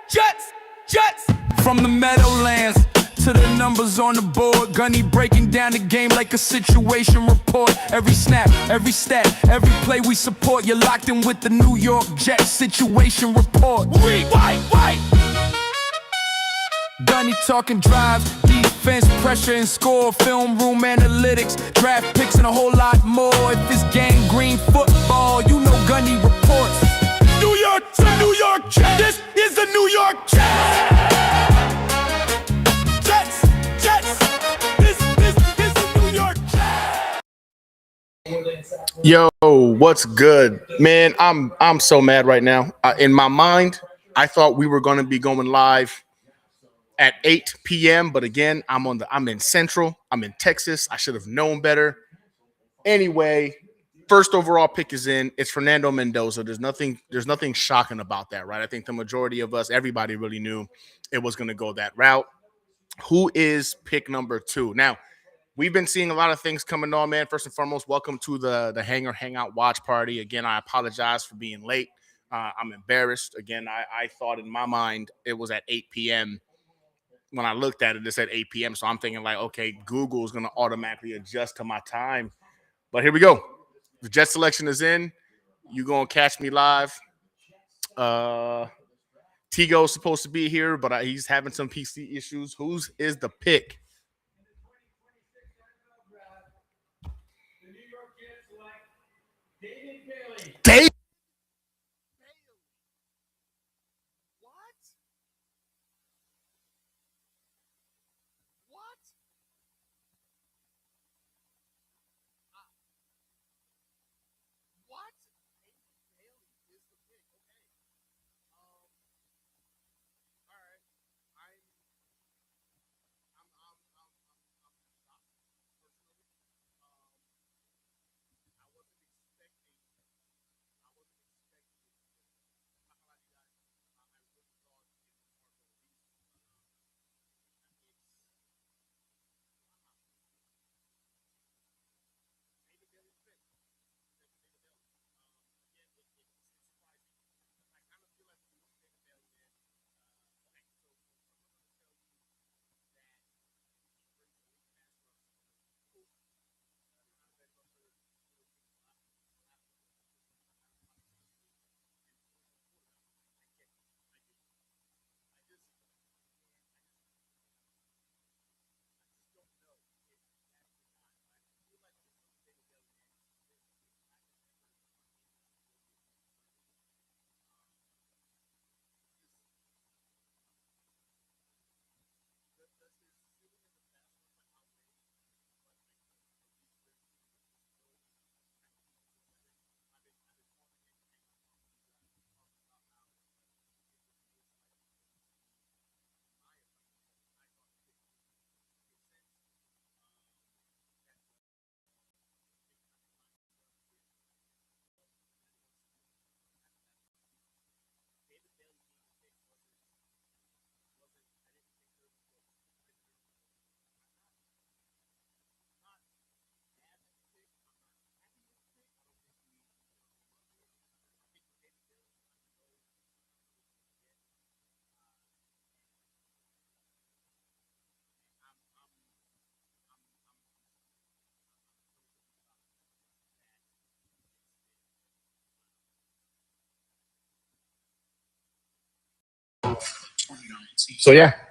Jets. From the Meadowlands to the numbers on the board, Gunny breaking down the game like a situation report. Every snap, every stat, every play we support. You're locked in with the New York Jets situation report. White. Gunny talking drives, defense, pressure and score, film room analytics, draft picks and a whole lot more. If it's gangrene football, you know Gunny reports. New York Jets. This is the New York Jets. This is the New York Jets. Yo, what's good, man? I'm so mad right now. In my mind, I thought we were going to be going live at 8 p.m. But again, I'm in Central. I'm in Texas. I should have known better. Anyway, first overall pick is in. It's Fernando Mendoza. There's nothing shocking about that, right? I think the majority of us, everybody really knew it was going to go that route. Who is pick number 2? Now, we've been seeing a lot of things coming on, man. First and foremost, welcome to the Hangar Hangout watch party. Again, I apologize for being late. I'm embarrassed. Again, I thought in my mind it was at 8 p.m. When I looked at it, it said 8 p.m. So I'm thinking like, okay, Google is going to automatically adjust to my time. But here we go. The Jet selection is in. You're going to catch me live. Tigo's supposed to be here, but he's having some PC issues. Whose is the pick? David.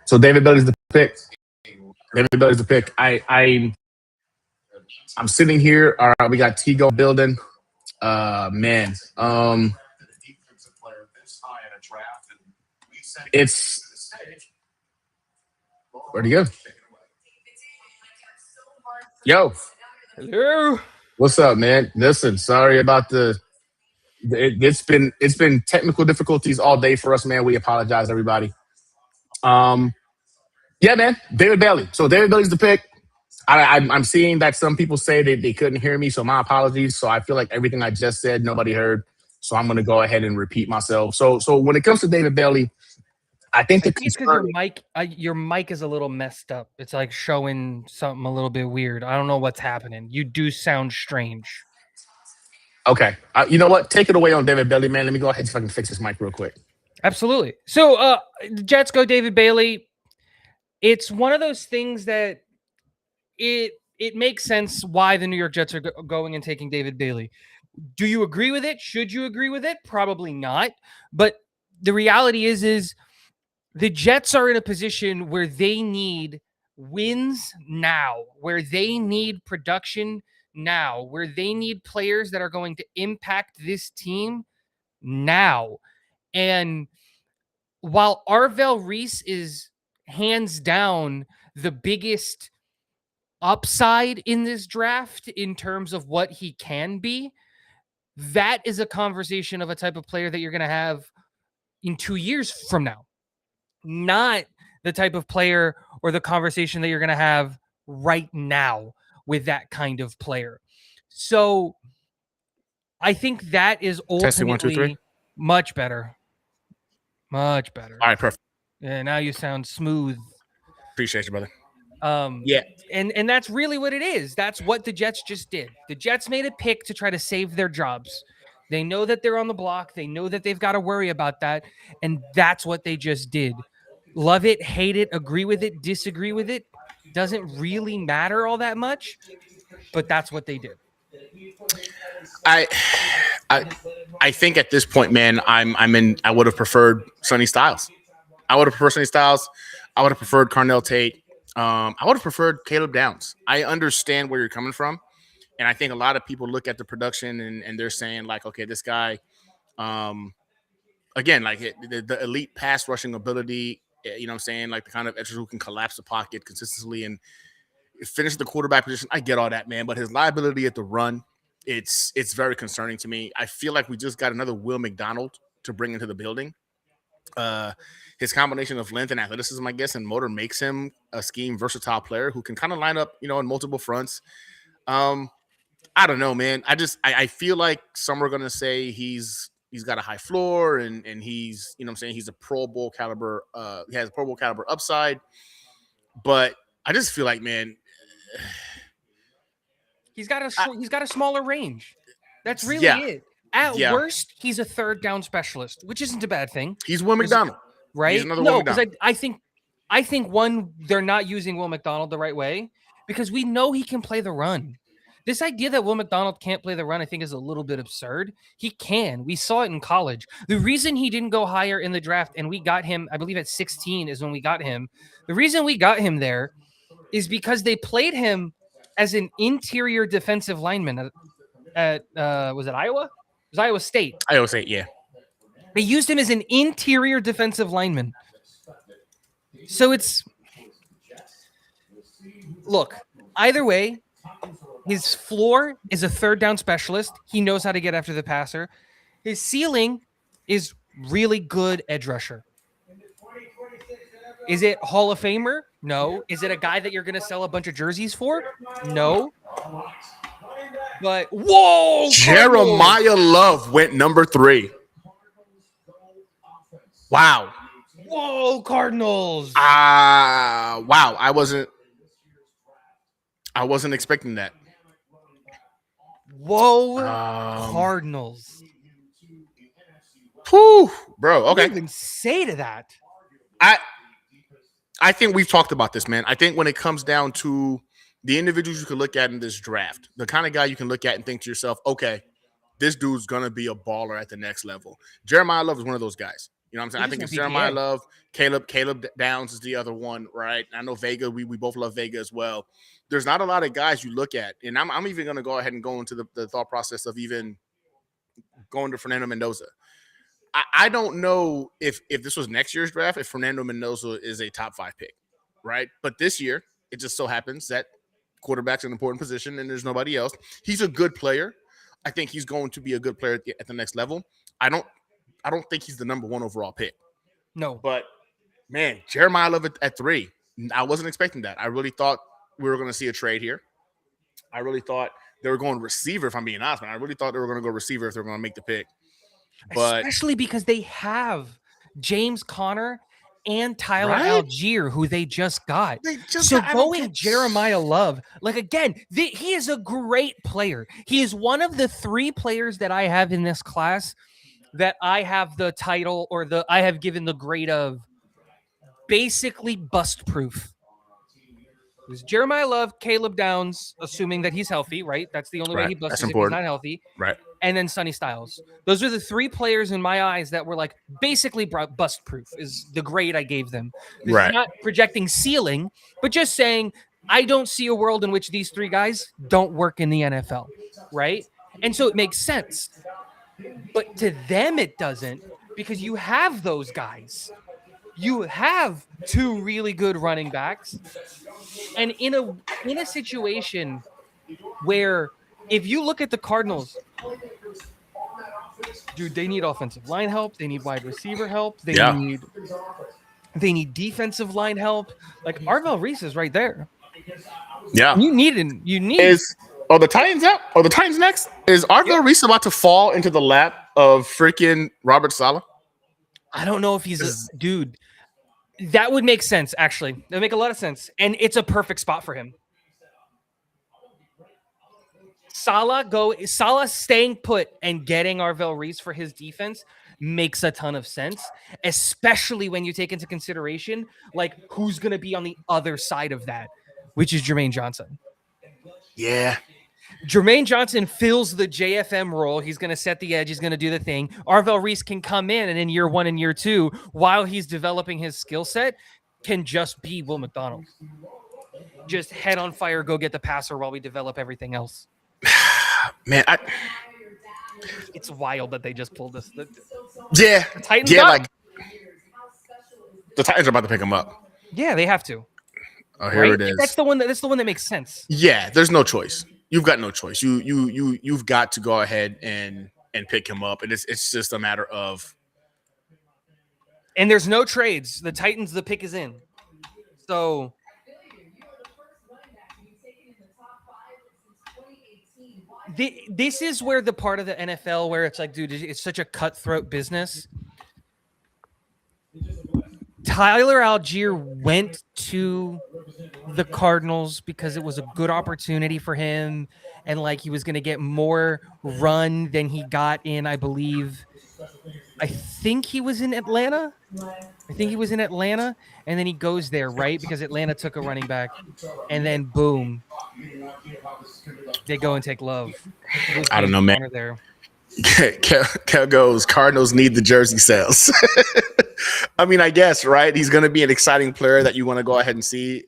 So David Bailey's the pick. David Bailey's the pick. I'm sitting here. All right, we got Tigo building. Man. It's where'd he go? Yo. Hello. What's up, man? Listen, sorry about it's been technical difficulties all day for us, man. We apologize, everybody. Yeah, man. David Bailey. So David Bailey's the pick. I'm seeing that some people say that they couldn't hear me, so my apologies. So I feel like everything I just said, nobody heard. So I'm going to go ahead and repeat myself. So when it comes to David Bailey, I think it's because your mic is a little messed up. It's like showing something a little bit weird. I don't know what's happening. You do sound strange. Okay. You know what? Take it away on David Bailey, man. Let me go ahead and see if I can fix this mic real quick. Absolutely. So the Jets go David Bailey. It's one of those things that it makes sense why the New York Jets are going and taking David Bailey. Do you agree with it? Should you agree with it? Probably not. But the reality is the Jets are in a position where they need wins now, where they need production now, where they need players that are going to impact this team now. And while Arvel Reese is hands down the biggest upside in this draft in terms of what he can be, that is a conversation of a type of player that you're going to have in 2 years from now, not the type of player or the conversation that you're going to have right now with that kind of player. So I think that is Testing, 1, 2, 3. ultimately much better. Much better. All right, perfect. Yeah, now you sound smooth. Appreciate you, brother. Yeah. And that's really what it is. That's what the Jets just did. The Jets made a pick to try to save their jobs. They know that they're on the block. They know that they've got to worry about that. And that's what they just did. Love it, hate it, agree with it, disagree with it. Doesn't really matter all that much, but that's what they did. I think at this point, man, I would have preferred Sonny Styles. I would have preferred Sonny Styles. I would have preferred Carnell Tate. I would have preferred Caleb Downs. I understand where you're coming from. And I think a lot of people look at the production and they're saying, like, okay, this guy, again, like the elite pass rushing ability, you know what I'm saying? Like the kind of edge who can collapse the pocket consistently and finish the quarterback position. I get all that, man. But his liability at the run, it's very concerning to me. I feel like we just got another Will McDonald to bring into the building. His combination of length and athleticism, I guess, and motor makes him a scheme versatile player who can kind of line up, you know, in multiple fronts. I don't know, man. I feel like some are gonna say he's got a high floor and he's, you know what I'm saying, he's a Pro Bowl caliber, he has a Pro Bowl caliber upside. But I just feel like, man, he's got a smaller range. That's really it. At worst, he's a third down specialist, which isn't a bad thing. He's Will McDonald, right? He's another Will McDonald. I think one, they're not using Will McDonald the right way because we know he can play the run. This idea that Will McDonald can't play the run, I think, is a little bit absurd. He can. We saw it in college. The reason he didn't go higher in the draft, and we got him, I believe at 16 is when we got him. The reason we got him there is because they played him as an interior defensive lineman at was it Iowa? It was Iowa State. Iowa State, yeah. They used him as an interior defensive lineman. So look, either way, his floor is a third down specialist. He knows how to get after the passer. His ceiling is really good edge rusher. Is it Hall of Famer? No. Is it a guy that you're going to sell a bunch of jerseys for? No. But, whoa! Jeremiah Love went number 3. Wow. Whoa, Cardinals. Wow. I wasn't expecting that. Whoa, Cardinals. Whew, bro. Okay. What do you even say to that? I think we've talked about this, man. I think when it comes down to the individuals you can look at in this draft, the kind of guy you can look at and think to yourself, okay, this dude's going to be a baller at the next level. Jeremiah Love is one of those guys. You know what I'm saying? I think it's Jeremiah Love. Caleb Downs is the other one, right? I know Vega. We both love Vega as well. There's not a lot of guys you look at. And I'm even going to go ahead and go into the thought process of even going to Fernando Mendoza. I don't know if this was next year's draft, if Fernando Mendoza is a top 5 pick, right? But this year, it just so happens that quarterback's an important position and there's nobody else. He's a good player. I think he's going to be a good player at the next level. I don't think he's the number 1 overall pick. No. But, man, Jeremiah Love at 3. I wasn't expecting that. I really thought we were going to see a trade here. I really thought they were going receiver, if I'm being honest. I really thought they were going to go receiver if they were going to make the pick. But, especially because they have James Conner and Tyler Algier, who they just got. Going Jeremiah Love, like, again, he is a great player. He is one of the 3 players that I have in this class that I have the title or I have given the grade of basically bust proof. It was Jeremiah Love, Caleb Downs, assuming that he's healthy, right? That's the only way he busts That's is if he's important. not healthy. Right. And then Sonny Styles. Those are the 3 players in my eyes that were like basically bust proof is the grade I gave them. This is not projecting ceiling, but just saying I don't see a world in which these 3 guys don't work in the NFL, right? And so it makes sense. But to them it doesn't, because you have those guys. You have 2 really good running backs. And in a situation where if you look at the Cardinals, dude, they need offensive line help, they need wide receiver help, they need defensive line help. Like Arvell Reese is right there. Yeah. You need the Titans up? Or the Titans next? Is Arvell Reese about to fall into the lap of freaking Robert Saleh? I don't know if he's dude. That would make sense, actually. That would make a lot of sense. And it's a perfect spot for him. Saleh staying put and getting Arvell Reese for his defense makes a ton of sense, especially when you take into consideration like who's going to be on the other side of that, which is Jermaine Johnson. Yeah. Jermaine Johnson fills the JFM role. He's going to set the edge. He's going to do the thing. Arvell Reese can come in and in year 1 and year 2, while he's developing his skill set, can just be Will McDonald. Just head on fire, go get the passer while we develop everything else. Man, it's wild that they just pulled this. The Titans like the Titans are about to pick him up. Yeah, they have to. Oh, here it is. That's the one that makes sense. Yeah, there's no choice. You've got no choice. You've got to go ahead and pick him up. And it's just a matter of. And there's no trades. The Titans, the pick is in. So. This is where the part of the NFL where it's like, dude, it's such a cutthroat business. Tyler Algier went to the Cardinals because it was a good opportunity for him, and like he was going to get more run than he got in, I think he was in Atlanta. And then he goes there, right? Because Atlanta took a running back, and then boom, they go and take Love. I don't know, man. There. Kel goes, Cardinals need the jersey sales. I mean, I guess, right? He's going to be an exciting player that you want to go ahead and see.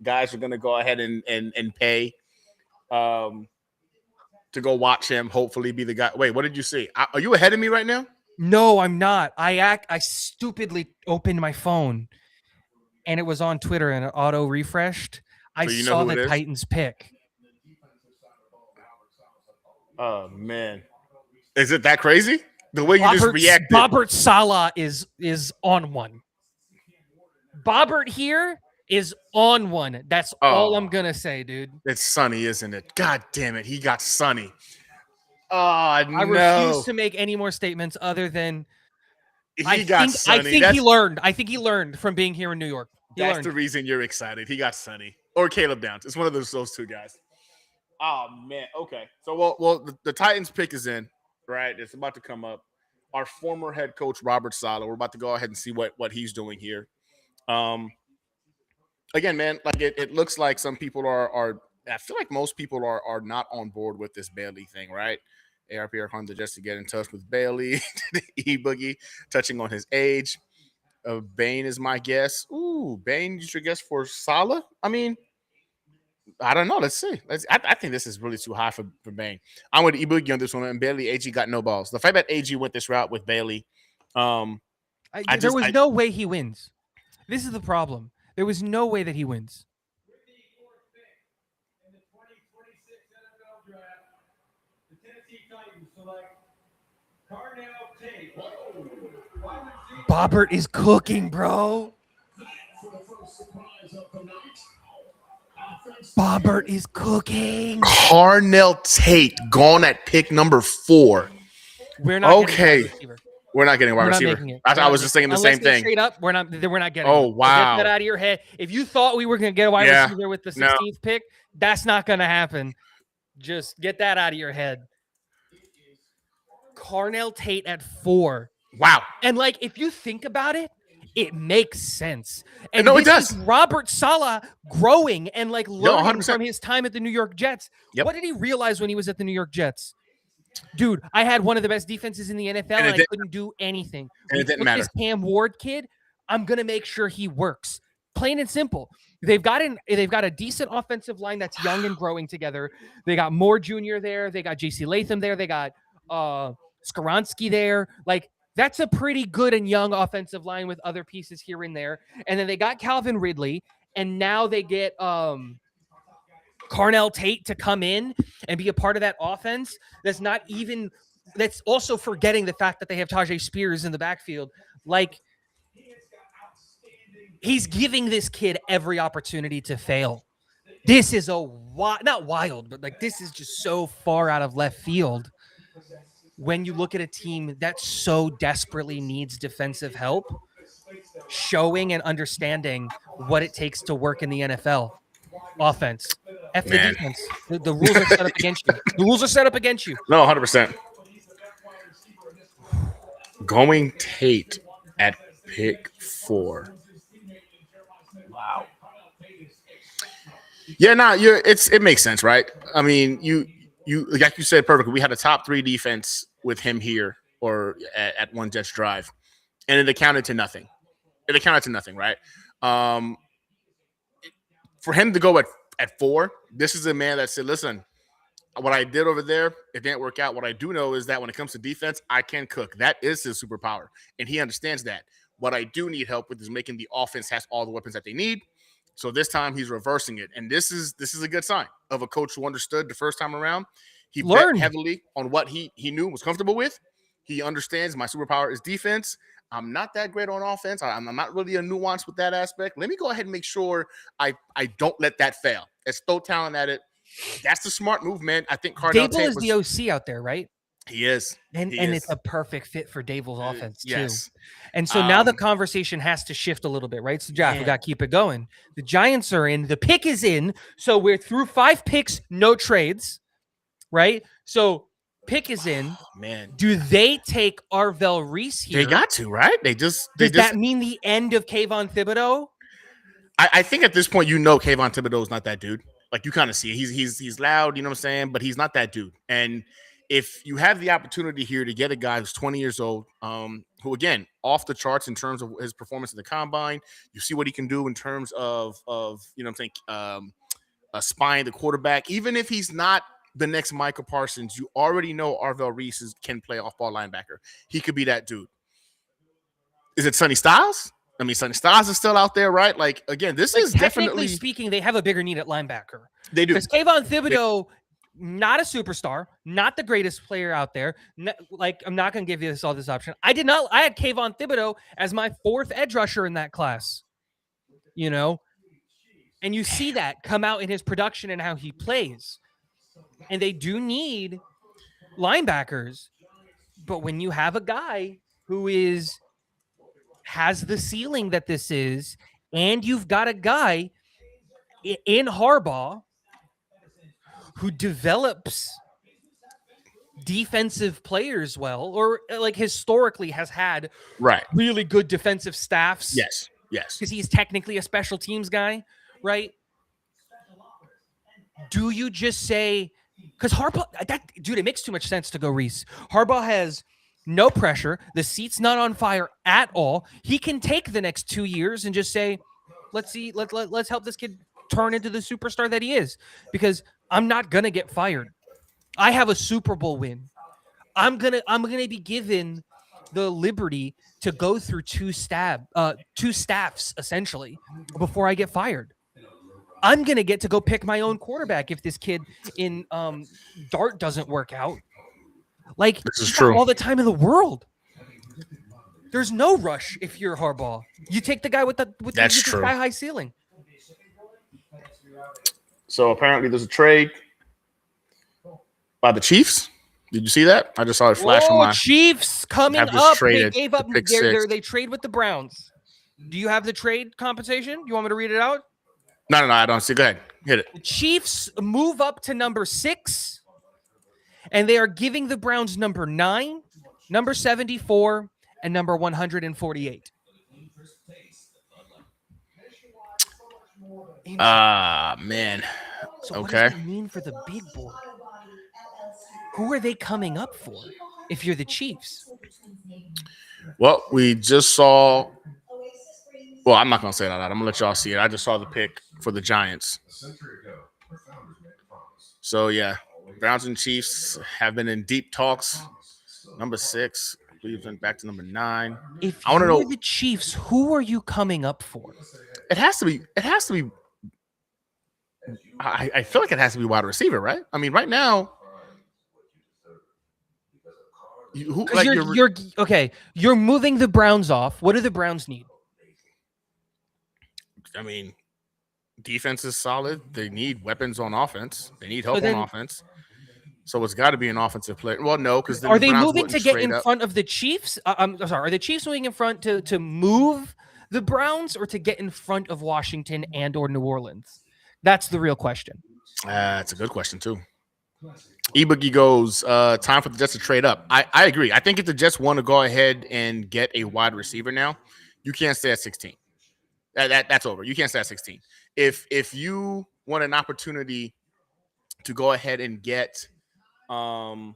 Guys are going to go ahead and pay to go watch him, hopefully be the guy. Wait, what did you see? Are you ahead of me right now? No, I'm not. I stupidly opened my phone, and it was on Twitter, and it auto refreshed. I saw the Titans pick. Oh, man. Is it that crazy? The way you just reacted. Robert Saleh is on one. Bobbert here is on one. That's all I'm going to say, dude. It's Sonny, isn't it? God damn it. He got Sonny. Oh, no. I refuse to make any more statements other than I think he learned. I think he learned from being here in New York. That's the reason you're excited. He got Sonny or Caleb Downs. It's one of those 2 guys. Oh, man. Okay. So, well, the Titans pick is in, right? It's about to come up. Our former head coach, Robert Saleh. We're about to go ahead and see what he's doing here. Again, man, like it looks like some people are I feel like most people are not on board with this Bailey thing, right? ARP are going to just to get in touch with Bailey. E-Boogie touching on his age. Bane is my guess. Ooh, Bane, you should guess for Saleh? I mean, I don't know. Let's see. I think this is really too high for Bane. I'm with E-Boogie on this one. And Bailey, AG got no balls. The fact that AG went this route with Bailey. There was no way he wins. This is the problem. There was no way that he wins. Bobbert is cooking, bro. Bobbert is cooking. Carnell Tate gone at pick number 4. We're not okay. We're not getting wide receiver. I was just thinking the same thing. Straight up, we're not getting. Oh, wow. Get that out of your head. If you thought we were going to get a wide receiver with the 16th pick, that's not going to happen. Just get that out of your head. Carnell Tate at 4. Wow. And like, if you think about it, it makes sense. And No, it this is does. Robert Saleh growing and like learning 100%. from his time at the New York Jets. Yep. What did he realize when he was at the New York Jets? Dude, I had one of the best defenses in the NFL and I couldn't do anything. And it didn't matter. This Cam Ward kid, I'm gonna make sure he works. Plain and simple. They've got a decent offensive line that's young and growing together. They got Moore Jr. there. They got J.C. Latham there. They got Skoronski there. Like, that's a pretty good and young offensive line with other pieces here and there. And then they got Calvin Ridley, and now they get Carnell Tate to come in and be a part of that offense. That's also forgetting the fact that they have Tajay Spears in the backfield. Like, he's giving this kid every opportunity to fail. This is not wild, but like, this is just so far out of left field. When you look at a team that so desperately needs defensive help, showing and understanding what it takes to work in the NFL. Offense. F the defense. The rules are set up against you. The rules are set up against you. No, 100%. Going Tate at pick 4. Wow. Yeah, it makes sense, right? I mean, you like you said perfectly. We had a top 3 defense with him here or at one Jets drive, and it accounted to nothing. Right? For him to go at 4, this is a man that said, listen, what I did over there, it didn't work out. What I do know is that when it comes to defense, I can cook. That is his superpower, and he understands that. What I do need help with is making the offense has all the weapons that they need. So this time he's reversing it, and this is a good sign of a coach who understood the first time around. He bet heavily on what he knew was comfortable with. He understands my superpower is defense. I'm not that great on offense. I'm not really a nuance with that aspect. Let me go ahead and make sure I don't let that fail. Let's throw talent at it. That's the smart move, man. I think Carnell Tate is the OC out there, right? He is. And it's a perfect fit for Dable's offense, too. Yes. And so now the conversation has to shift a little bit, right? So, Jack, we got to keep it going. The Giants are in. The pick is in. So we're through 5 picks, no trades, right? So pick is in. Man. Do they take Arvell Reese here? They got to, right? Does that mean the end of Kayvon Thibodeau? I think at this point, Kayvon Thibodeau is not that dude. Like, you kind of see it. He's loud, you know what I'm saying? But he's not that dude. And if you have the opportunity here to get a guy who's 20 years old, who, again, off the charts in terms of his performance in the combine, you see what he can do in terms of you know what I'm saying, spying the quarterback. Even if he's not the next Micah Parsons, you already know Arvell Reese can play off-ball linebacker. He could be that dude. Is it Sonny Styles? I mean, Sonny Styles is still out there, right? Like, again, this is technically definitely speaking, they have a bigger need at linebacker. They do. Because Kayvon Thibodeau, not a superstar, not the greatest player out there. I'm not going to give you all this option. I had Kayvon Thibodeau as my 4th edge rusher in that class, you know? And you see that come out in his production and how he plays. And they do need linebackers. But when you have a guy who has the ceiling that this is, and you've got a guy in Harbaugh who develops defensive players well, or like historically has had really good defensive staffs. Yes. Because he's technically a special teams guy, right? Do you just say, because Harbaugh, it makes too much sense to go Reese. Harbaugh has no pressure. The seat's not on fire at all. He can take the next 2 years and just say, let's help this kid turn into the superstar that he is, because I'm not going to get fired. I have a Super Bowl win. I'm going to be given the liberty to go through two staffs essentially before I get fired. I'm going to get to go pick my own quarterback if this kid in Dart doesn't work out. Like, this is true. All the time in the world. There's no rush if you're Harbaugh. You take the guy with the sky-high ceiling. So apparently there's a trade by the Chiefs. Did you see that? I just saw it flash on my Chiefs coming up. They gave up. They trade with the Browns. Do you have the trade compensation? You want me to read it out? No, I don't see. Go ahead. Hit it. The Chiefs move up to number 6, and they are giving the Browns number 9 number 74 and number 148. Man. So what Okay. does that mean for the big board? Who are they coming up for if you're the Chiefs? Well, we just saw. Well, I'm not gonna say that. I'm gonna let y'all see it. I just saw the pick for the Giants. So yeah, Browns and Chiefs have been in deep talks. Number 6, Cleveland back to number 9. If I want to you're know. the Chiefs, who are you coming up for? It has to be. I feel like it has to be wide receiver, right? I mean, right now, You're okay. You're moving the Browns off. What do the Browns need? I mean, defense is solid. They need weapons on offense. They need help then- on offense. So it's got to be an offensive player. Well, no, because Are they moving to get in front of the Chiefs? I'm sorry. Are the Chiefs moving in front to move the Browns or to get in front of Washington and or New Orleans? That's the real question. That's a good question too. E-Boogie goes, time for the Jets to trade up. I agree. I think if the Jets want to go ahead and get a wide receiver now, you can't stay at 16. That's over. You can't stay at 16. If you want an opportunity to go ahead and get a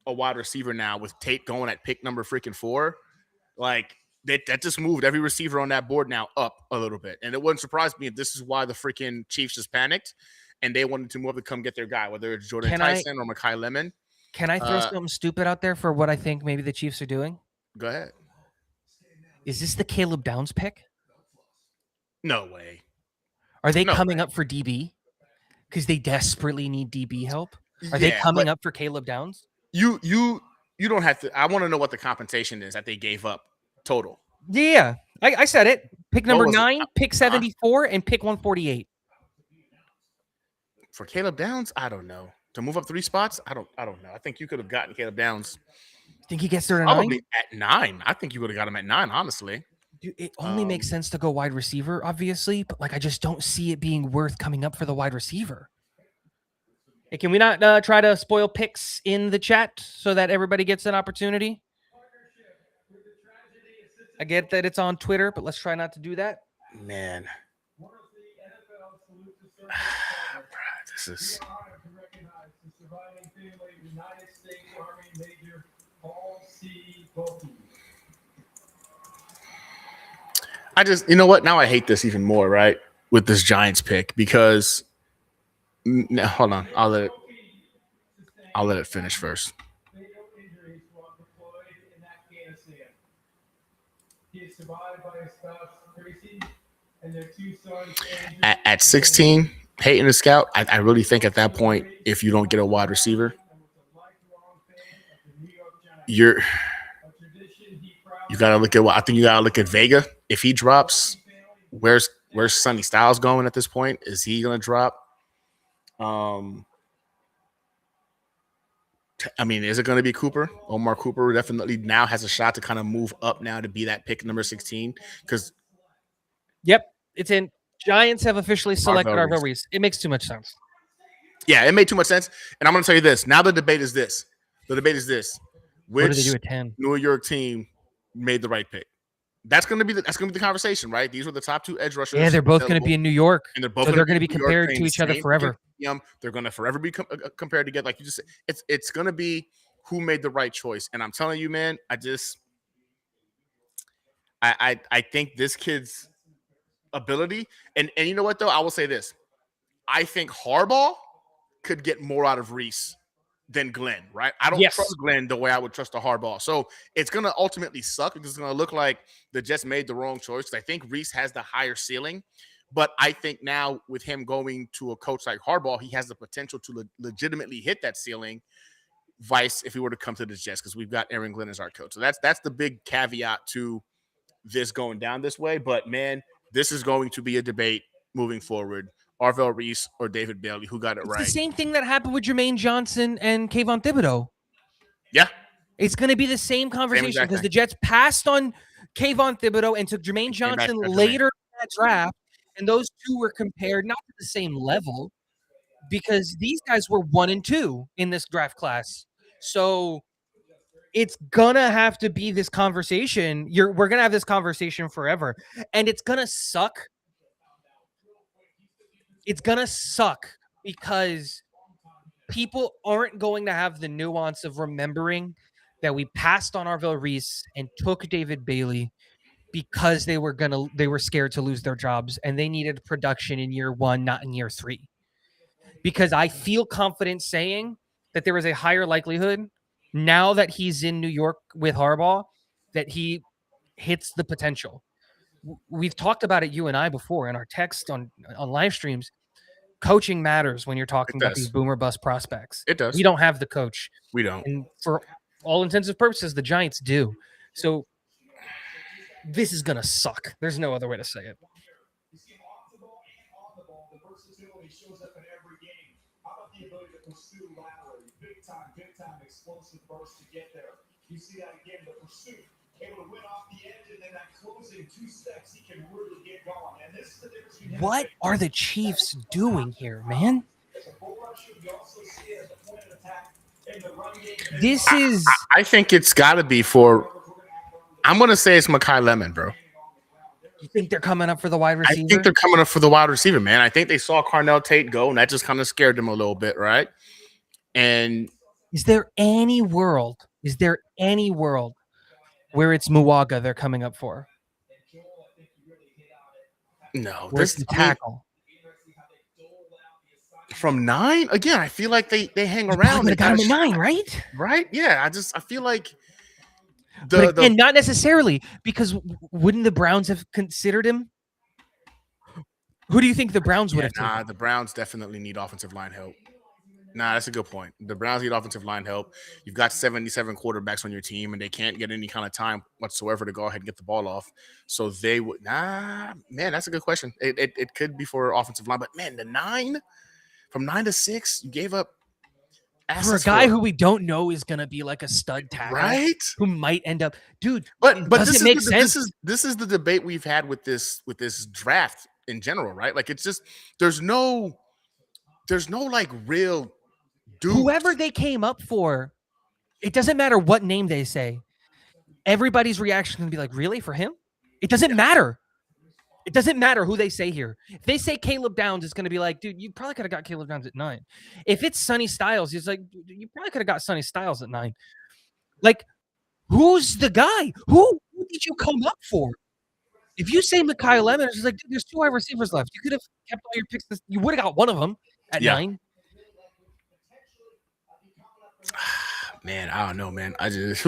wide receiver now with Tate going at pick number freaking 4, like that just moved every receiver on that board now up a little bit. And it wouldn't surprise me if this is why the freaking Chiefs just panicked and they wanted to move up to come get their guy, whether it's Jordan Tyson or Mekhi Lemon. Can I throw something stupid out there for what I think maybe the Chiefs are doing? Go ahead. Is this the Caleb Downs pick? No way. Are they coming up for DB? Because they desperately need DB help? Are they Yeah, coming up for Caleb Downs? You don't have to. I want to know what the compensation is that they gave up total. Yeah. I said it. Pick number was it? 9, pick 74, and pick 148. For Caleb Downs, I don't know. To move up 3 spots, I don't know. I think you could have gotten Caleb Downs. Think he gets there at Probably 9? at 9. I think you would have got him at 9, honestly. Dude, it only makes sense to go wide receiver, obviously, but like I just don't see it being worth coming up for the wide receiver. Hey, can we not try to spoil picks in the chat so that everybody gets an opportunity? I get that it's on Twitter, but let's try not to do that. Man. This is. I just, you know what? Now I hate this even more, right? With this Giants pick because. No, hold on. I'll let it finish first. At 16, hating the scout, I really think at that point, if you don't get a wide receiver, you gotta look at what I think you gotta look at Vega. If he drops, where's Sonny Styles going at this point? Is he gonna drop? I mean, is it going to be Cooper? Omar Cooper definitely now has a shot to kind of move up now to be that pick number 16. Because, yep, it's in. Giants have officially selected Arvell Arvell Reese. It makes too much sense. Yeah, it made too much sense. And I'm going to tell you this. Now the debate is this. Which what do they do at 10? New York team made the right pick? That's going to be the conversation, right? These were the top 2 edge rushers. Yeah, they're both going to be in New York, and they're both so they're going to be compared to each other forever. They're going to forever be compared together. Like you just said, it's going to be who made the right choice. And I'm telling you, man, I think this kid's ability, and you know what though, I will say this: I think Harbaugh could get more out of Reese than Glenn, right? I don't trust Glenn the way I would trust a Harbaugh. So it's going to ultimately suck because it's going to look like the Jets made the wrong choice. I think Reese has the higher ceiling, but I think now with him going to a coach like Harbaugh, he has the potential to legitimately hit that ceiling. Vice if he were to come to the Jets, because we've got Aaron Glenn as our coach. So that's the big caveat to this going down this way. But man, this is going to be a debate moving forward. Arvell Reese or David Bailey, who got it right? It's the same thing that happened with Jermaine Johnson and Kayvon Thibodeau. Yeah. It's going to be the same conversation because the Jets passed on Kayvon Thibodeau and took Jermaine Johnson later in that draft, and those two were compared not to the same level because these guys were 1 and 2 in this draft class. So it's gonna have to be this conversation. We're gonna have this conversation forever, and it's gonna suck. It's gonna suck because people aren't going to have the nuance of remembering that we passed on Arvell Reese and took David Bailey because they were scared to lose their jobs and they needed production in year 1, not in year 3. Because I feel confident saying that there is a higher likelihood now that he's in New York with Harbaugh that he hits the potential. We've talked about it, you and I, before in our text on live streams. Coaching matters when you're talking about these boomer bust prospects. It does. We don't have the coach. We don't. And for all intents and purposes, the Giants do. So this is going to suck. There's no other way to say it. You see that again, the pursuit, able to win off the edge, and then that closing 2 steps, he can really get going. And this is the difference. What are the Chiefs doing here, man? This is. I think it's got to be for. I'm going to say it's Mekhi Lemon, bro. You think they're coming up for the wide receiver? I think they're coming up for the wide receiver, man. I think they saw Carnell Tate go, and that just kind of scared them a little bit, right? And is there any world where it's Muwaga they're coming up for? No. Where's the tackle? From 9? Again, I feel like they hang around. They got him at 9, right? Right? Yeah. I feel like but again, not necessarily, because wouldn't the Browns have considered him? Who do you think the Browns would have taken? The Browns definitely need offensive line help. That's a good point. The Browns need offensive line help. You've got 77 quarterbacks on your team, and they can't get any kind of time whatsoever to go ahead and get the ball off. So they would man, that's a good question. It could be for offensive line, but man, the 9 from 9 to 6, you gave up for a guy who we don't know is gonna be like a stud tackle, right? Who might end up, dude. But does it make sense? This is the debate we've had with this draft in general, right? Like it's just there's no like real dude. Whoever they came up for, it doesn't matter what name they say. Everybody's reaction is gonna be like, really, for him? It doesn't matter. It doesn't matter who they say here. If they say Caleb Downs, it's going to be like, dude, you probably could have got Caleb Downs at 9. If it's Sonny Styles, it's like, you probably could have got Sonny Styles at 9. Like, who's the guy? Who did you come up for? If you say Mekhi Lemon, it's like, dude, there's 2 wide receivers left. You could have kept all your picks. You would have got one of them at 9. Man, I don't know, man. I just,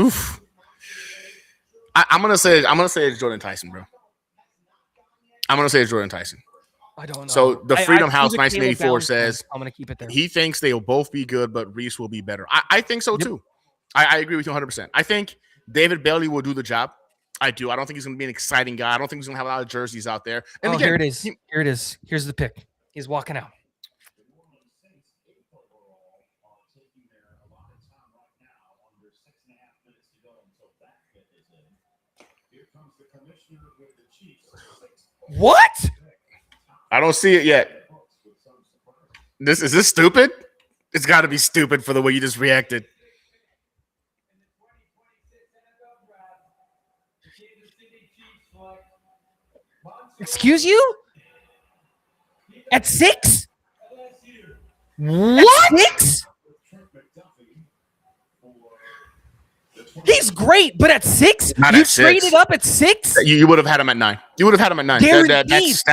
I'm gonna say it's Jordan Tyson, bro. I'm going to say it's Jordan Tyson. I don't know. So the Freedom House 1984 says I'm going to keep it there. He thinks they will both be good, but Reese will be better. I think so, too. I agree with you 100%. I think David Bailey will do the job. I do. I don't think he's going to be an exciting guy. I don't think he's going to have a lot of jerseys out there. And again, here it is. Here it is. Here's the pick. He's walking out. What? I don't see it yet. Is this stupid? It's got to be stupid for the way you just reacted. Excuse you? At 6? What? At 6? He's great, but at 6? Not you at 6. traded up at 6? You would have had him at 9. You would have had him at 9. That's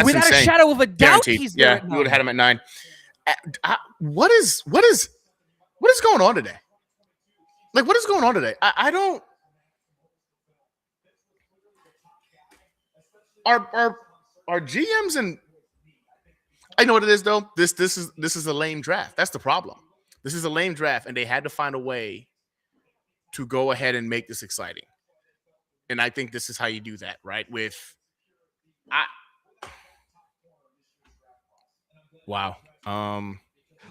without insane. A shadow of a doubt, Guaranteed. he's there. You would have had him at 9. What is going on today? Like, what is going on today? I don't. Our GMs and I know what it is though. This is a lame draft. That's the problem. This is a lame draft, and they had to find a way to go ahead and make this exciting. And I think this is how you do that, right? Wow.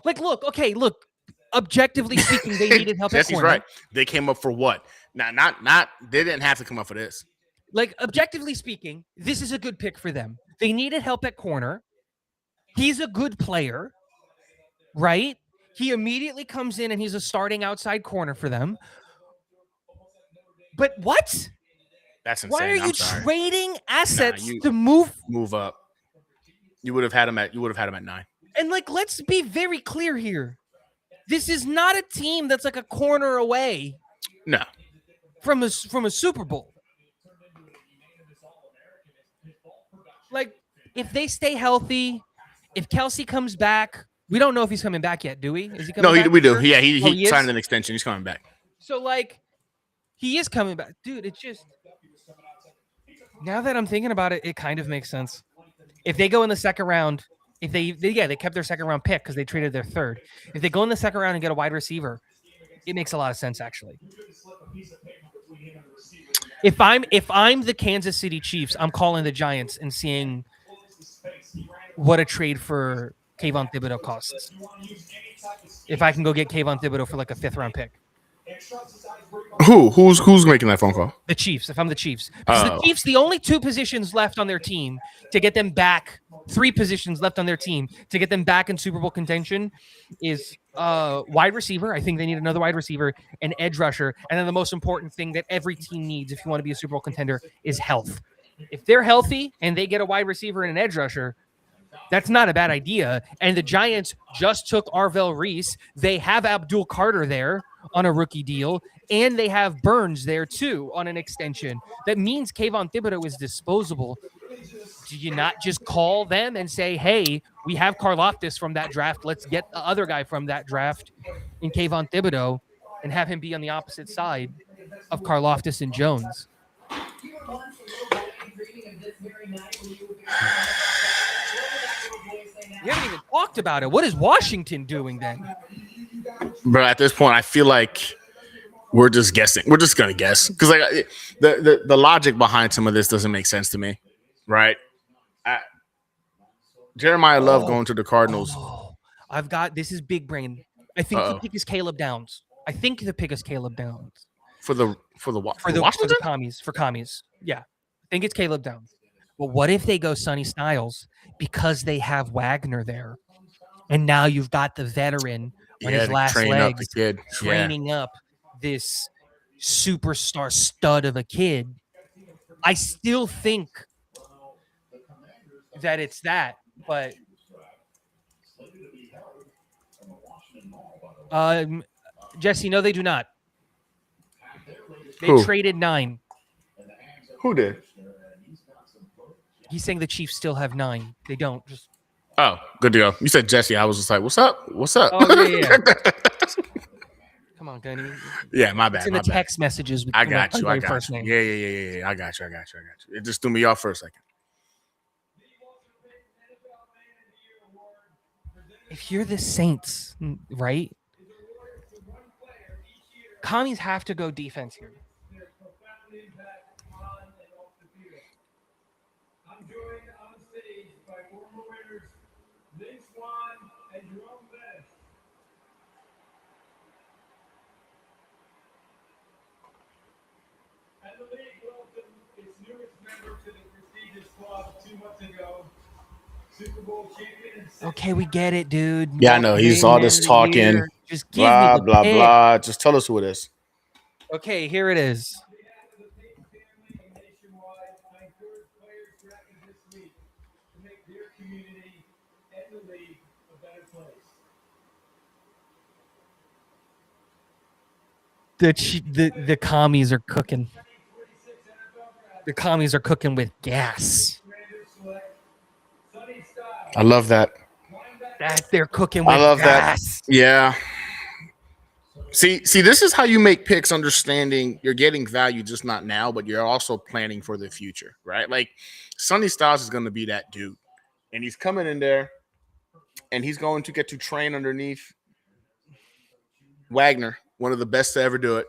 Look. Objectively speaking, they needed help. Jesse's right. They came up for what? Not. They didn't have to come up for this. Like, objectively speaking, this is a good pick for them. They needed help at corner. He's a good player, right? He immediately comes in and he's a starting outside corner for them. But what? That's insane. Why are you I'm sorry. trading assets you- to move? Move up. You would have had him at 9. And like, let's be very clear here. This is not a team that's like a corner away No. from a Super Bowl. Like, if they stay healthy, if Kelsey comes back, we don't know if he's coming back yet, do we? Is he coming back? We do. Sure? Yeah, he is? signed an extension. He's coming back. So, like, he is coming back. Dude, it's just, now that I'm thinking about it, it kind of makes sense. If they go in the second round, if they kept their second round pick because they traded their third. If they go in the second round and get a wide receiver, it makes a lot of sense, actually. If I'm the Kansas City Chiefs, I'm calling the Giants and seeing what a trade for Kayvon Thibodeau costs. If I can go get Kayvon Thibodeau for like a 5th round pick. Who's making that phone call? The Chiefs, if I'm the Chiefs. Because the Chiefs, the only 2 positions left on their team to get them back, 3 positions left on their team to get them back in Super Bowl contention is wide receiver. I think they need another wide receiver, and edge rusher. And then the most important thing that every team needs if you want to be a Super Bowl contender is health. If they're healthy and they get a wide receiver and an edge rusher, that's not a bad idea. And the Giants just took Arvell Reese. They have Abdul Carter there on a rookie deal, and they have Burns there too on an extension. That means Kayvon Thibodeau is disposable. Do you not just call them and say, hey, we have Karlaftis from that draft. Let's get the other guy from that draft in Kayvon Thibodeau and have him be on the opposite side of Karlaftis and Jones? We haven't even talked about it. What is Washington doing then? But at this point, I feel like we're just guessing. We're just gonna guess because like the logic behind some of this doesn't make sense to me, right? Jeremiah Love going to the Cardinals. Oh, this is big brain. I think the pick is Caleb Downs. For the Washington? commies. For commies. Yeah. I think it's Caleb Downs. But what if they go Sonny Styles because they have Wagner there? And now you've got the veteran on his last legs training up this superstar stud of a kid. I still think that it's that, but Jesse, no, they do not. They traded 9. Who did? He's saying the Chiefs still have 9. They don't. Just good to go. You said Jesse. I was just like, what's up? What's up? Oh, yeah. Come on, Gunny. Yeah, my bad. It's in the text messages. I got you. Yeah. I got you. It just threw me off for a second. If you're the Saints, right? Commies have to go defense here. Okay, we get it, dude. Yeah, I know. He's all this talking. Just give blah, me the blah, pick. blah. Just tell us who it is. Okay, here it is. The commies are cooking. The commies are cooking with gas. I love that. That they're cooking with I love gas. that. Yeah. See, this is how you make picks, understanding you're getting value just not now, but you're also planning for the future, right? Like Sonny Styles is going to be that dude. And he's coming in there and he's going to get to train underneath Wagner, one of the best to ever do it.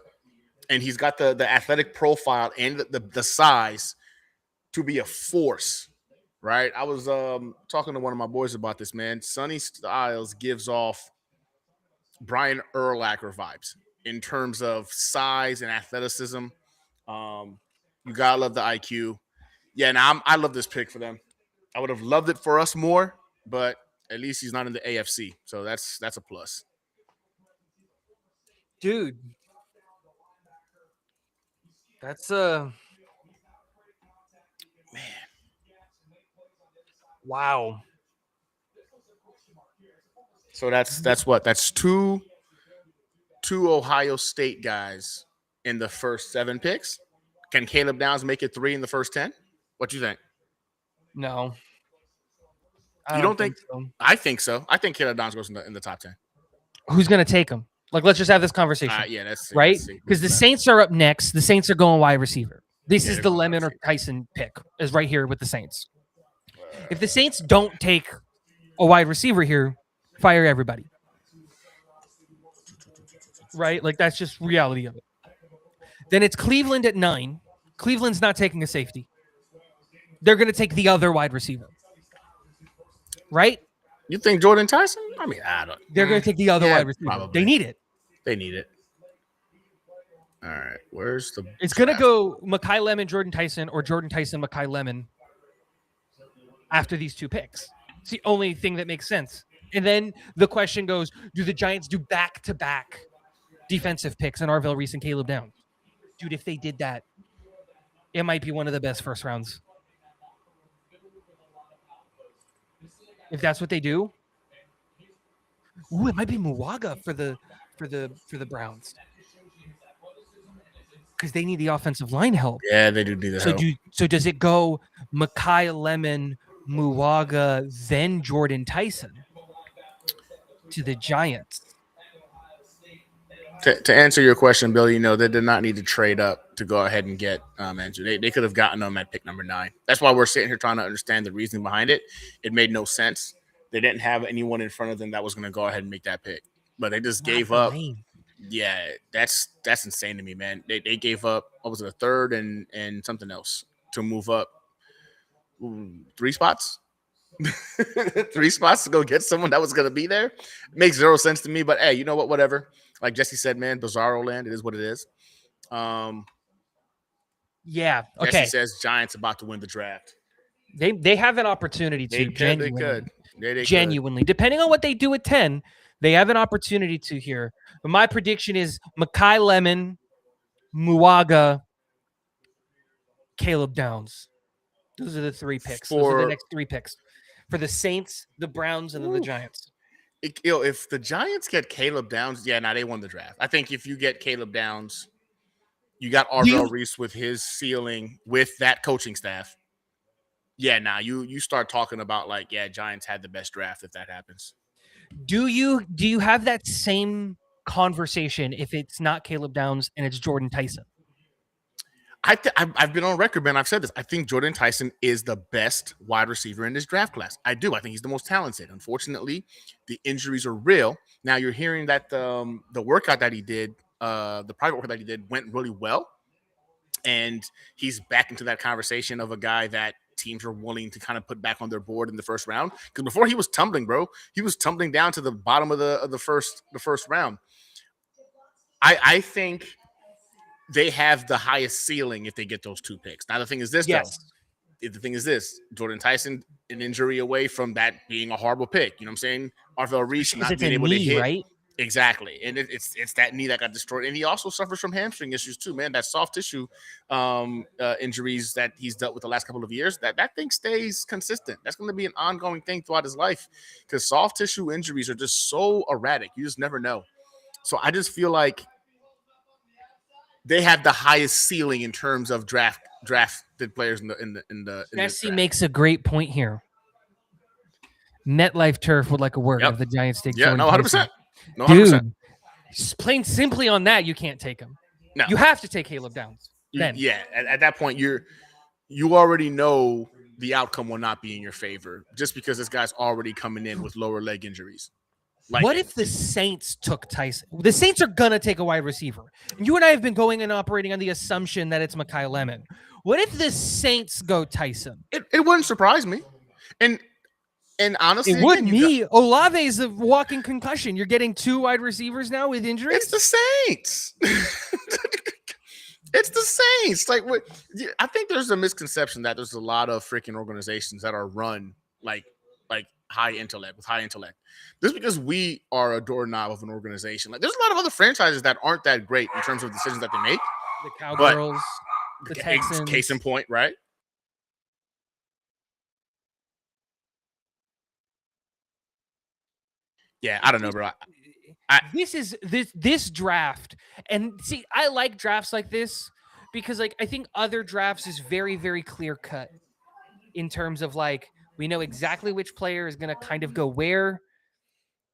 And he's got the athletic profile and the size to be a force, right? I was talking to one of my boys about this, man. Sonny Styles gives off Brian Urlacher vibes in terms of size and athleticism. You gotta love the IQ. Yeah, and I love this pick for them. I would have loved it for us more, but at least he's not in the AFC, so that's a plus. Dude. That's wow. So that's what? That's two Ohio State guys in the first 7 picks. Can Caleb Downs make it 3 in the first 10? What do you think? No, I You don't don't think think? so. I think so. I think Caleb Downs goes in the top 10. Who's gonna take him? Like, let's just have this conversation, Yeah, let's see. right? Let's see. Because the Saints are up next. The Saints are going wide receiver. This Yeah, is they're the going wide Lemon or receiver. Tyson pick is right here with the Saints. If the Saints don't take a wide receiver here, fire everybody. Right? Like, that's just reality of it. Then it's Cleveland at 9. Cleveland's not taking a safety. They're going to take the other wide receiver. Right? You think Jordan Tyson? I mean, I don't. They're going to take the other wide receiver. Probably. They need it. They need it. All right. Where's the? It's going to go Mekhi Lemon, Jordan Tyson, or Jordan Tyson, Mekhi Lemon after these 2 picks. It's the only thing that makes sense. And then the question goes, do the Giants do back-to-back defensive picks in Arvell Reese and Caleb Downs? Dude, if they did that, it might be one of the best first rounds. If that's what they do. Ooh, it might be Muwaga for the Browns. Because they need the offensive line help. Yeah, they do need the help. So does it go Mekhi Lemon, Muwaga, then Jordan Tyson to the Giants? To answer your question, Bill, they did not need to trade up to go ahead and get Andrew. They could have gotten them at pick number 9. That's why we're sitting here trying to understand the reasoning behind it. It made no sense. They didn't have anyone in front of them that was going to go ahead and make that pick, but they just gave up. Yeah, that's insane to me, man. They gave up, what was it, a third and something else to move up 3 spots? 3 spots to go get someone that was going to be there? Makes 0 sense to me, but hey, you know what? Whatever. Like Jesse said, man, Bizarro land, it is what it is. Yeah, okay. Jesse says Giants about to win the draft. They have an opportunity to. They could. Genuinely. Depending on what they do at 10, they have an opportunity to here. But my prediction is Mekhi Lemon, Muwaga, Caleb Downs. Those are the 3 picks. Those are the next 3 picks. For the Saints, the Browns, and then the Giants. If the Giants get Caleb Downs, they won the draft. I think if you get Caleb Downs, you got Arvell Reese with his ceiling with that coaching staff. You start talking about Giants had the best draft if that happens. Do you have that same conversation if it's not Caleb Downs and it's Jordan Tyson? I've been on record, man. I've said this. I think Jordan Tyson is the best wide receiver in this draft class. I do. I think he's the most talented. Unfortunately, the injuries are real. Now you're hearing that the workout that he did, the private workout that he did, went really well, and he's back into that conversation of a guy that teams are willing to kind of put back on their board in the first round. Because before he was tumbling, bro, he was tumbling down to the bottom of the first round. I think they have the highest ceiling if they get those 2 picks. Now, the thing is this, though. The thing is this. Jordan Tyson, an injury away from that being a horrible pick. You know what I'm saying? Arvell Reese not being able to hit. Right? Exactly. And it's that knee that got destroyed. And he also suffers from hamstring issues, too, man. That soft tissue injuries that he's dealt with the last couple of years, that thing stays consistent. That's going to be an ongoing thing throughout his life because soft tissue injuries are just so erratic. You just never know. So I just feel like they have the highest ceiling in terms of drafted players in the Jesse makes a great point here. MetLife Turf would like a word of the Giants take. Yeah, no, 100%. No, 100%. Dude, plain simply on that, you can't take him. No, you have to take Caleb Downs. At that point, you already know the outcome will not be in your favor just because this guy's already coming in with lower leg injuries. What if the Saints took Tyson? The Saints are going to take a wide receiver. And you and I have been going and operating on the assumption that it's Mekhi Lemon. What if the Saints go Tyson? It wouldn't surprise me. And honestly, it would me. Olave is a walking concussion. You're getting 2 wide receivers now with injuries? It's the Saints. It's the Saints. I think there's a misconception that there's a lot of freaking organizations that are run like high intellect. Just because we are a doorknob of an organization, there's a lot of other franchises that aren't that great in terms of decisions that they make. The Cowgirls. the Texans. Case in point, right? Yeah, I don't know, bro. This draft, and see, I like drafts like this because like I think other drafts is very, very clear cut in terms of like we know exactly which player is going to kind of go where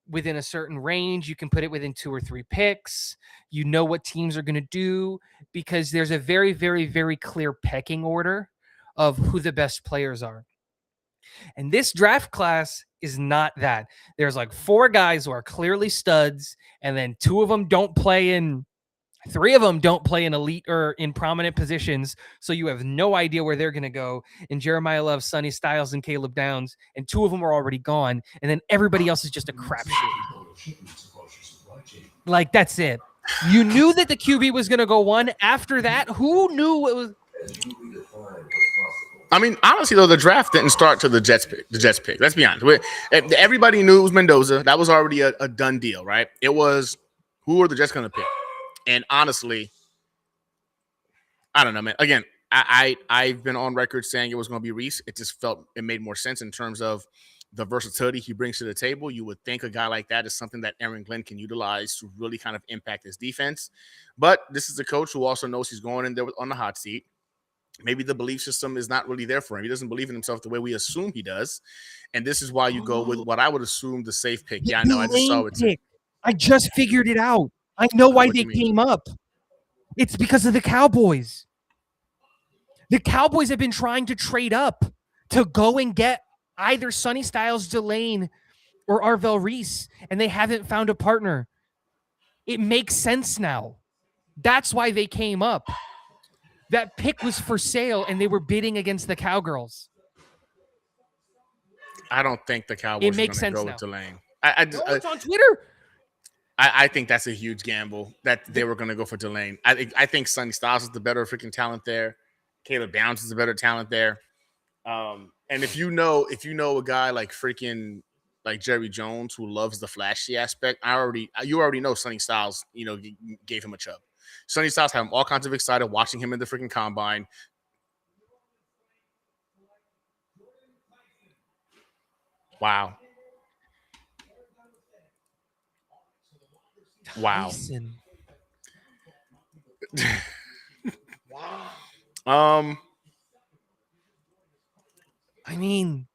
within a certain range. You can put it within 2 or 3 picks. You know what teams are going to do because there's a very, very, very clear pecking order of who the best players are. And this draft class is not that. There's like 4 guys who are clearly studs, and then 2 of them don't play in 3 of them don't play in elite or in prominent positions, so you have no idea where they're going to go. And Jeremiah Love, Sonny Styles, and Caleb Downs, and 2 of them are already gone, and then everybody else is just a crapshoot. Like, that's it. You knew that the QB was going to go 1. After that, who knew it was? I mean, honestly, though, the draft didn't start to the Jets pick. Let's be honest. Everybody knew it was Mendoza. That was already a done deal, right? It was who are the Jets going to pick? And honestly, I don't know, man. Again, I've been on record saying it was going to be Reese. It just felt it made more sense in terms of the versatility he brings to the table. You would think a guy like that is something that Aaron Glenn can utilize to really kind of impact his defense. But this is a coach who also knows he's going in there on the hot seat. Maybe the belief system is not really there for him. He doesn't believe in himself the way we assume he does. And this is why you go with what I would assume the safe pick. Yeah, I know. I just saw it too. I just figured it out. I know why they came up. It's because of the Cowboys. The Cowboys have been trying to trade up to go and get either Sonny Styles, Delane, or Arvell Reese, and they haven't found a partner. It makes sense now. That's why they came up. That pick was for sale, and they were bidding against the Cowgirls. I don't think the Cowboys are going to go with Delane. It's on Twitter. I think that's a huge gamble that they were going to go for Delane. I think Sonny Styles is the better freaking talent there. Caleb Downs is the better talent there. And if you know a guy like freaking like Jerry Jones who loves the flashy aspect, you already know Sonny Styles, gave him a chub. Sonny Styles had him all kinds of excited watching him in the freaking combine. Wow. Tyson. Wow. I mean,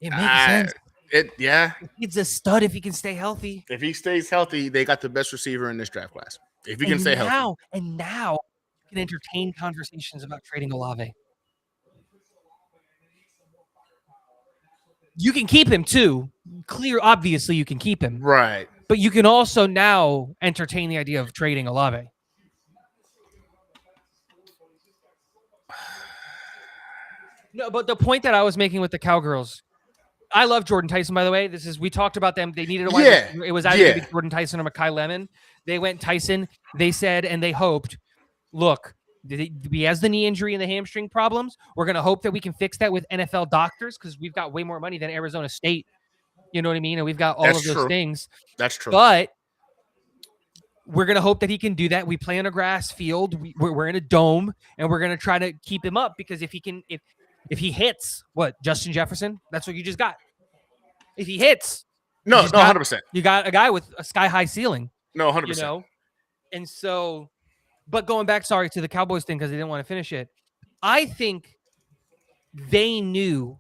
it makes sense. He's a stud if he can stay healthy. If he stays healthy, they got the best receiver in this draft class. If he can stay healthy. And now you can entertain conversations about trading Olave. You can keep him too. Obviously you can keep him. Right. But you can also now entertain the idea of trading Olave. No, but the point that I was making with the Cowgirls, I love Jordan Tyson, by the way. We talked about them. They needed a wide receiver. It was either going to be Jordan Tyson or Mekhi Lemon. They went Tyson. They said, and they hoped, look, he has the knee injury and the hamstring problems. We're going to hope that we can fix that with NFL doctors because we've got way more money than Arizona State. You know what I mean? And we've got all of those things. That's true. But we're going to hope that he can do that. We play on a grass field. We're in a dome, and we're going to try to keep him up because if he hits, Justin Jefferson, that's what you just got. If he hits, 100%. You got a guy with a sky-high ceiling. No, 100%. And so, but going back, sorry, to the Cowboys thing because they didn't want to finish it. I think they knew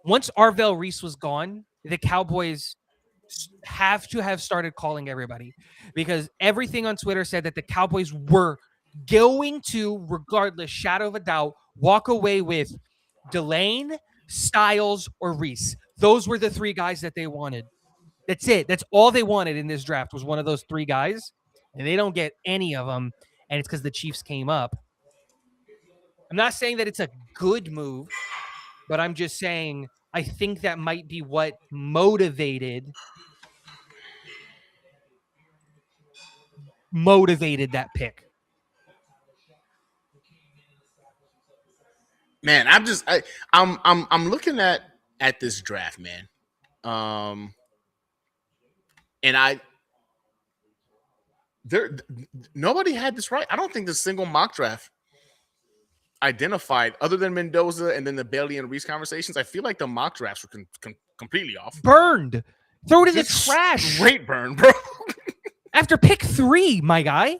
once Arvell Reese was gone, the Cowboys have to have started calling everybody because everything on Twitter said that the Cowboys were going to, regardless, shadow of a doubt, walk away with Delane, Styles, or Reese. Those were the 3 guys that they wanted. That's it. That's all they wanted in this draft was one of those 3 guys, and they don't get any of them, and it's because the Chiefs came up. I'm not saying that it's a good move, but I'm just saying I think that might be what motivated that pick. Man, I'm looking at this draft, man. And nobody had this right. I don't think the single mock draft identified, other than Mendoza and then the Bailey and Reese conversations, I feel like the mock drafts were completely off. Burned. Throw it in the Just trash. Straight burn, bro. After pick 3, my guy.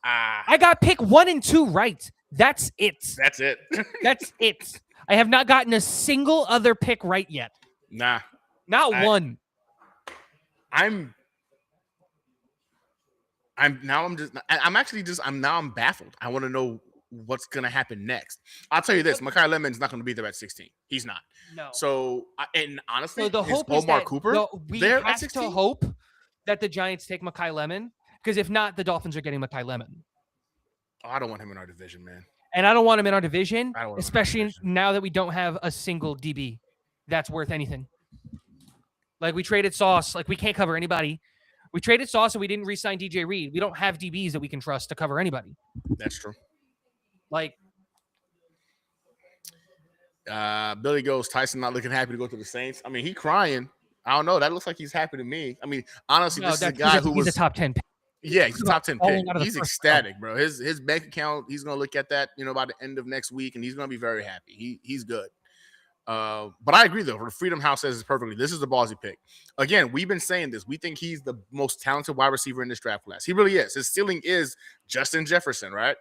I got pick 1 and 2 right. That's it. That's it. That's it. I have not gotten a single other pick right yet. Nah. Not one. I'm baffled. I want to know what's going to happen next. I'll tell you this, Mekhi Lemon's not going to be there at 16. He's not. No. So, and honestly, So the hope is Omar that Cooper we there have at 16? to hope that the Giants take Mekhi Lemon, because if not, the Dolphins are getting Mekhi Lemon. Oh, I don't want him in our division, man. And I don't want him in our division, I don't want him in our especially division. now that we don't have a single DB that's worth anything. Like, we traded Sauce. Like, we can't cover anybody. We traded Sauce and we didn't re-sign DJ Reed. We don't have DBs that we can trust to cover anybody. That's true. Like, Billy goes, Tyson not looking happy to go to the Saints. I mean, he crying. I don't know. That looks like he's happy to me. I mean, honestly, no, this is a guy who he's was a top 10 pick. Yeah, he's a top 10 falling pick. out of the He's first ecstatic, bro. His bank account, he's gonna look at that, by the end of next week, and he's gonna be very happy. He's good. But I agree though. For Freedom House says it perfectly. This is the ballsy pick. Again, we've been saying this. We think he's the most talented wide receiver in this draft class. He really is. His ceiling is Justin Jefferson, right?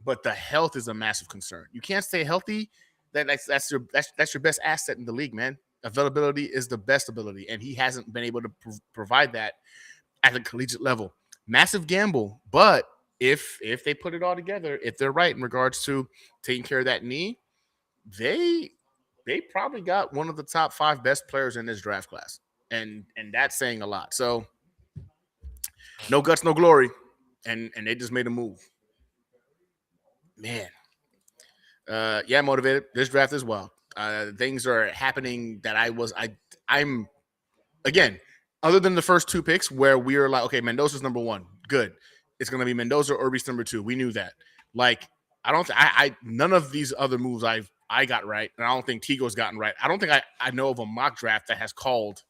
But the health is a massive concern. You can't stay healthy. That's your best asset in the league, man. Availability is the best ability, and he hasn't been able to provide that at the collegiate level. Massive gamble, but if they put it all together, if they're right in regards to taking care of that knee, they probably got one of the top 5 best players in this draft class, and that's saying a lot. So no guts, no glory, and they just made a move. Man, yeah, motivated. This draft as well. Things are happening that I'm again. Other than the first 2 picks where we were like, okay, Mendoza's number 1. Good. It's going to be Mendoza or Reese number 2. We knew that. Like, none of these other moves I got right, and I don't think Tigo's gotten right. I don't think I know of a mock draft that has called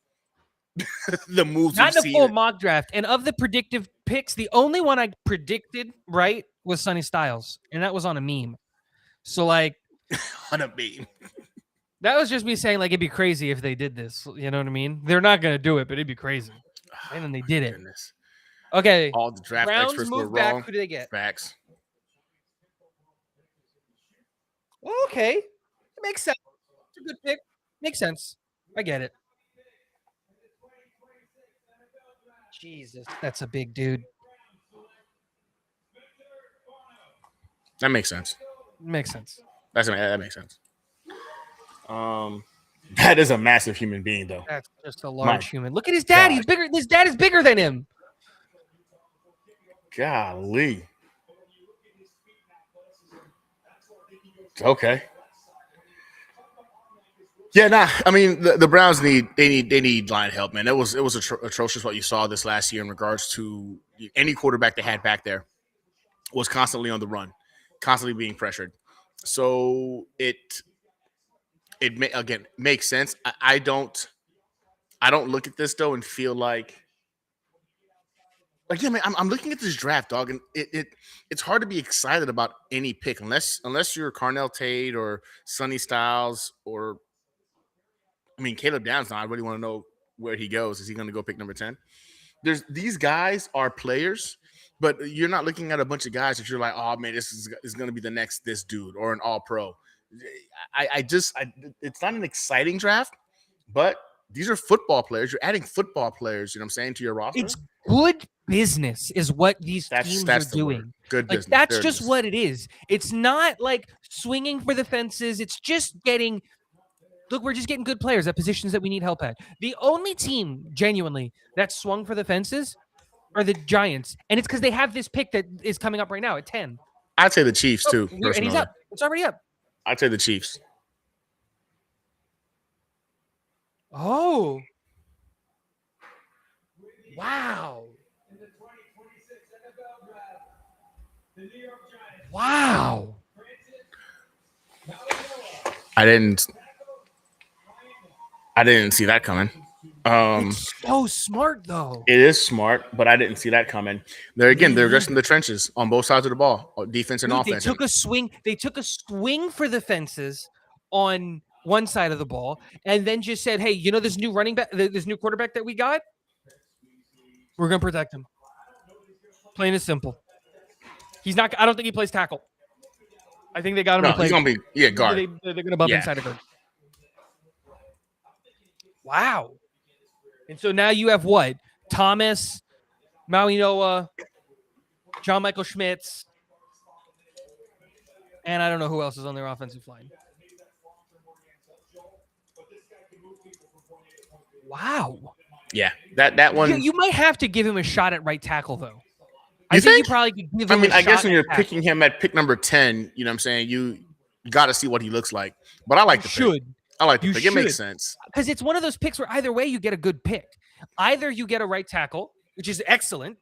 the moves. Not in a full mock draft. And of the predictive picks, the only one I predicted right was Sonny Styles, and that was on a meme. So, like, on a meme. That was just me saying, like, it'd be crazy if they did this. You know what I mean? They're not going to do it, but it'd be crazy. And then they did it. Goodness. Okay. All the draft Browns experts were move back. wrong. Who do they get? Facts. Okay. It makes sense. It's a good pick. Makes sense. I get it. Jesus. That's a big dude. That makes sense. Makes sense. That makes sense. That is a massive human being, though. That's just a large human. Look at his dad. He's bigger. His dad is bigger than him. Golly. Okay. Yeah, nah. I mean, the Browns need line help, man. It was atrocious what you saw this last year in regards to any quarterback they had back there was constantly on the run, constantly being pressured. So it makes sense. I don't look at this though and feel like yeah, man. I'm looking at this draft, dog, and it's hard to be excited about any pick unless you're Carnell Tate or Sonny Styles or Caleb Downs. Now I really want to know where he goes. Is he going to go pick number 10? These guys are players, but you're not looking at a bunch of guys that you're like, oh man, this is going to be the next this dude or an all pro. It's not an exciting draft, but these are football players. You're adding football players, you know what I'm saying, to your roster. It's good business is what these teams are doing. Word. Good like, business. That's Fair just business. what it is. It's not like swinging for the fences. It's just getting – look, we're just getting good players at positions that we need help at. The only team, genuinely, that swung for the fences are the Giants, and it's because they have this pick that is coming up right now at 10. I'd say the Chiefs, too, And personally. he's up. It's already up. I'd say the Chiefs. Oh. Wow. Wow. I didn't see that coming. It's so smart, though. It is smart, but I didn't see that coming. They're aggressing the trenches on both sides of the ball, defense and Dude, offense. they took a swing. They took a swing for the fences on one side of the ball, and then just said, "Hey, you know this new running back, this new quarterback that we got? We're gonna protect him. Plain and simple. He's not. I don't think he plays tackle. I think they got him No, to play. he's gonna be guard. They're gonna bump Yeah. inside of guard. Wow. And so now you have what? Thomas, Maui Noah, John Michael Schmitz, and I don't know who else is on their offensive line. Wow. Yeah, that one. You might have to give him a shot at right tackle, though. You think? You probably could give I him mean, a I guess shot when you're at tackle. picking him at pick number 10, you know what I'm saying, you got to see what he looks like. But I like the pick. I like the You pick. It makes should. sense. Because it's one of those picks where either way you get a good pick. Either you get a right tackle, which is excellent,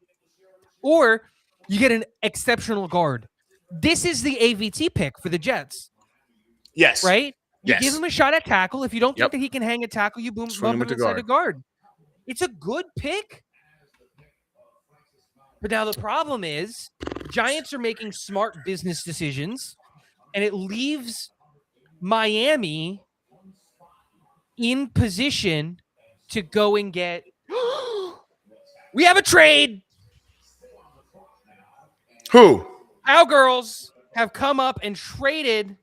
or you get an exceptional guard. This is the AVT pick for the Jets, Yes. right? You Yes. give him a shot at tackle. If you don't Yep. think that he can hang a tackle, you Swing him bump him with the inside the guard. It's a good pick. But now the problem is Giants are making smart business decisions, and it leaves Miami in position to go and get we have a trade. Who? Cowgirls have come up and traded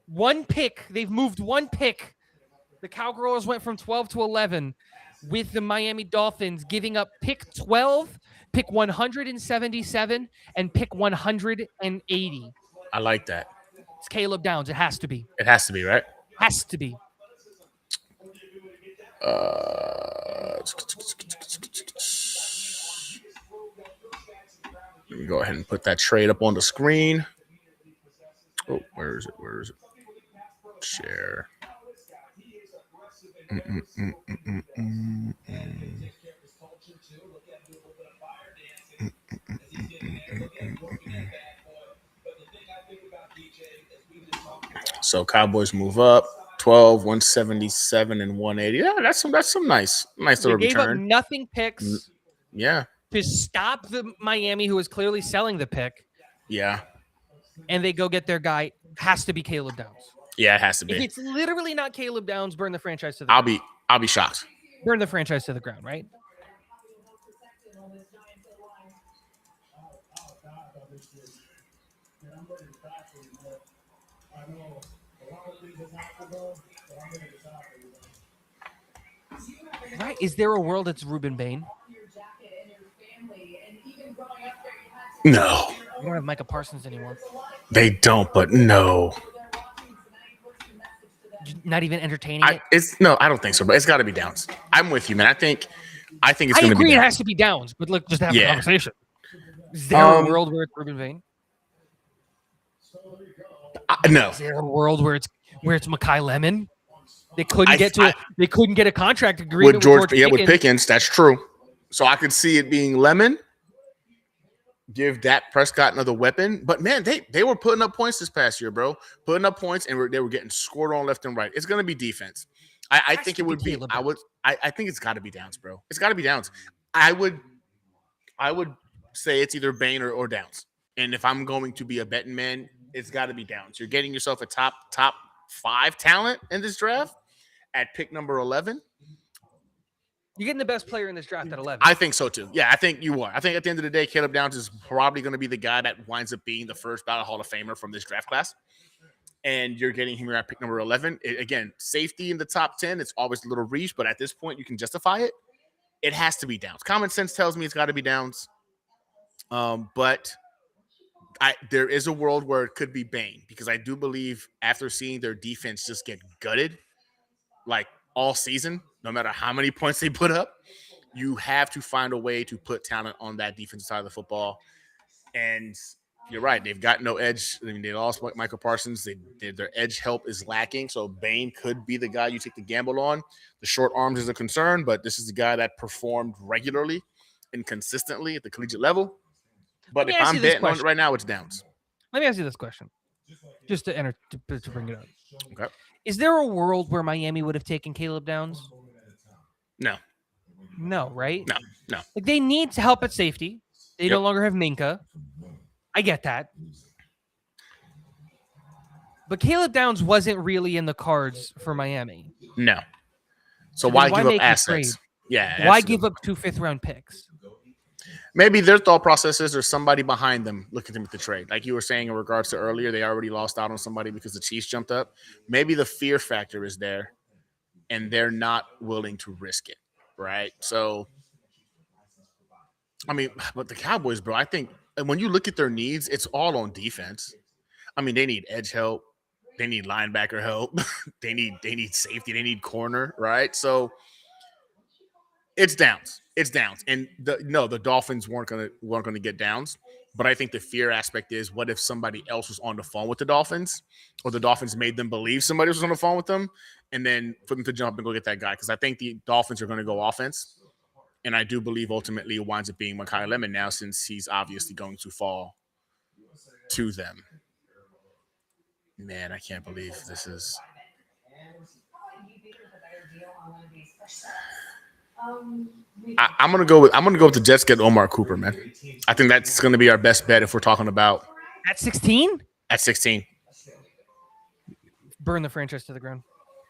one pick. They've moved one pick. The Cowgirls went from 12 to 11 with the Miami Dolphins giving up pick 12, pick 177, and pick 180. I like that. It's Caleb Downs. It has to be. It has to be, right? Has to be. Let me go ahead and put that trade up on the screen. Oh, where is it? Share. So Cowboys move up 12, 177, and 180. Yeah, that's some nice little They gave up return. nothing picks Yeah. to stop the Miami, who was clearly selling the pick, Yeah. and they go get their guy. Has to be Caleb Downs. Yeah, it has to If be. it's literally not Caleb Downs, burn the franchise to the ground. I'll be shocked. Burn the franchise to the ground, right? Right? Is there a world that's Ruben Bain? No, We don't have Micah Parsons anymore. they don't, but no. Not even entertaining it. I don't think so, but it's got to be Downs. I'm with you, man. I think it's I going to agree be it Downs. has to be Downs, but look, just have a Yeah. conversation. Is there a world where it's Ruben Bain? No. Is there a world where it's Mekhi Lemon? They couldn't get a contract agreement With George Pickens. with Pickens, that's true. So I could see it being Lemon. Give Dak Prescott another weapon. But man, they were putting up points this past year, bro. Putting up points, and they were getting scored on left and right. It's gonna be defense. I think it would be. I think it's got to be Downs, bro. It's got to be Downs. I would say it's either Bain or Downs. And if I'm going to be a betting man, it's got to be Downs. You're getting yourself a top 5 talent in this draft at pick number 11. You're getting the best player in this draft at 11. I think so too. Yeah, I think you are. I think at the end of the day, Caleb Downs is probably going to be the guy that winds up being the first ballot Hall of Famer from this draft class. And you're getting him here at pick number 11. Again, safety in the top 10, it's always a little reach, but at this point, you can justify it. It has to be Downs. Common sense tells me it's got to be Downs. But there is a world where it could be Bain, because I do believe after seeing their defense just get gutted, like all season, no matter how many points they put up, you have to find a way to put talent on that defensive side of the football. And you're right. They've got no edge. I mean, they lost Michael Parsons. Their edge help is lacking. So Bain could be the guy you take the gamble on. The short arms is a concern, but this is the guy that performed regularly and consistently at the collegiate level. But if I'm betting on it right now, it's Downs. Let me ask you this question, just to bring it up. Okay. Is there a world where Miami would have taken Caleb Downs? No. No, right? No. Like they need to help at safety. They no Yep. longer have Minka. I get that. But Caleb Downs wasn't really in the cards for Miami. No. So then why why give up make a assets? trade? Yeah. Why absolutely. give up 2 fifth-round picks? Maybe their thought process is there's somebody behind them looking to make the trade. Like you were saying in regards to earlier, they already lost out on somebody because the Chiefs jumped up. Maybe the fear factor is there and they're not willing to risk it, right? So, I mean, but the Cowboys, bro, I think when you look at their needs, it's all on defense. I mean, they need edge help. They need linebacker help. they need safety. They need corner, right? So it's downs. It's downs. And the Dolphins weren't gonna get downs. But I think the fear aspect is, what if somebody else was on the phone with the Dolphins, or the Dolphins made them believe somebody was on the phone with them, and then for them to jump and go get that guy? Because I think the Dolphins are going to go offense, and I do believe ultimately it winds up being Mekhi Lemon now, since he's obviously going to fall to them. Man, I can't believe this is. I'm gonna go with the Jets get Omar Cooper, man. I think that's gonna be our best bet if we're talking about At 16? at 16. Burn the franchise to the ground.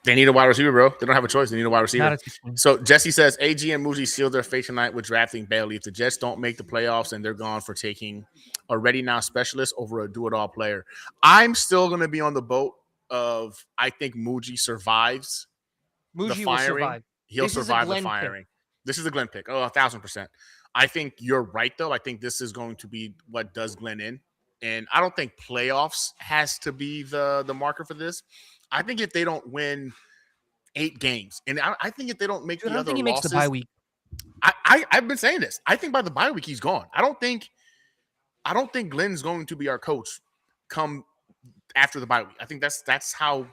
They need a wide receiver, bro. They don't have a choice. They need a wide Not receiver. at 16. So Jesse says AG and Mougey sealed their fate tonight with drafting Bailey. If the Jets don't make the playoffs, and they're gone for taking a ready now specialist over a do-it-all player. I'm still gonna be on the boat of, I think Mougey survives the Mougey will firing. survive. He'll This is a survive the Glenn pick. firing. This is a Glenn pick. Oh, 1,000%. I think you're right, though. I think this is going to be what does Glenn in. And I don't think playoffs has to be the marker for this. I think if they don't win 8 games, and I think if they don't make Dude, the I don't other think he makes losses, the bye week. I've been saying this. I think by the bye week he's gone. I don't think Glenn's going to be our coach come after the bye week. I think that's how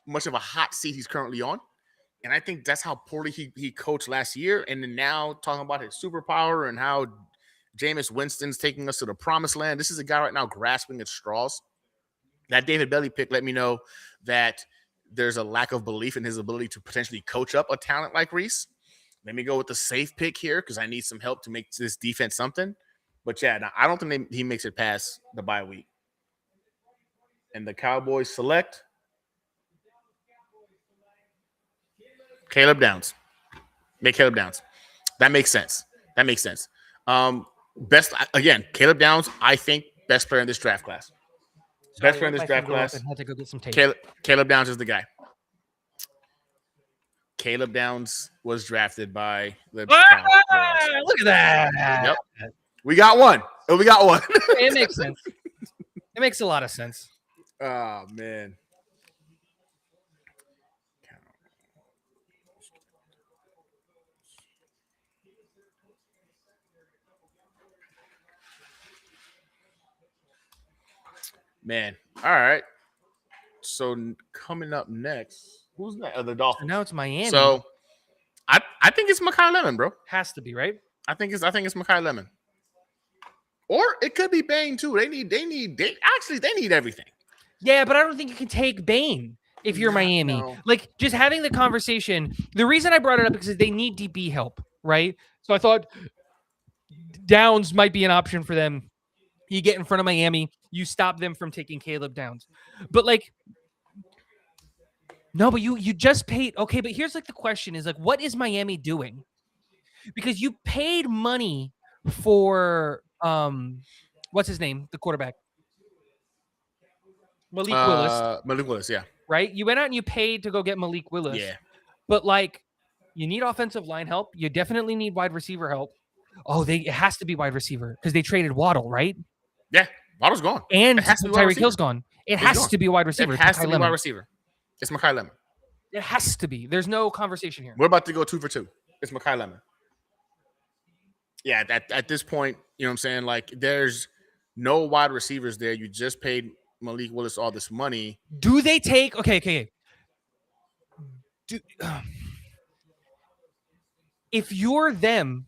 much of a hot seat he's currently on. And I think that's how poorly he coached last year. And then now talking about his superpower and how Jameis Winston's taking us to the promised land. This is a guy right now grasping at straws. That David Bailey pick let me know that there's a lack of belief in his ability to potentially coach up a talent like Reese. Let me go with the safe pick here because I need some help to make this defense something. But yeah, I don't think he makes it past the bye week. And the Cowboys select Caleb Downs. Make Caleb Downs. That makes sense. Best again, Caleb Downs, I think best player in this draft class. Best player in this draft class. Had to go get some tape. Caleb Downs is the guy. Caleb Downs was drafted by the Cowboys. Look at that. Yep. We got one. It makes sense. It makes a lot of sense. Oh, man. Man. All right. So coming up next, who's that? The Dolphins. Now it's Miami. So I think it's Mekhi Lemon, bro. Has to be, right? I think it's Mekhi Lemon. Or it could be Bain too. They need everything. Yeah, but I don't think you can take Bain if you're Miami. No. Like, just having the conversation. The reason I brought it up is because they need DB help, right? So I thought Downs might be an option for them. You get in front of Miami, you stop them from taking Caleb Downs. But like, no, but you just paid. Okay, but here's like the question is like, what is Miami doing? Because you paid money for what's his name? The quarterback. Malik Willis. Malik Willis, yeah. Right? You went out and you paid to go get Malik Willis. Yeah. But like, you need offensive line help. You definitely need wide receiver help. Oh, it has to be wide receiver because they traded Waddle, right? Yeah, Waddle's gone. And It has to be wide Tyreek receiver. Hill's gone. It has gone. to be wide receiver. It has to Mekhi be Lemon. wide receiver. It's Mekhi Lemon. It has to be. There's no conversation here. We're about to go 2 for 2. It's Mekhi Lemon. Yeah, at this point, you know what I'm saying? Like, there's no wide receivers there. You just paid Malik Willis all this money. Do they take? Okay. If you're them,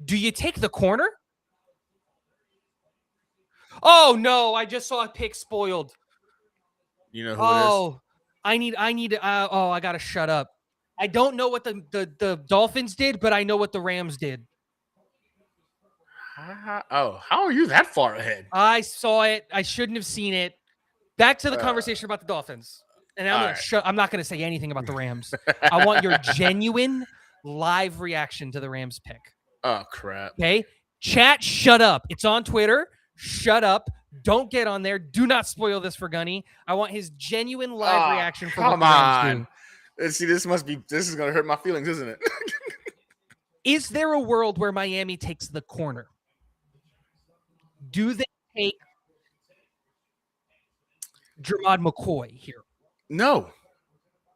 do you take the corner? Oh no! I just saw a pick spoiled. You know who it is? Oh, I need. I gotta shut up. I don't know what the Dolphins did, but I know what the Rams did. How are you that far ahead? I saw it. I shouldn't have seen it. Back to the conversation about the Dolphins. And I'm all gonna right. shut. I'm not gonna say anything about the Rams. I want your genuine live reaction to the Rams pick. Oh crap! Okay, chat. Shut up. It's on Twitter. Shut up. Don't get on there. Do not spoil this for Gunny. I want his genuine live reaction for what Come the Rams do. on. See, this is gonna hurt my feelings, isn't it? Is there a world where Miami takes the corner? Do they take Jermod McCoy here? No.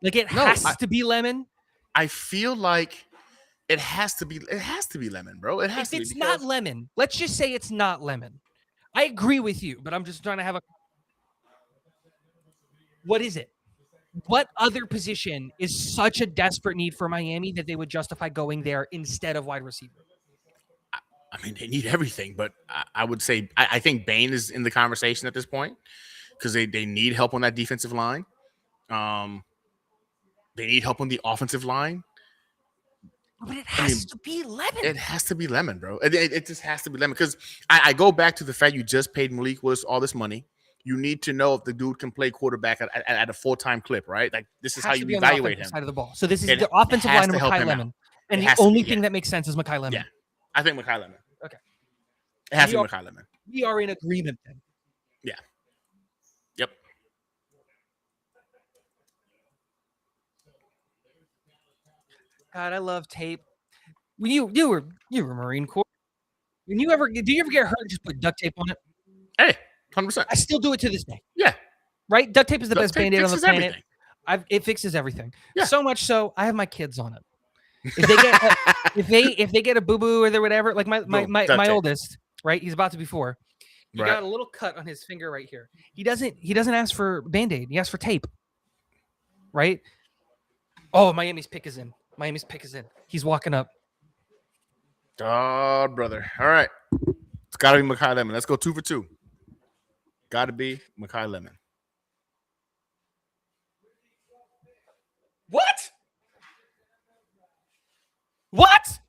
Like it has to be Lemon. I feel like it has to be Lemon, bro. It has If to be. it's not Lemon, let's just say it's not Lemon. I agree with you, but I'm just trying to have a. What is it? What other position is such a desperate need for Miami that they would justify going there instead of wide receiver? I mean, they need everything, but I would say I think Bain is in the conversation at this point because they need help on that defensive line. They need help on the offensive line. But it has to be Lemon. It has to be Lemon, bro. It just has to be Lemon because I go back to the fact you just paid Malik Willis all this money. You need to know if the dude can play quarterback at a full-time clip, right? Like this is how you evaluate him. Side of the ball. So this is the offensive line of Mekhi Lemon, and the only thing that makes sense is Mekhi Lemon. Yeah, I think Mekhi Lemon. Okay, it has to be Mekhi Lemon. We are in agreement then. Yeah. Yep. God, I love tape. When you were Marine Corps. Do you ever get hurt and just put duct tape on it? Hey, 100%. I still do it to this day. Yeah. Right? Duct tape is the best Band-Aid on the planet. Everything. It fixes everything. Yeah. So much so, I have my kids on it. If they get if they get a boo-boo or whatever, like my oldest, right? He's about to be 4. He got a little cut on his finger right here. He doesn't ask for Band-Aid. He asks for tape. Right? Oh, Miami's pick is in. He's walking up. Oh, brother. All right. It's got to be Mekhi Lemon. Let's go 2 for 2. Got to be Mekhi Lemon. What? What?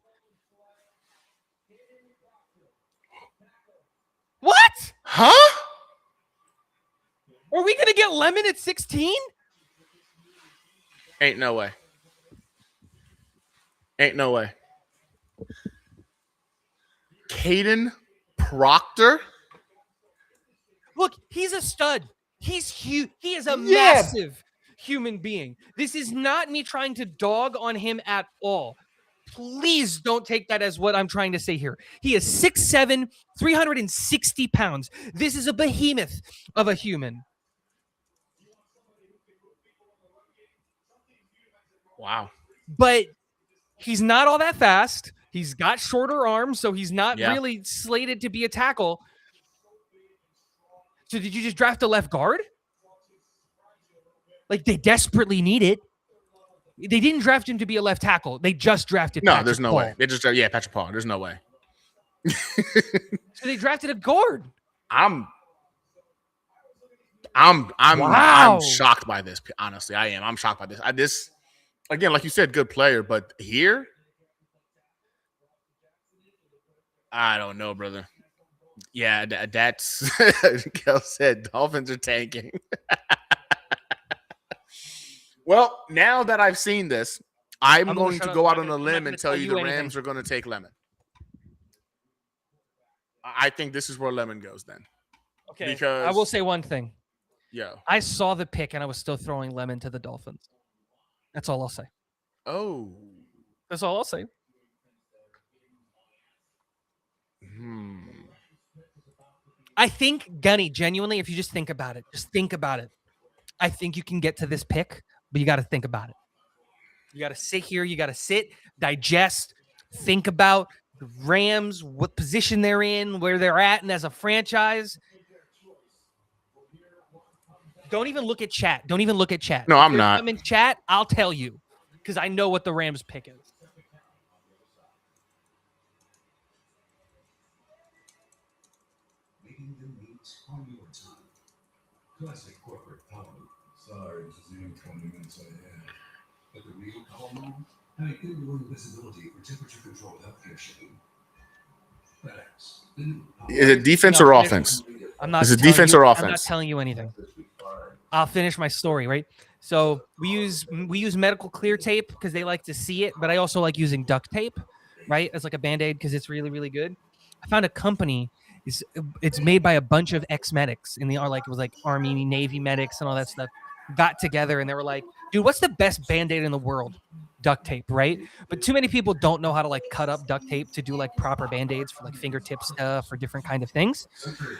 What? Huh? Are we going to get Lemon at 16? Ain't no way. Ain't no way. Caden Proctor? Look, he's a stud. He's huge. He is a massive human being. This is not me trying to dog on him at all. Please don't take that as what I'm trying to say here. He is 6'7", 360 pounds. This is a behemoth of a human. Wow. But he's not all that fast. He's got shorter arms, so he's not really slated to be a tackle. So did you just draft a left guard? Like they desperately need it. They didn't draft him to be a left tackle. They just drafted Patrick there's no Paul. way. They just Patrick Paul. There's no way. So they drafted a guard. I'm shocked by this. Honestly, I am. I'm shocked by this. This again, like you said, good player, but here, I don't know, brother. Yeah, that's Kel said Dolphins are tanking. Well, now that I've seen this, I'm going to go out on a limb and tell you the Rams are going to take Lemon. I think this is where Lemon goes then. Okay. Because I will say one thing. Yeah. I saw the pick and I was still throwing Lemon to the Dolphins. That's all I'll say. Oh. That's all I'll say. I think, Gunny, genuinely, if you just think about it, I think you can get to this pick, but you got to think about it. You got to sit here. You got to sit, digest, think about the Rams, what position they're in, where they're at, and as a franchise. Don't even look at chat. No, I'm not. I'm in chat. I'll tell you because I know what the Rams pick is. Classic corporate power. Sorry, it's only 20 minutes ahead. But the real power move, having in-room visibility for temperature-controlled healthcare shipping. FedEx. The new power. Is it defense No, or finish- offense? I'm not Is it telling defense you, or I'm not offense? telling you anything. I'll finish my story, right? So we use medical clear tape because they like to see it, but I also like using duct tape, right? As like a band-aid because it's really, really good. I found a company, it's made by a bunch of ex-medics in the like it was like Army, Navy medics and all that stuff. Got together and they were like, dude, what's the best band-aid in the world? Duct tape, right? But too many people don't know how to like cut up duct tape to do like proper band-aids for like fingertip stuff or different kind of things.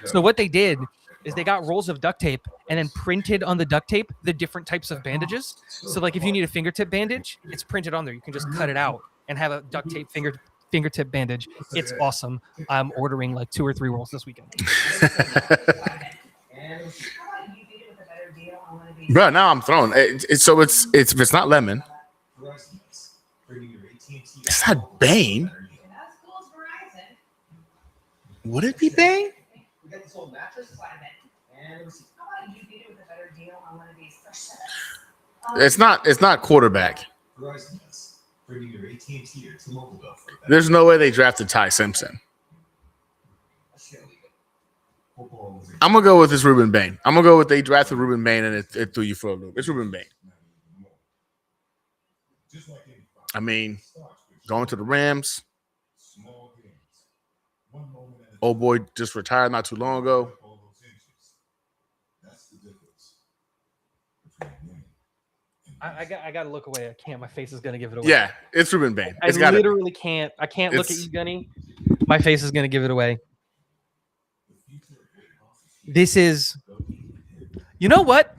So what they did is they got rolls of duct tape and then printed on the duct tape the different types of bandages. So like if you need a fingertip bandage, it's printed on there. You can just cut it out and have a duct tape fingertip bandage. It's awesome. I'm ordering like 2 or 3 rolls this weekend. Bro, now I'm thrown. So it's if it's not lemon, it's not Bane. Would it be Bane? We got this whole mattress. And how about you beat it with a better deal on one of these fresh setups? It's not quarterback. Verizon Plus. Bringing your AT&T or T-Mobile bill for a better There's no way they drafted Ty Simpson. football is a I'm gonna go with this Ruben Bain. I'm gonna go with they drafted Ruben Bain and it threw you for a loop. It's Ruben Bain. just like any I mean, starts with going to the Rams. small gains. One moment at a Old boy just retired not too long ago. all those inches. That's the difference between winning and I got to look away. I can't. My face is going to give it away. Yeah, it's Ruben Bain. I It's got to. literally can't. I can't look at It's- you, Gunny. My face is going to give it away. This is, you know what,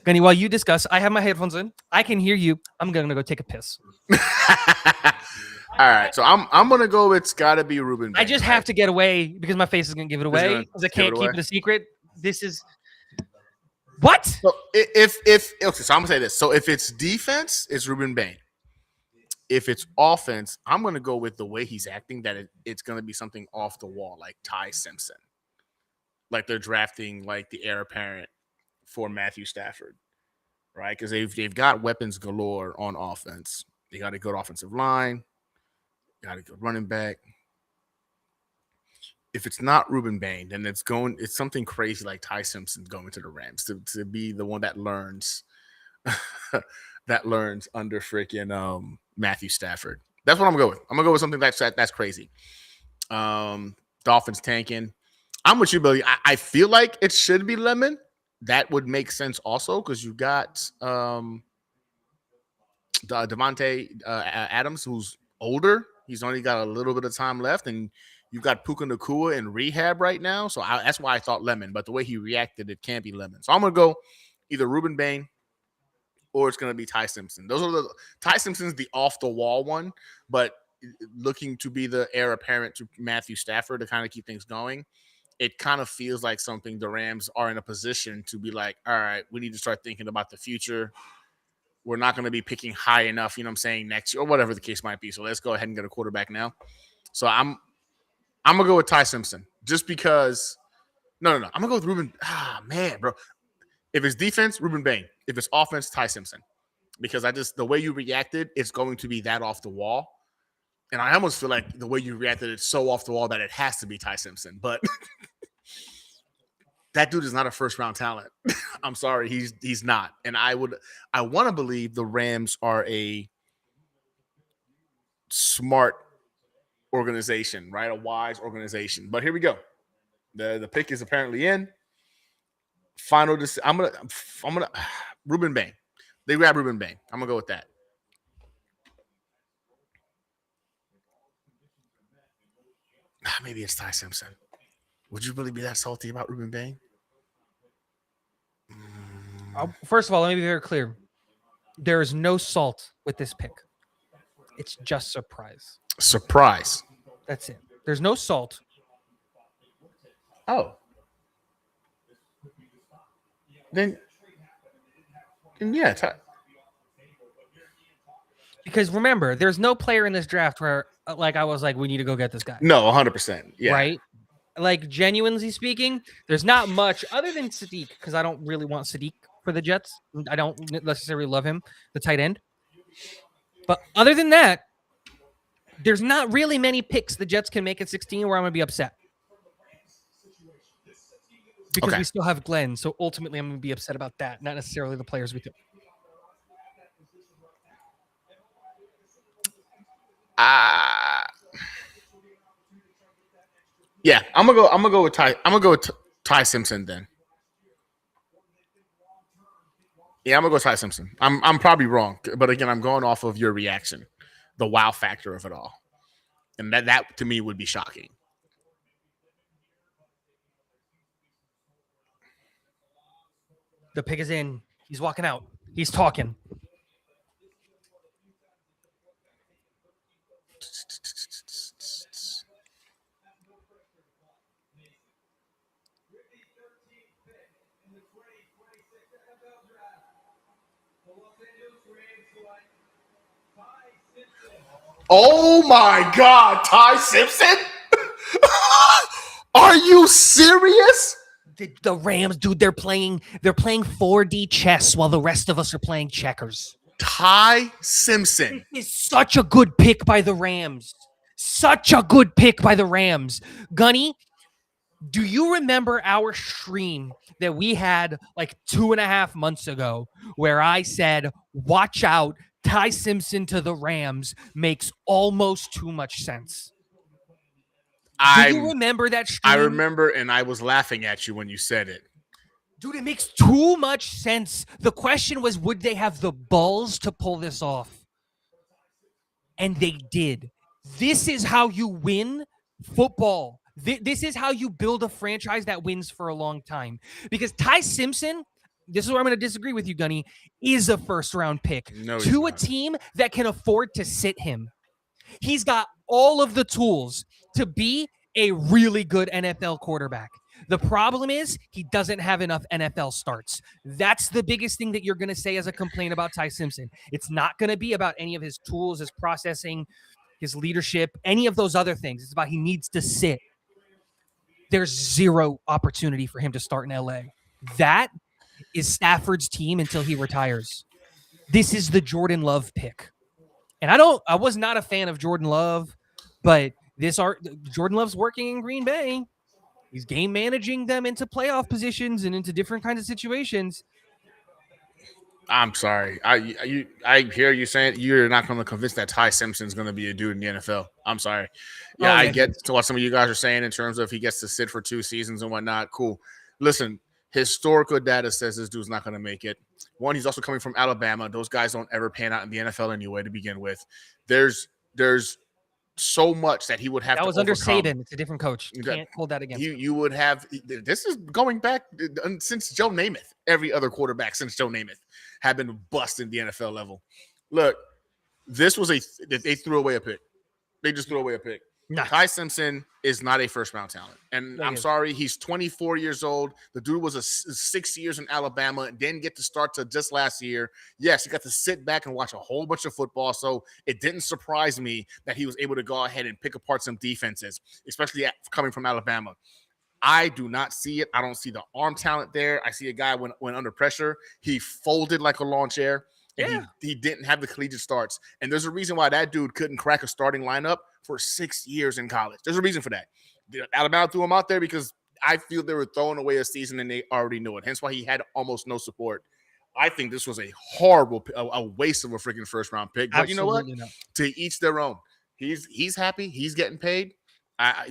Gunny? While you discuss, I have my headphones in. I can hear you. I'm gonna go take a piss. All right, so I'm gonna go. It's got to be Ruben Bain. I just have to get away because my face is gonna give it away gonna because I give can't it keep away? it a secret. This is what? So if okay, so I'm gonna say this. So if it's defense, it's Ruben Bain. If it's offense, I'm gonna go with the way he's acting. That it's gonna be something off the wall, like Ty Simpson. Like they're drafting like the heir apparent for Matthew Stafford, right? Because they've got weapons galore on offense. They got a good offensive line, got a good running back. If it's not Ruben Bain, then it's something crazy like Ty Simpson going to the Rams to be the one that learns under freaking Matthew Stafford. That's what I'm going with. I'm gonna go with something that's crazy. Dolphins tanking. I'm with you, Billy. I feel like it should be Lemon. That would make sense also because you got Devontae Adams, who's older. He's only got a little bit of time left, and you've got Puka Nacua in rehab right now. So that's why I thought Lemon, but the way he reacted, it can't be Lemon. So I'm going to go either Ruben Bain or it's going to be Ty Simpson. Ty Simpson's the off-the-wall one, but looking to be the heir apparent to Matthew Stafford to kind of keep things going. It kind of feels like something the Rams are in a position to be like, all right, we need to start thinking about the future. We're not going to be picking high enough, you know what I'm saying, next year or whatever the case might be. So let's go ahead and get a quarterback now. So I'm going to go with Ty Simpson just because – no. I'm going to go with Ruben – man, bro. If it's defense, Ruben Bain. If it's offense, Ty Simpson. Because the way you reacted, it's going to be that off the wall. And I almost feel like the way you reacted, it's so off the wall that it has to be Ty Simpson. But that dude is not a first-round talent. I'm sorry, he's not. And I want to believe the Rams are a smart organization, right? A wise organization. But here we go. The pick is apparently in. Final decision. I'm gonna Ruben Bain. They grab Ruben Bain. I'm gonna go with that. Maybe it's Ty Simpson. Would you really be that salty about Ruben Bain? First of all, let me be very clear. There is no salt with this pick. It's just surprise. Surprise. That's it. There's no salt. Oh. Then yeah. Because remember, there's no player in this draft where like I was like, we need to go get this guy. No, 100%. Yeah. Right? Like, genuinely speaking, there's not much other than Sadiq, because I don't really want Sadiq for the Jets. I don't necessarily love him, the tight end. But other than that, there's not really many picks the Jets can make at 16 where I'm going to be upset. Because we still have Glenn, so ultimately I'm going to be upset about that, not necessarily the players we took. Yeah, I'm gonna go with Ty. I'm gonna go with Ty Simpson then. Yeah, I'm gonna go with Ty Simpson. I'm probably wrong, but again, I'm going off of your reaction, the wow factor of it all, and that to me would be shocking. The pick is in. He's walking out. He's talking. Oh my God, Ty Simpson? Are you serious? The Rams, dude, they're playing 4D chess while the rest of us are playing checkers. Ty Simpson. This is such a good pick by the Rams. Such a good pick by the Rams. Gunny, do you remember our stream that we had like 2.5 months ago where I said, watch out, Ty Simpson to the Rams makes almost too much sense? Do you remember that stream? I remember, and I was laughing at you when you said it. Dude, it makes too much sense. The question was, would they have the balls to pull this off? And they did. This is how you win football. This is how you build a franchise that wins for a long time. Because Ty Simpson, this is where I'm going to disagree with you, Gunny, is a first-round pick to a team that can afford to sit him. He's got all of the tools to be a really good NFL quarterback. The problem is he doesn't have enough NFL starts. That's the biggest thing that you're going to say as a complaint about Ty Simpson. It's not going to be about any of his tools, his processing, his leadership, any of those other things. It's about he needs to sit. There's zero opportunity for him to start in LA. That is Stafford's team until he retires. This is the Jordan Love pick. And I was not a fan of Jordan Love, but Jordan Love's working in Green Bay. He's game managing them into playoff positions and into different kinds of situations. I'm sorry. I hear you saying you're not going to convince that Ty Simpson's going to be a dude in the NFL. I'm sorry. Yeah, I get to what some of you guys are saying in terms of he gets to sit for 2 seasons and whatnot. Cool. Listen, historical data says this dude's not going to make it. One, he's also coming from Alabama. Those guys don't ever pan out in the NFL anyway to begin with. There's so much that he would have to overcome. That was under Saban. It's a different coach. You can't hold that against him. You would have – this is going back since Joe Namath. Every other quarterback since Joe Namath have been bust in the NFL level. Look, this was they threw away a pick. They just threw away a pick. Nice. Ty Simpson is not a first-round talent. And I'm sorry, he's 24 years old. The dude was 6 years in Alabama and didn't get to start to just last year. Yes, he got to sit back and watch a whole bunch of football, so it didn't surprise me that he was able to go ahead and pick apart some defenses, especially coming from Alabama. I do not see it. I don't see the arm talent there. I see a guy when under pressure, he folded like a lawn chair. And he didn't have the collegiate starts. And there's a reason why that dude couldn't crack a starting lineup for 6 years in college. There's a reason for that. Alabama threw him out there because I feel they were throwing away a season and they already knew it. Hence why he had almost no support. I think this was a horrible, a waste of a freaking first-round pick. But Absolutely, you know what? To each their own. He's happy. He's getting paid.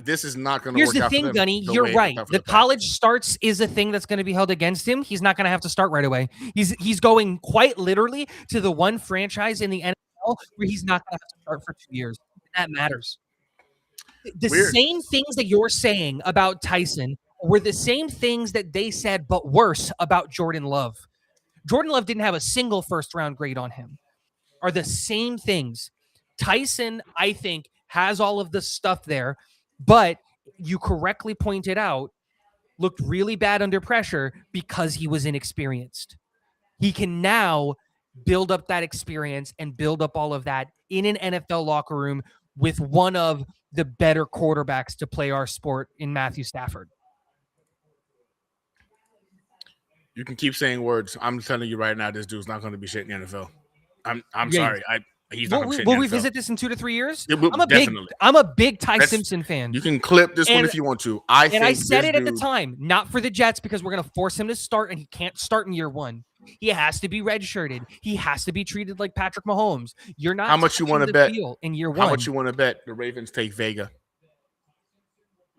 This is not going to work out. Here's the thing, Gunny. You're right. The college starts is a thing that's going to be held against him. He's not going to have to start right away. He's going quite literally to the one franchise in the NFL where he's not going to have to start for 2 years. That matters. The same things that you're saying about Tyson were the same things that they said, but worse, about Jordan Love. Jordan Love didn't have a single first-round grade on him. Are the same things. Tyson, I think, has all of the stuff there. But you correctly pointed out, looked really bad under pressure because he was inexperienced. He can now build up that experience and build up all of that in an NFL locker room with one of the better quarterbacks to play our sport in Matthew Stafford. You can keep saying words. I'm telling you right now, this dude's not going to be shit in the NFL. I'm Yeah, sorry. He's not going to be shit in We'll the NFL. revisit this in 2 to 3 years. It will- definitely. I'm a big Ty Simpson fan. You can clip this one And- if you want to. I said this it at the dude- time, not for the Jets, because we're going to force him to start, and he can't start in year 1. He has to be redshirted. He has to be treated like Patrick Mahomes. You're not. How much you want to bet in year 1? How much you want to bet the Ravens take Vega?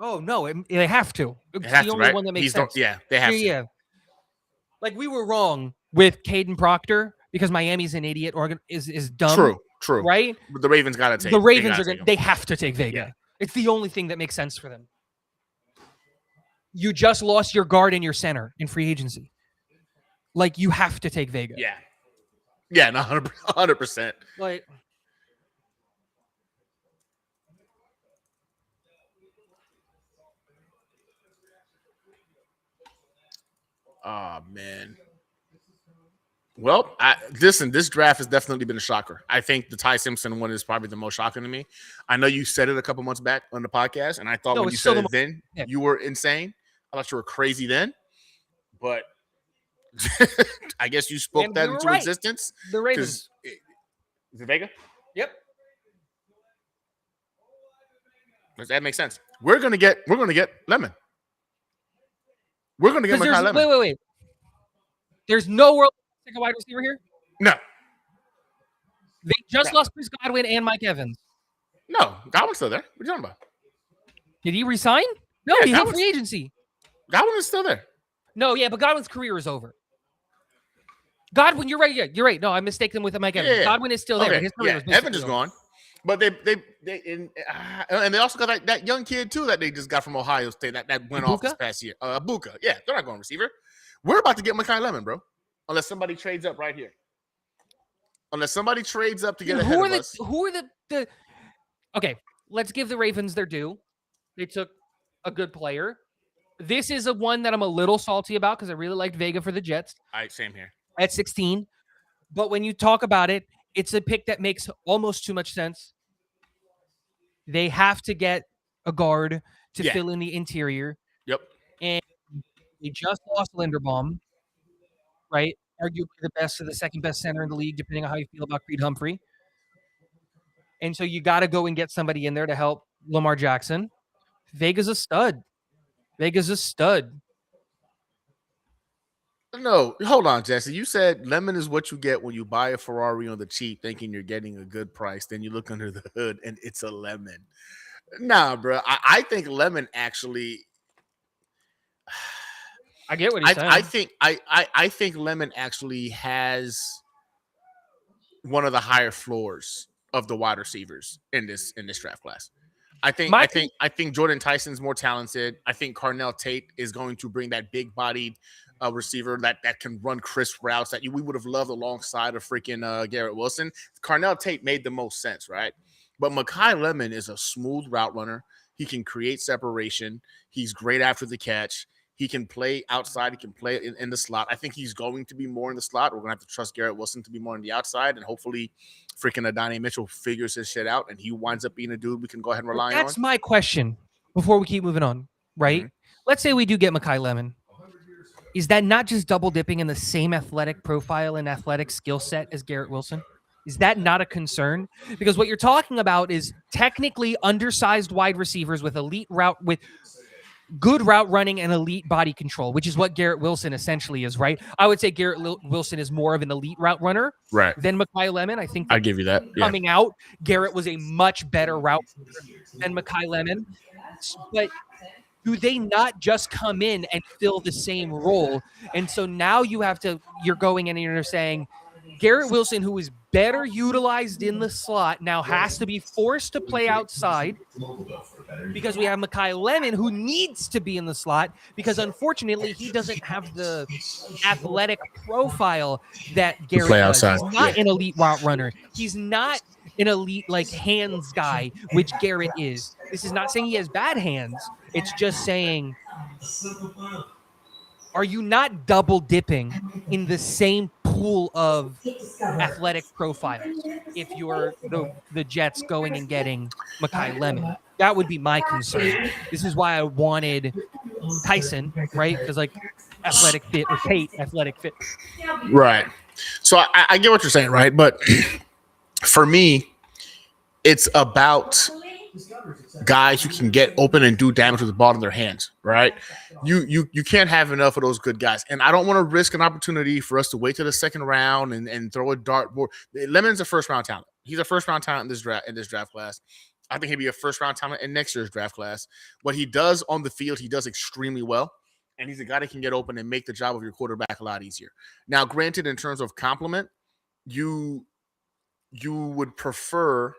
Oh no, they have to. It's They have the to, only right? one that makes sense. Yeah, they have to. Yeah. Like we were wrong with Caden Proctor because Miami's an idiot or is dumb. True. Right? But the Ravens got to take. The Ravens are going. They have to take Vega. Yeah. It's the only thing that makes sense for them. You just lost your guard and your center in free agency. Like you have to take Vega. Yeah. Yeah, 100%. Like. Oh man. Well, listen, this draft has definitely been a shocker. I think the Ty Simpson one is probably the most shocking to me. I know you said it a couple months back on the podcast, and I thought when you said it then, you were insane. I thought you were crazy then, but I guess you spoke that into existence. The Ravens. Is it Vega? Yep. That makes sense. We're gonna get Lemon. We're gonna get Makai Lemon. Wait. There's no world take a wide receiver here. No. They just lost Chris Godwin and Mike Evans. No, Godwin's still there. What are you talking about? Did he resign? No, Yeah, he hit free agency. Godwin is still there. No, yeah, but Godwin's career is over. Godwin, you're right. Yeah, you're right. No, I mistaken him with Mike Evans. Yeah. Godwin is still there. Okay. His career is Evans is gone. But they and they also got that young kid too that they just got from Ohio State that went off this past year. Abuka. Yeah, they're not going receiver. We're about to get Makai Lemon, bro. Unless somebody trades up right here. Unless somebody trades up to get ahead of us. Who are the Okay, let's give the Ravens their due. They took a good player. This is a one that I'm a little salty about because I really liked Vega for the Jets. All right, same here. At 16. But when you talk about it, it's a pick that makes almost too much sense. They have to get a guard to fill in the interior. Yep. And they just lost Linderbaum, right? Arguably the best or the second best center in the league, depending on how you feel about Creed Humphrey. And so you got to go and get somebody in there to help Lamar Jackson. Vega's a stud. No, hold on, Jesse. You said lemon is what you get when you buy a Ferrari on the cheap, thinking you're getting a good price. Then you look under the hood and it's a lemon. Nah, bro. I think lemon actually. I get what he's saying. I think lemon actually has one of the higher floors of the wide receivers in this draft class. I think Jordan Tyson's more talented. I think Carnell Tate is going to bring that big-bodied receiver that can run crisp routes that we would have loved alongside of freaking Garrett Wilson. Carnell Tate made the most sense, right? But Makai Lemon is a smooth route runner. He can create separation. He's great after the catch. He can play outside. He can play in the slot. I think he's going to be more in the slot. We're going to have to trust Garrett Wilson to be more on the outside, and hopefully freaking Adonai Mitchell figures his shit out, and he winds up being a dude we can go ahead and rely on. That's my question before we keep moving on, right? Mm-hmm. Let's say we do get Makai Lemon. Is that not just double dipping in the same athletic profile and athletic skill set as Garrett Wilson? Is that not a concern? Because what you're talking about is technically undersized wide receivers with elite route, with good route running and elite body control, which is what Garrett Wilson essentially is, right? I would say Garrett Wilson is more of an elite route runner than Makai Lemon. I think I give you that. Yeah. Coming out, Garrett was a much better route than Makai Lemon. But do they not just come in and fill the same role? And so now you're going in and you're saying Garrett Wilson, who is better utilized in the slot, now has to be forced to play outside because we have Makai Lemon, who needs to be in the slot because, unfortunately, he doesn't have the athletic profile that Garrett does. He's not an elite route runner. He's not an elite, hands guy, which Garrett is. This is not saying he has bad hands. It's just saying, are you not double dipping in the same pool of athletic profiles if you're the Jets going and getting Makai Lemon? That would be my concern. This is why I wanted Tyson, right? Because like athletic fit or Tate, athletic fit. Right. So I get what you're saying, right? But for me, it's about guys who can get open and do damage with the ball in their hands, right? You can't have enough of those good guys. And I don't want to risk an opportunity for us to wait to the second round and throw a dartboard. Lemon's a first round talent. He's a first round talent in this draft class. I think he'll be a first round talent in next year's draft class. What he does on the field, he does extremely well. And he's a guy that can get open and make the job of your quarterback a lot easier. Now, granted, in terms of compliment, you would prefer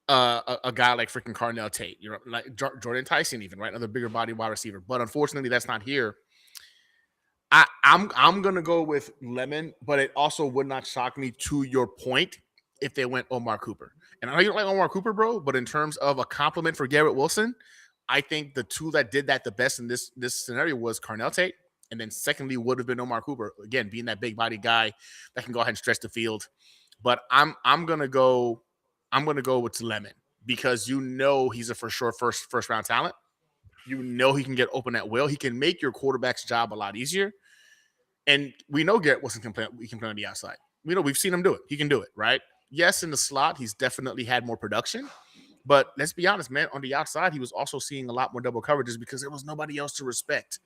a guy like freaking Carnell Tate, you know, like Jordan Tyson, even, right? Another bigger body wide receiver. But unfortunately, that's not here. I'm gonna go with Lemon, but it also would not shock me, to your point, if they went Omar Cooper. And I know you don't like Omar Cooper, bro, but in terms of a compliment for Garrett Wilson, I think the two that did that the best in this scenario was Carnell Tate, and then secondly would have been Omar Cooper, again being that big body guy that can go ahead and stretch the field. But I'm gonna go with Lemon, because you know he's a for sure first round talent. You know he can get open at will. He can make your quarterback's job a lot easier. And we know Garrett Wilson can play on the outside. We know, we've seen him do it. He can do it, right? Yes, in the slot, he's definitely had more production. But let's be honest, man, on the outside, he was also seeing a lot more double coverages because there was nobody else to respect.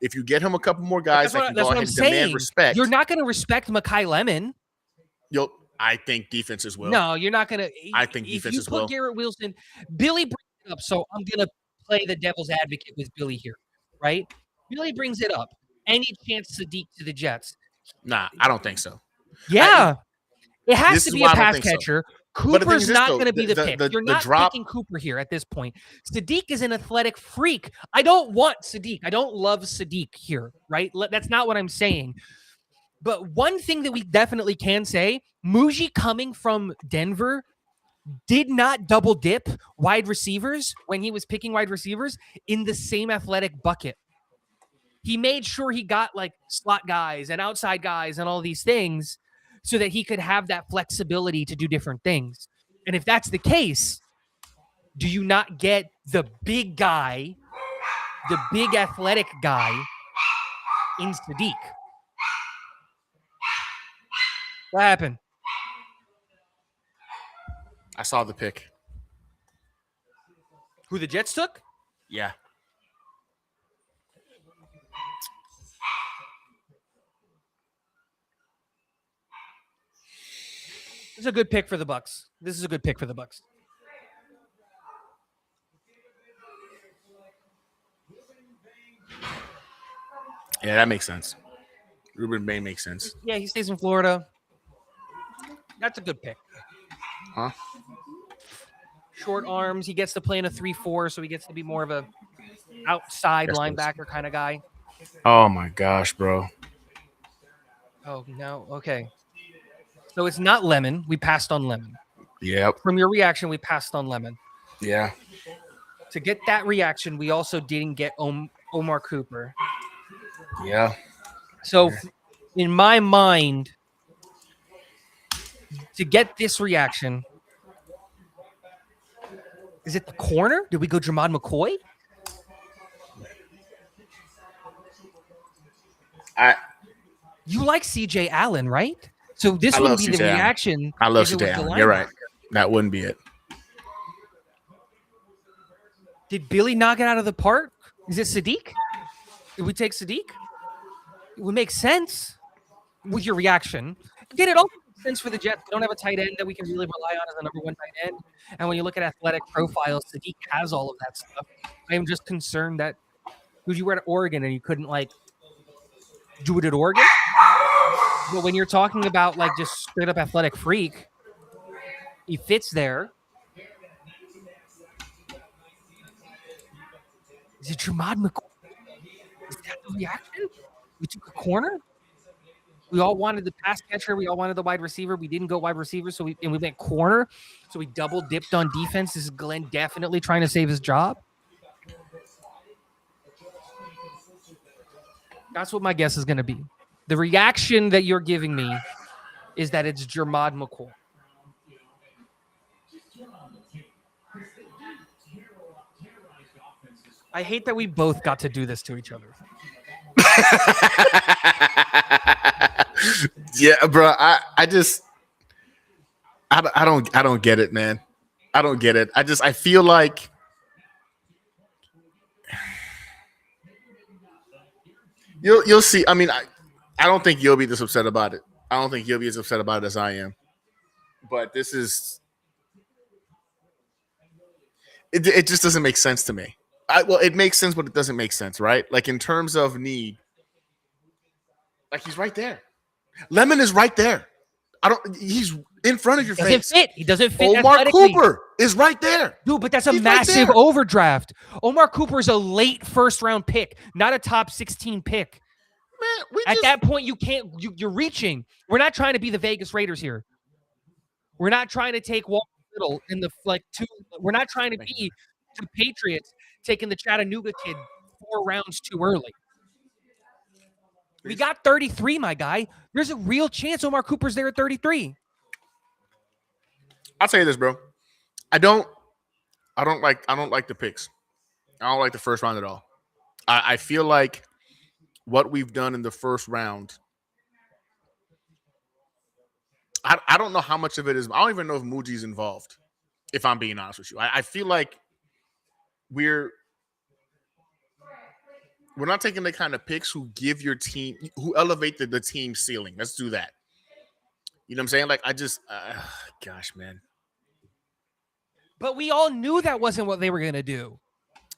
If you get him a couple more guys that can go ahead and demand respect. You're not going to respect Mekhi Lemon. I think defenses will. No, you're not going to. I think defenses will. If you put Garrett Wilson, Billy brings it up, so I'm going to play the devil's advocate with Billy here, right? Billy brings it up. Any chance Sadiq to the Jets? Nah, I don't think so. Yeah. It has to be a pass catcher. So. Cooper's not going to be the pick. You're not picking Cooper here at this point. Sadiq is an athletic freak. I don't want Sadiq. I don't love Sadiq here, right? That's not what I'm saying. But one thing that we definitely can say, Mougey coming from Denver did not double dip wide receivers when he was picking wide receivers in the same athletic bucket. He made sure he got like slot guys and outside guys and all these things so that he could have that flexibility to do different things. And if that's the case, do you not get the big guy, the big athletic guy in Sadiq? What happened? I saw the pick. Who the Jets took? Yeah. This is a good pick for the Bucs. This is a good pick for the Bucs. Yeah, that makes sense. Ruben Bain makes sense. Yeah, he stays in Florida. That's a good pick. Huh? Short arms. He gets to play in a 3-4, so he gets to be more of a outside linebacker kind of guy. Oh, my gosh, bro. Oh, no. Okay. So it's not Lemon. We passed on Lemon. Yep. From your reaction, we passed on Lemon. Yeah. To get that reaction, we also didn't get Omar Cooper. Yeah. So in my mind, to get this reaction, is it the corner? Did we go Jermod McCoy? You like CJ Allen, right? So this wouldn't be the reaction. I love CJ Allen. You're right. That wouldn't be it. Did Billy knock it out of the park? Is it Sadiq? Did we take Sadiq? It would make sense with your reaction. Again, it also makes sense for the Jets. We don't have a tight end that we can really rely on as a number one tight end. And when you look at athletic profiles, Sadiq has all of that stuff. I am just concerned that because you were at Oregon and you couldn't like do it at Oregon. But when you're talking about like just straight up athletic freak, he fits there. Is it Jermod McCoy? Is that the reaction? We took a corner. We all wanted the pass catcher. We all wanted the wide receiver. We didn't go wide receiver, so we went corner. So we double dipped on defense. This is Glenn definitely trying to save his job. That's what my guess is going to be. The reaction that you're giving me is that it's Jermod McCoy. I hate that we both got to do this to each other. Yeah, bro. I just I don't get it, man. I don't get it. I feel like you'll see. I mean, I don't think you'll be this upset about it. I don't think you'll be as upset about it as I am. But this is it just doesn't make sense to me. Well, it makes sense, but it doesn't make sense, right? Like in terms of need, like he's right there. Lemon is right there. He's in front of your face. Doesn't fit. He doesn't fit. Omar athletically. Cooper is right there. Dude, but that's a He's right massive there. overdraft. Omar Cooper is a late first-round pick, not a top 16 pick. Man, At that point, you can't. You're reaching. We're not trying to be the Vegas Raiders here. We're not trying to take Walker Little in the two. We're not trying to be the Patriots taking the Chattanooga kid 4 rounds too early. We got 33, my guy. There's a real chance Omar Cooper's there at 33. I'll tell you this, bro. I don't like the picks. I don't like the first round at all. I feel like what we've done in the first round. I don't know how much of it is. I don't even know if Mougey's involved, if I'm being honest with you. I feel like we're not taking the kind of picks who give your team, who elevate the team ceiling. Let's do that. You know what I'm saying? Like, gosh, man. But we all knew that wasn't what they were going to do.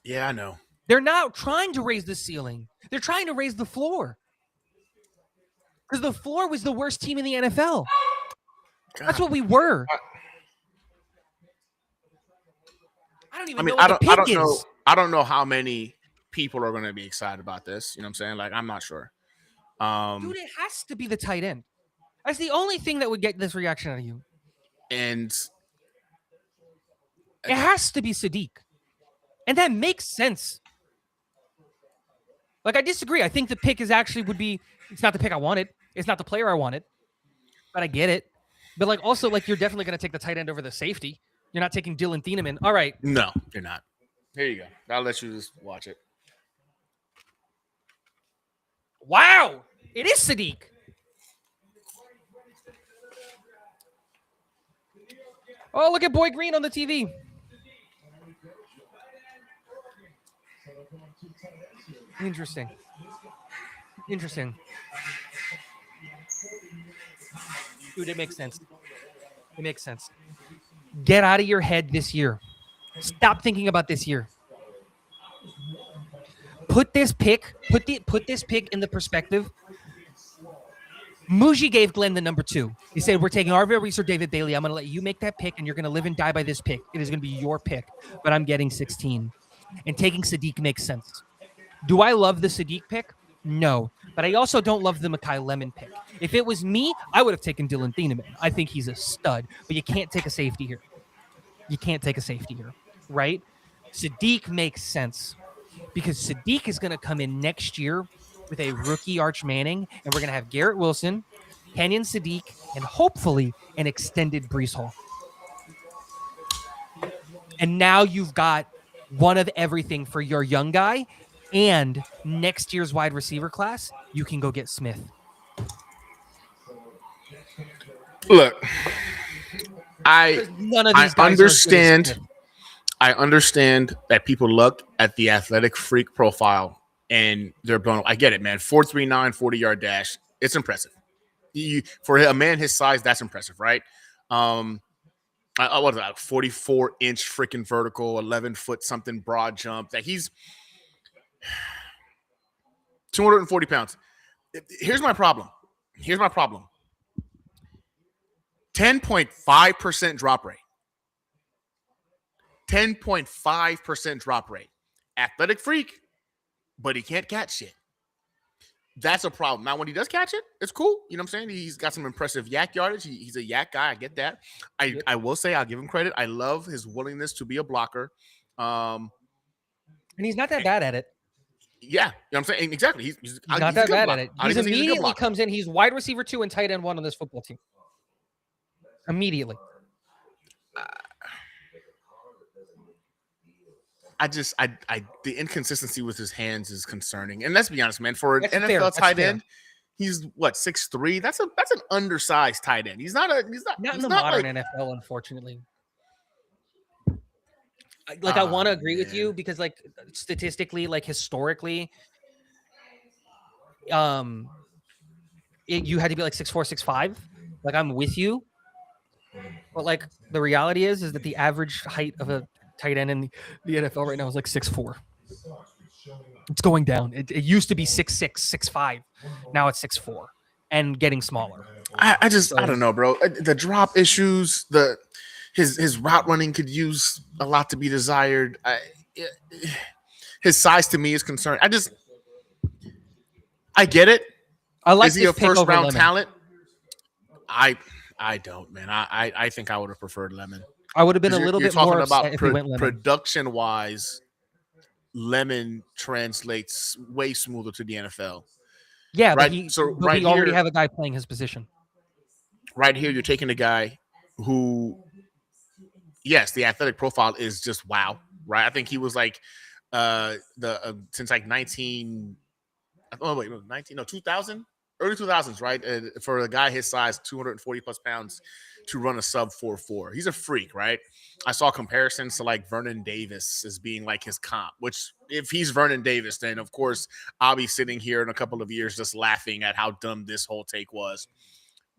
Yeah, I know. They're not trying to raise the ceiling. They're trying to raise the floor. Because the floor was the worst team in the NFL. God. That's what we were. I don't even know I what the pick know. is. I don't know how many people are going to be excited about this. You know what I'm saying? Like, I'm not sure. Dude, it has to be the tight end. That's the only thing that would get this reaction out of you. And it has to be Sadiq. And that makes sense. Like, I disagree. I think the pick it's not the pick I wanted. It's not the player I wanted. But I get it. But, like, also, like, you're definitely going to take the tight end over the safety. You're not taking Dylan Thieneman. All right. No, you're not. Here you go. I'll let you just watch it. Wow. It is Sadiq. Oh, look at Boy Green on the TV. Interesting. Dude, it makes sense. Get out of your head this year. Stop thinking about this year. Put this pick in the perspective. Mougey gave Glenn the number 2. He said, we're taking Arvil Reese or David Bailey. I'm going to let you make that pick, and you're going to live and die by this pick. It is going to be your pick, but I'm getting 16. And taking Sadiq makes sense. Do I love the Sadiq pick? No. But I also don't love the Mekhi Lemon pick. If it was me, I would have taken Dylan Thieneman. I think he's a stud, but you can't take a safety here. Right? Sadiq makes sense because Sadiq is going to come in next year with a rookie Arch Manning, and we're going to have Garrett Wilson, Kenyon Sadiq, and hopefully an extended Breece Hall. And now you've got one of everything for your young guy, and next year's wide receiver class, you can go get Smith. Look, I None of these guys understand. I understand that people look at the athletic freak profile and they're blown. I get it, man. 4.39, 40-yard dash. It's impressive. For a man his size, that's impressive, right? What is that? 44-inch freaking vertical, 11-foot something broad jump. That he's 240 pounds. Here's my problem. 10.5% drop rate. 10.5% drop rate. Athletic freak, but he can't catch shit. That's a problem. Now, when he does catch it, it's cool. You know what I'm saying? He's got some impressive yak yardage. He's a yak guy. I get that. I will say I'll give him credit. I love his willingness to be a blocker. And he's not that bad at it. Yeah. You know what I'm saying? Exactly. He's not that bad at it. He's a good immediately blocker. comes in. He's wide receiver 2 and tight end 1 on this football team. Immediately. the inconsistency with his hands is concerning. And let's be honest, man, for an That's NFL fair, that's tight fair. end, he's what 6'3". That's an undersized tight end. He's not Not in he's the not modern like, NFL, unfortunately. I ah, want to agree with man. you because, like, statistically, like historically, you had to be like 6'4", 6'5". Like, I'm with you, but like the reality is that the average height of a tight end in the NFL right now is like 6'4". It's going down. It used to be 6'6", 6'5". Now it's 6'4", and getting smaller. I So- don't know, bro. The drop issues, his route running could use a lot to be desired. His size to me is concerned. I get it. I like Is he a this pick first over round Lemon. talent? I don't, man. I think I would have preferred Lemon. I would have been a 'Cause little you're bit more talking upset about if we went Lemon. production wise. Lemon translates way smoother to the NFL. Yeah, right? but we already have a guy playing his position. Right here, you're taking a guy who, yes, the athletic profile is just wow, right? I think he was like since like 19. Oh wait, 19? No, 2000, early 2000s, right? For a guy his size, 240 plus pounds, to run a sub 4.4. He's a freak, right? I saw comparisons to like Vernon Davis as being like his comp, which if he's Vernon Davis, then of course I'll be sitting here in a couple of years just laughing at how dumb this whole take was.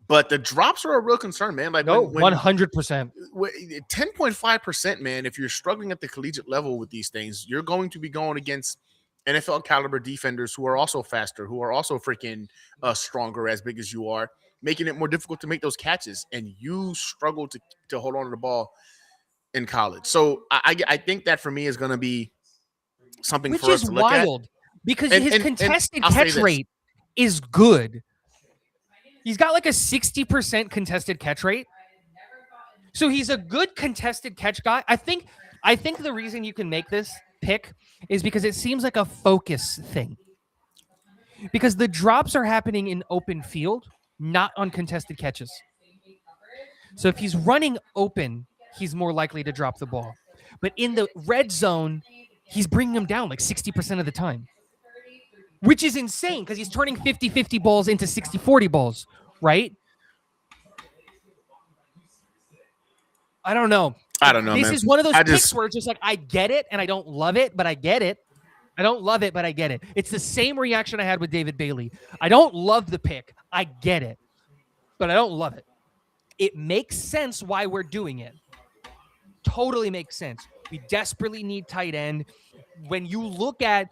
But the drops are a real concern, man. Like No, when 100%. 10.5%, man, if you're struggling at the collegiate level with these things, you're going to be going against NFL caliber defenders who are also faster, who are also freaking stronger, as big as you are, making it more difficult to make those catches. And you struggle to hold on to the ball in college. So I think that for me is going to be something Which for us is to look at. wild because And- his and contested I'll say catch this. rate is good. He's got like a 60% contested catch rate. So he's a good contested catch guy. I think the reason you can make this pick is because it seems like a focus thing. Because the drops are happening in open field, not on contested catches. So if he's running open, he's more likely to drop the ball. But in the red zone, he's bringing him down like 60% of the time, which is insane because he's turning 50-50 balls into 60-40 balls, right? I don't know. I don't know, This man. is one of those I picks just- where it's just like, I get it and I don't love it, but I get it. I don't love it, but I get it. It's the same reaction I had with David Bailey. I don't love the pick. I get it, but I don't love it. It makes sense why we're doing it. Totally makes sense. We desperately need tight end. When you look at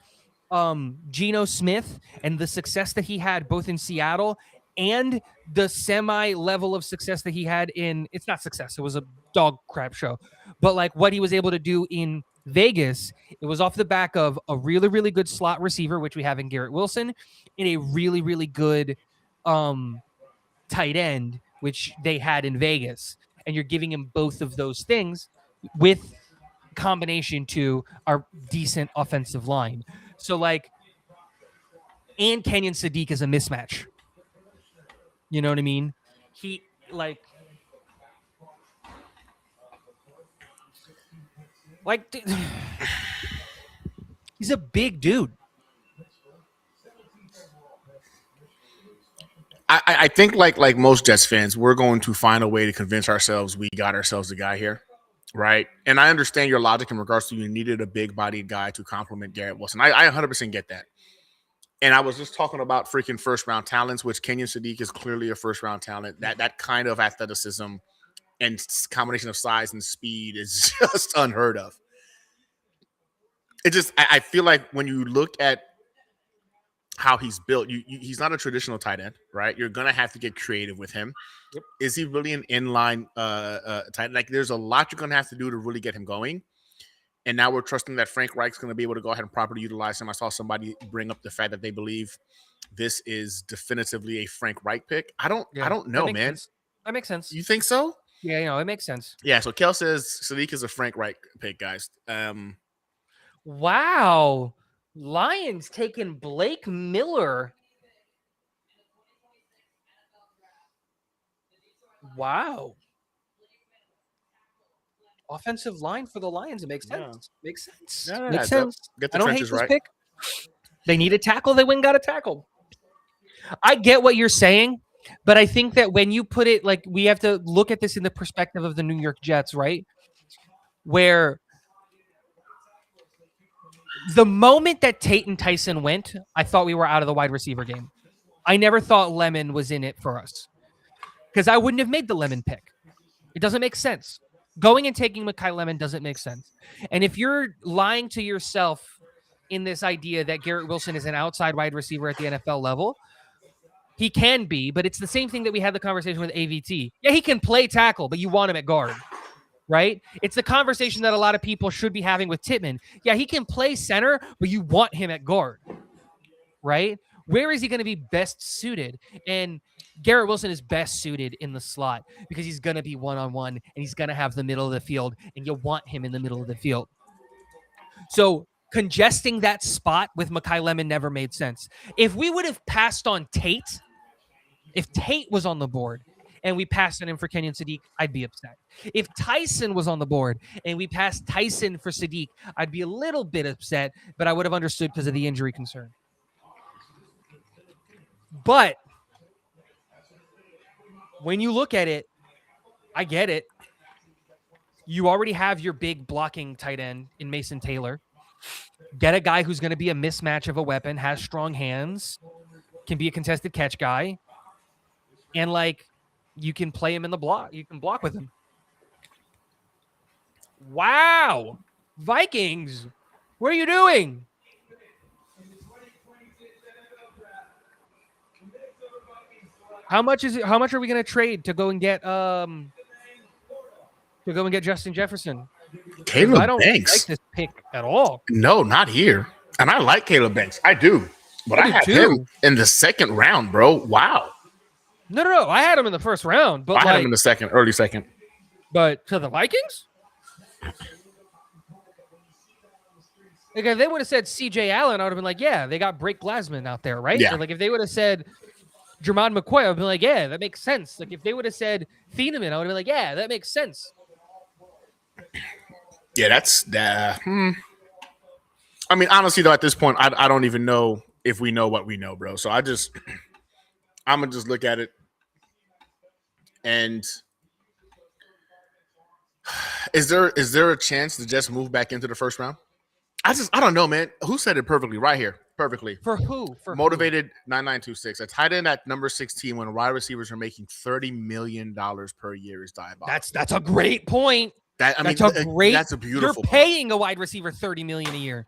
Geno Smith and the success that he had both in Seattle and the semi-level of success that he had in, it's not success, it was a dog crap show, but like what he was able to do in Vegas, it was off the back of a really, really good slot receiver, which we have in Garrett Wilson, and a really, really good tight end, which they had in Vegas. And you're giving him both of those things with combination to our decent offensive line. So like, and Kenyon Sadiq is a mismatch. You know what I mean? He like he's a big dude. I think like most Jets fans, we're going to find a way to convince ourselves we got ourselves a guy here, right? And I understand your logic in regards to you needed a big-bodied guy to complement Garrett Wilson. I 100% get that. And I was just talking about freaking first-round talents, which Kenyon Sadiq is clearly a first-round talent. That kind of athleticism and combination of size and speed is just unheard of. It just I feel like when you look at how he's built, he's not a traditional tight end, right? You're gonna have to get creative with him. Yep. Is he really an inline tight end? Like there's a lot you're gonna have to do to really get him going. And now we're trusting that Frank Reich's gonna be able to go ahead and properly utilize him. I saw somebody bring up the fact that they believe this is definitively a Frank Reich pick. I don't know, man. Sense. That makes sense. You think so? Yeah, you know, it makes sense. Yeah, so Kel says Sadiq is a Frank Reich pick, guys. Wow. Lions taking Blake Miller. Wow. offensive line for the Lions. It makes Yeah. sense. Makes sense. Yeah, Makes that- sense. Get the I don't hate trenches this right. pick. They need a tackle. They went and got a tackle. I get what you're saying, but I think that when you put it like we have to look at this in the perspective of the New York Jets, right? Where the moment that Tate and Tyson went, I thought we were out of the wide receiver game. I never thought Lemon was in it for us because I wouldn't have made the Lemon pick. It doesn't make sense. Going and taking Mekhi Lemon doesn't make sense. And if you're lying to yourself in this idea that Garrett Wilson is an outside wide receiver at the NFL level, he can be, but it's the same thing that we had the conversation with AVT. Yeah, he can play tackle, but you want him at guard, right? It's the conversation that a lot of people should be having with Tittman. Yeah, he can play center, but you want him at guard, right? Where is he going to be best suited? And Garrett Wilson is best suited in the slot because he's going to be one-on-one and he's going to have the middle of the field, and you want him in the middle of the field. So congesting that spot with Mekhi Lemon never made sense. If we would have passed on Tate, if Tate was on the board and we passed on him for Kenyon Sadiq, I'd be upset. If Tyson was on the board and we passed Tyson for Sadiq, I'd be a little bit upset, but I would have understood because of the injury concern. But when you look at it, I get it. You already have your big blocking tight end in Mason Taylor. Get a guy who's going to be a mismatch of a weapon, has strong hands, can be a contested catch guy, and like you can play him in the block. You can block with him. Wow. Vikings, what are you doing? How much is it? How much are we going to trade to go and get Justin Jefferson? Caleb I don't Banks. like this pick at all. No, not here. And I like Caleb Banks. I do. But I do have too. him in the second round, bro. Wow. No. I had him in the first round, but I had him in the early second. But to the Vikings? Like if they would have said C.J. Allen, I would have been like, yeah, they got Blake Glasman out there, right? Yeah. Or like if they would have said Jermon McCoy, I would have been like, yeah, that makes sense. Like if they would have said Thieneman, I would have been like, yeah, that makes sense. Yeah, that's I mean, honestly, though, at this point, I don't even know if we know what we know, bro. So I'm gonna just look at it, and is there a chance to just move back into the first round? I don't know, man. Who said it perfectly right here? Perfectly. For who? For Motivated 9926. A tight end at number 16 when wide receivers are making $30 million per year is diabolical. That's a great point. That's a beautiful You're point. paying a wide receiver $30 million a year.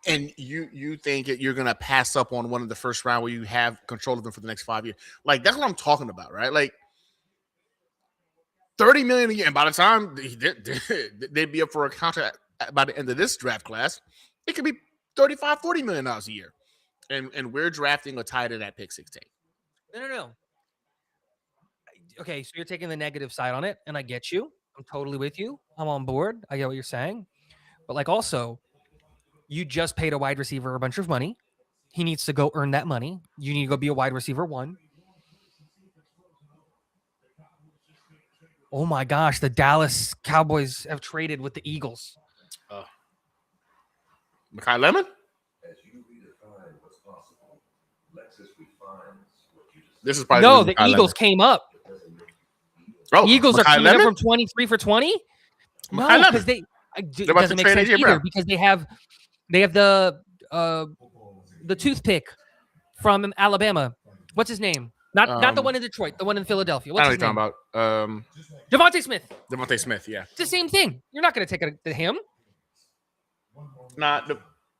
And you think that you're gonna pass up on one of the first round where you have control of them for the next 5 years. Like that's what I'm talking about, right? Like $30 million a year. And by the time they'd be up for a contract by the end of this draft class, it could be $35, $40 million a year. And we're drafting a tight end at pick 16. No. Okay, so you're taking the negative side on it, and I get you. I'm totally with you. I'm on board. I get what you're saying. But like also, you just paid a wide receiver a bunch of money. He needs to go earn that money. You need to go be a wide receiver one. Oh my gosh, the Dallas Cowboys have traded with the Eagles. Mekhi Lemon? As you redefine what's possible, Lexus refines what you just This is probably No, the Mekhi Eagles came up. Lemon. The Eagles are Mekhi coming up from 23 for 20. Mekhi No, Lemon. because it They're about doesn't to make trade sense AJ either Brown. because they have the toothpick from Alabama. What's his name? Not the one in Detroit, the one in Philadelphia. I What's know his what name? you're talking about. Devontae Smith. Devontae Smith, yeah. It's the same thing. You're not going to take it to him. Nah,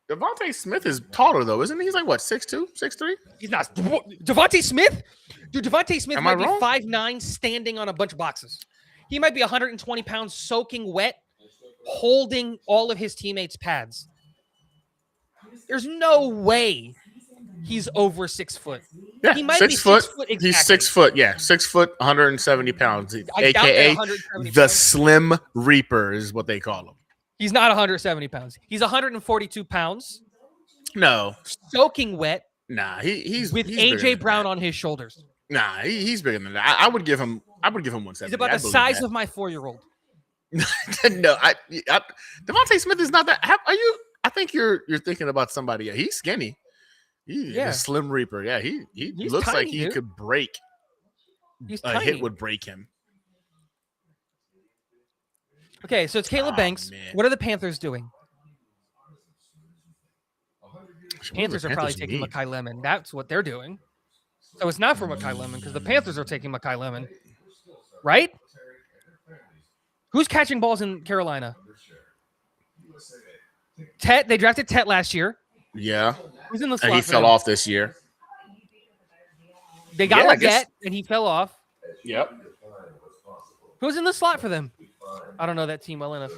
Devontae Smith is taller though, isn't he? He's like what, 6'2", 6'3"? He's not. Devontae Smith? Dude, Devontae Smith Am I might be wrong? 5'9", standing on a bunch of boxes. He might be 120 pounds, soaking wet, holding all of his teammates' pads. There's no way he's over 6 foot. Yeah, He might 6 be foot. 6 foot He's exactly. 6 foot. Yeah, 6 foot, 170 pounds. I doubt they're AKA 170 the pounds. Slim Reaper is what they call him. He's not 170 pounds. He's 142 pounds, No, soaking wet, nah, he's with he's bigger AJ than Brown that. on his shoulders. Nah, he's bigger than that. I would give him 170. He's about I the believe size that. of my 4-year-old. No, Devontae Smith is not that. Are you? I think you're thinking about somebody. Yeah, he's skinny. He's Yeah. a Slim Reaper. Yeah, he He's looks like tiny, he dude. could break. He's A tiny. hit would break him. Okay, so it's Caleb Banks. Man. What are the Panthers doing? What do the Panthers are probably Panthers taking need? Mekhi Lemon. That's what they're doing. So it's not for Mekhi Lemon because the Panthers are taking Mekhi Lemon, right? Who's catching balls in Carolina? Tet. They drafted Tet last year. Yeah, Who's in the and slot? he for fell them? off this year. They got Yeah, I guess- Leggett, and he fell off. Yep. Who's in the slot for them? I don't know that team well enough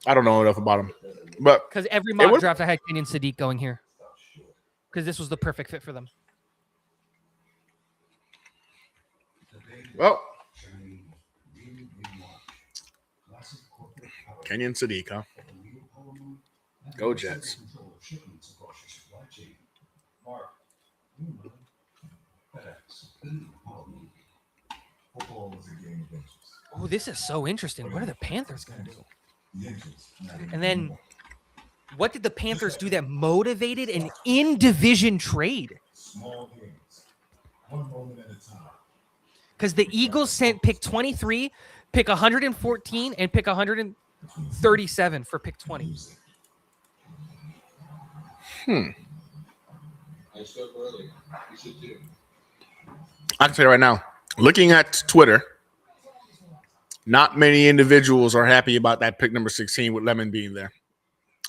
I don't know enough about him, but because every It mock would- draft I had Kenyon Sadiq going here because this was the perfect fit for them. well, Kenyon Sadiq, huh? Go Jets. Oh, this is so interesting. What are the Panthers going to do? And then what did the Panthers do that motivated an in-division trade? Because the Eagles sent pick 23, pick 114, and pick 137 for pick 20. I can tell you right now, looking at Twitter, not many individuals are happy about that pick number 16 with Lemon being there.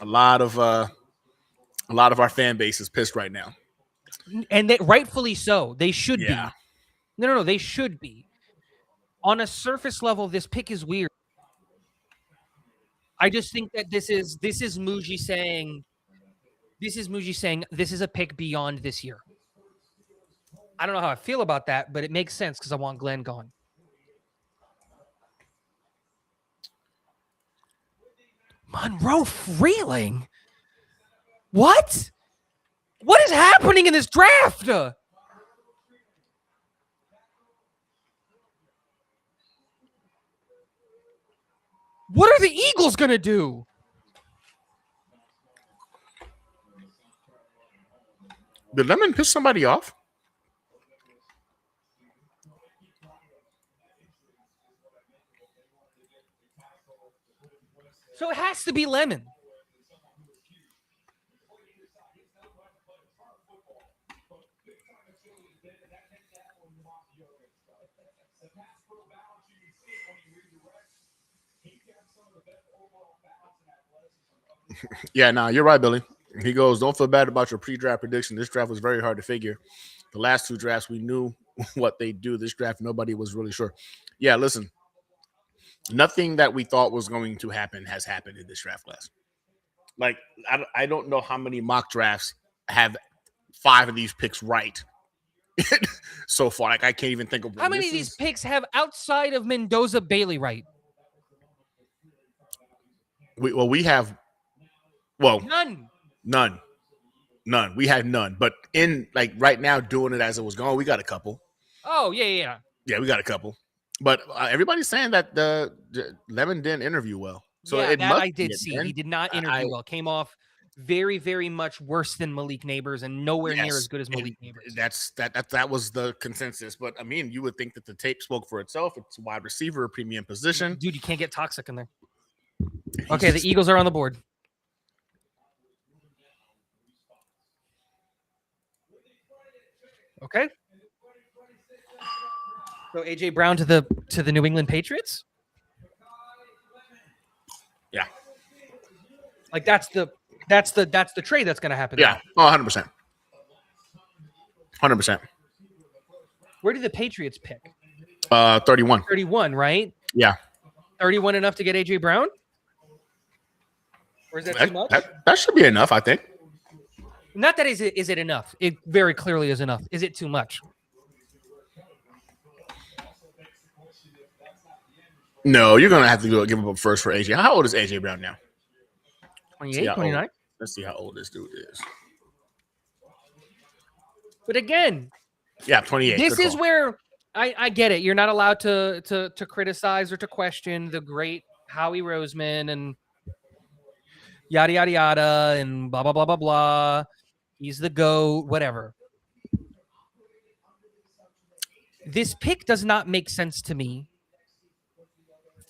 A lot of our fan base is pissed right now. And they, rightfully so. They should Yeah. be. No. They should be. On a surface level, this pick is weird. I just think that this is Mougey saying this is a pick beyond this year. I don't know how I feel about that, but it makes sense because I want Glenn gone. Monroe Freeling? What? What is happening in this draft? What are the Eagles going to do? Did Lemon piss somebody off? So it has to be Lemon. Yeah, no, you're right, Billy. He goes, don't feel bad about your pre-draft prediction. This draft was very hard to figure. The last two drafts, we knew what they do. This draft, nobody was really sure. Yeah, listen, nothing that we thought was going to happen has happened in this draft class. Like, I don't know how many mock drafts have 5 of these picks right so far. Like, I can't even think of one. How many of these picks have outside of Mendoza Bailey right? We have none. We have none. But in like right now, doing it as it was going, we got a couple. Oh, yeah. Yeah, we got a couple. But everybody's saying that the Lemon didn't interview well. So yeah, it that must I did be it, see. man. He did not interview well. Came off very, very much worse than Malik Neighbors and nowhere near as good as Malik Neighbors. That was the consensus. But I mean, you would think that the tape spoke for itself. It's a wide receiver, a premium position. Dude, you can't get toxic in there. Okay, the Eagles are on the board. Okay. So AJ Brown to the New England Patriots? Yeah. Like that's the trade that's going to happen. Yeah. Oh, 100%. 100%. Where did the Patriots pick? 31. 31, right? Yeah. 31 enough to get AJ Brown? Or is that too much? That should be enough, I think. Not that is it enough? It very clearly is enough. Is it too much? No, you're gonna have to give him up first for AJ. How old is AJ Brown now? 28, 29? Let's see how old this dude is. But again, Yeah, 28. this Good is call. where I get it. You're not allowed to criticize or to question the great Howie Roseman and yada yada yada and blah blah blah blah blah. He's the GOAT, whatever. This pick does not make sense to me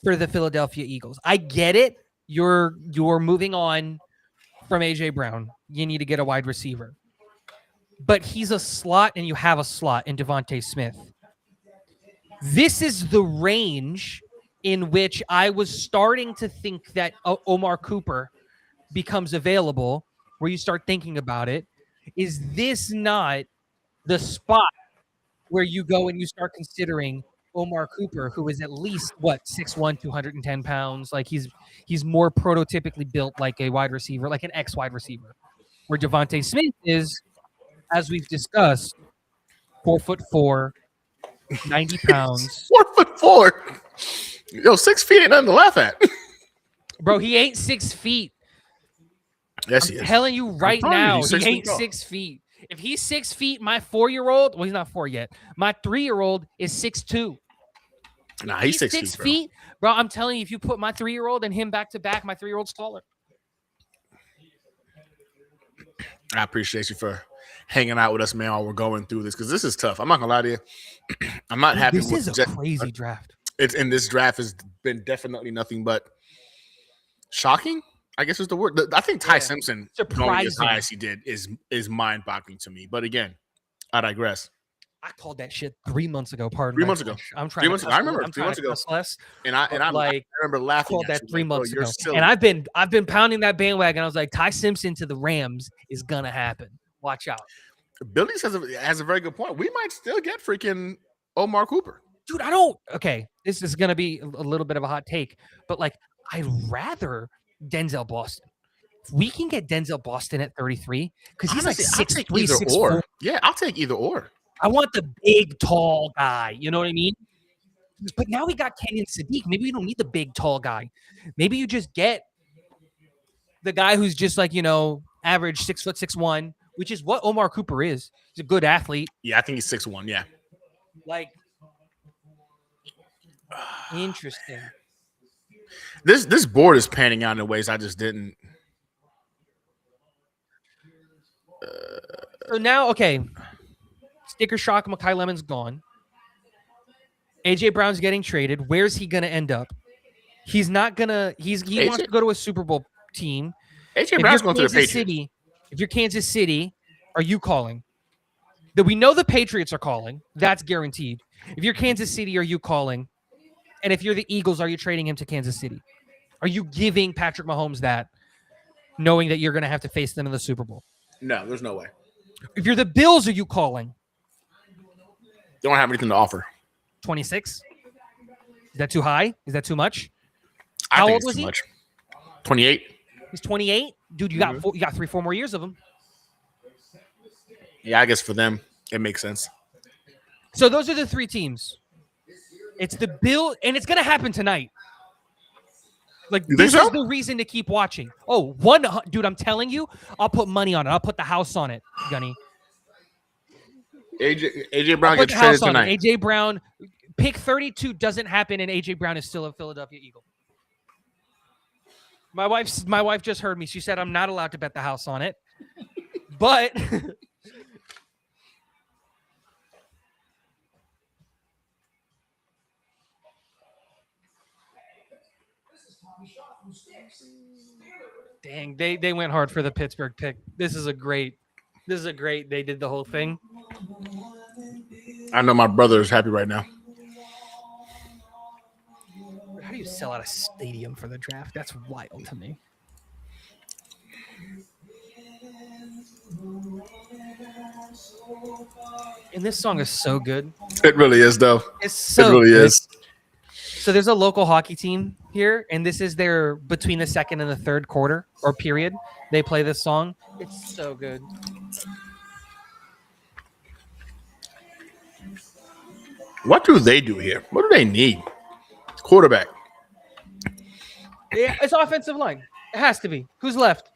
for the Philadelphia Eagles. I get it. You're moving on from AJ Brown. You need to get a wide receiver. But he's a slot and you have a slot in Devontae Smith. This is the range in which I was starting to think that Omar Cooper becomes available, where you start thinking about it. Is this not the spot where you go and you start considering Omar Cooper, who is at least 6'1", 210 pounds? Like he's more prototypically built like a wide receiver, like an X wide receiver, where Devontae Smith is, as we've discussed, 4'4", 90 pounds. 4'4". Yo, 6 feet ain't nothing to laugh at. Bro, he ain't 6 feet. Yes, he is. I'm telling you right now, he he ain't 6 feet. If he's 6 feet, my 4-year-old, well, he's not 4 yet. My 3-year-old is 6'2". Nah, he's 6 6 feet, feet. Bro, I'm telling you, if you put my 3-year-old and him back to back, my 3-year-old's taller. I appreciate you for hanging out with us, man, while we're going through this, because this is tough. I'm not gonna lie to you. I'm not happy This with is a crazy draft. It's in this draft has been definitely nothing but shocking, I guess is the word. I think Ty Simpson going as high as he did is mind-boggling to me. But again, I digress. I called that shit 3 months ago. Pardon 3 months ago. I'm trying. 3 months ago. I remember I'm 3 months ago. Less. And I remember laughing. Called that 3 months ago. Silly. And I've been pounding that bandwagon. I was like, Ty Simpson to the Rams is gonna happen. Watch out. Billy's has a very good point. We might still get freaking Omar Cooper. Dude, I don't. Okay, this is gonna be a little bit of a hot take, but like, I'd rather Denzel Boston. If we can get Denzel Boston at 33, because he's like 6'3", 6'4". Yeah, I'll take either or. I want the big, tall guy. You know what I mean? But now we got Kenyon Sadiq. Maybe we don't need the big, tall guy. Maybe you just get the guy who's just like, average 6'6'1", which is what Omar Cooper is. He's a good athlete. Yeah, I think he's 6'1". Yeah. Like, interesting. This board is panning out in ways I just didn't. So now, okay, sticker shock. Mekhi Lemon's gone. AJ Brown's getting traded. Where's he gonna end up? He's not gonna. He wants to go to a Super Bowl team. AJ Brown's going to the Patriots. If you're Kansas City, are you calling? We know the Patriots are calling. That's guaranteed. If you're Kansas City, are you calling? And if you're the Eagles, are you trading him to Kansas City? Are you giving Patrick Mahomes that, knowing that you're going to have to face them in the Super Bowl? No, there's no way. If you're the Bills, are you calling? They don't have anything to offer. 26? Is that too high? Is that too much? How old was he? 28. He's 28? Dude, you got 3-4 more years of him. Yeah, I guess for them, it makes sense. So those are the three teams. It's the Bill, and it's going to happen tonight. Like, this is the reason to keep watching. Oh, dude, I'm telling you, I'll put money on it. I'll put the house on it, Gunny. AJ Brown gets traded tonight. AJ Brown, pick 32 doesn't happen, and AJ Brown is still a Philadelphia Eagle. My wife just heard me. She said I'm not allowed to bet the house on it, but dang, they went hard for the Pittsburgh pick. This is a great. They did the whole thing. I know my brother is happy right now. How do you sell out a stadium for the draft? That's wild to me. And this song is so good. It really is, though. It really is. So there's a local hockey team here, and this is their between the second and the third quarter or period. They play this song. It's so good. What do they do here? What do they need? Quarterback. Yeah, it's offensive line. It has to be. Who's left?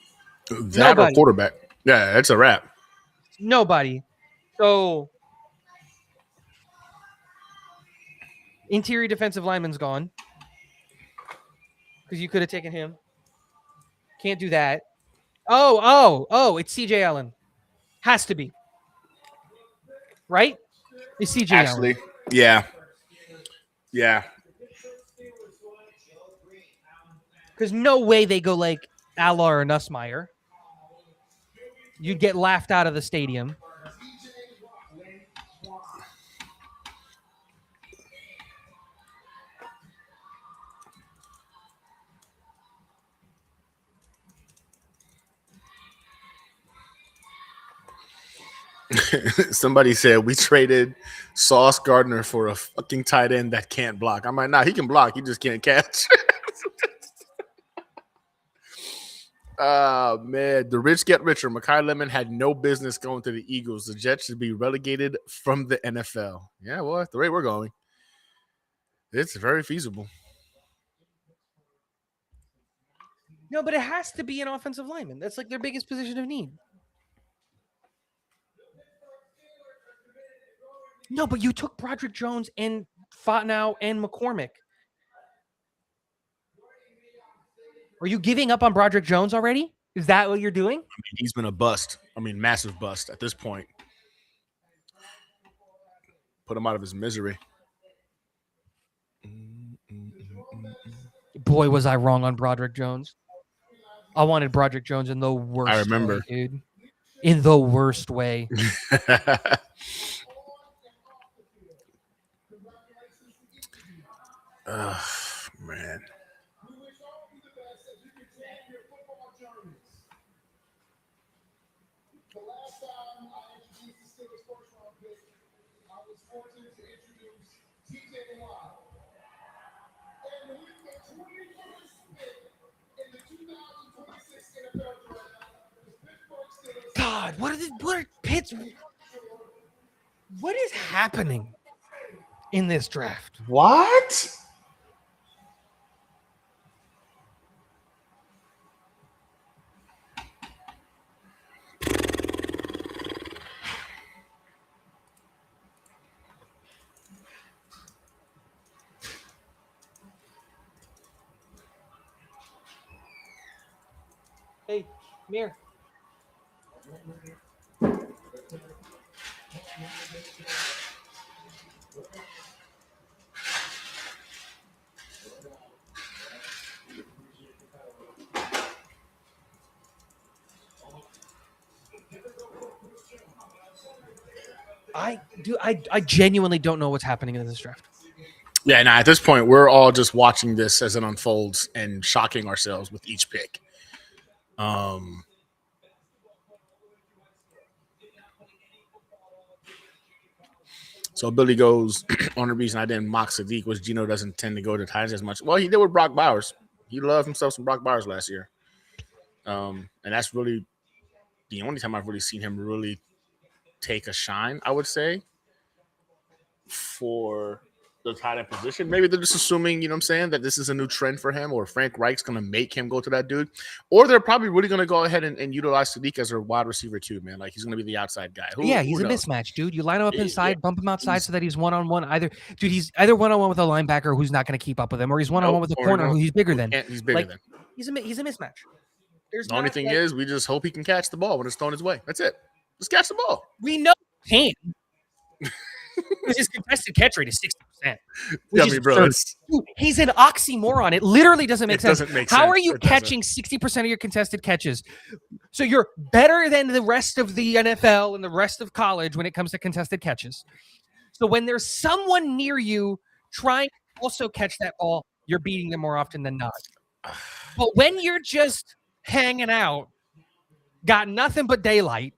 That or quarterback. Yeah, that's a wrap. Nobody. So interior defensive lineman's gone. because you could have taken him. Can't do that. Oh, it's CJ Allen. Has to be. Right? It's CJ Allen. Actually, yeah. Yeah. Because no way they go like Aller or Nussmeier. You'd get laughed out of the stadium. Somebody said we traded Sauce Gardner for a fucking tight end that can't block. I'm like, nah, he can block. He just can't catch. Oh, man. The rich get richer. Mekhi Lemon had no business going to the Eagles. The Jets should be relegated from the NFL. Yeah, well, at the rate we're going, it's very feasible. No, but it has to be an offensive lineman. That's like their biggest position of need. No, but you took Broderick Jones and Fontenot and McCormick. Are you giving up on Broderick Jones already? Is that what you're doing? I mean, he's been a bust. I mean, massive bust at this point. Put him out of his misery. Boy, was I wrong on Broderick Jones. I wanted Broderick Jones in the worst I remember. way, dude. In the worst way. Oh, man. God, what are Pitts? What is happening in this draft? What? Hey, Mir. I genuinely don't know what's happening in this draft. Yeah, at this point, we're all just watching this as it unfolds and shocking ourselves with each pick. So Billy goes, only reason I didn't mock Sadiq was Gino doesn't tend to go to Titans as much. Well, he did with Brock Bowers. He loved himself some Brock Bowers last year. And that's really the only time I've really seen him really take a shine, I would say, for the tight end position. Maybe they're just assuming, you know what I'm saying, that this is a new trend for him, or Frank Reich's going to make him go to that dude. Or they're probably really going to go ahead and utilize Sadiq as their wide receiver too, man. Like, he's going to be the outside guy. He's a mismatch, dude. You line him up inside, bump him outside so that he's one-on-one. He's either one-on-one with a linebacker who's not going to keep up with him, or he's one-on-one with a corner who he's bigger than. He's bigger than. He's a mismatch. The only thing is, we just hope he can catch the ball when it's thrown his way. That's it. Just catch the ball. We know he can. Because his contested catch rate is 60%. Dude, he's an oxymoron. It literally doesn't make sense. How are you catching 60% of your contested catches? So you're better than the rest of the NFL and the rest of college when it comes to contested catches. So when there's someone near you trying to also catch that ball, you're beating them more often than not. But when you're just hanging out, got nothing but daylight,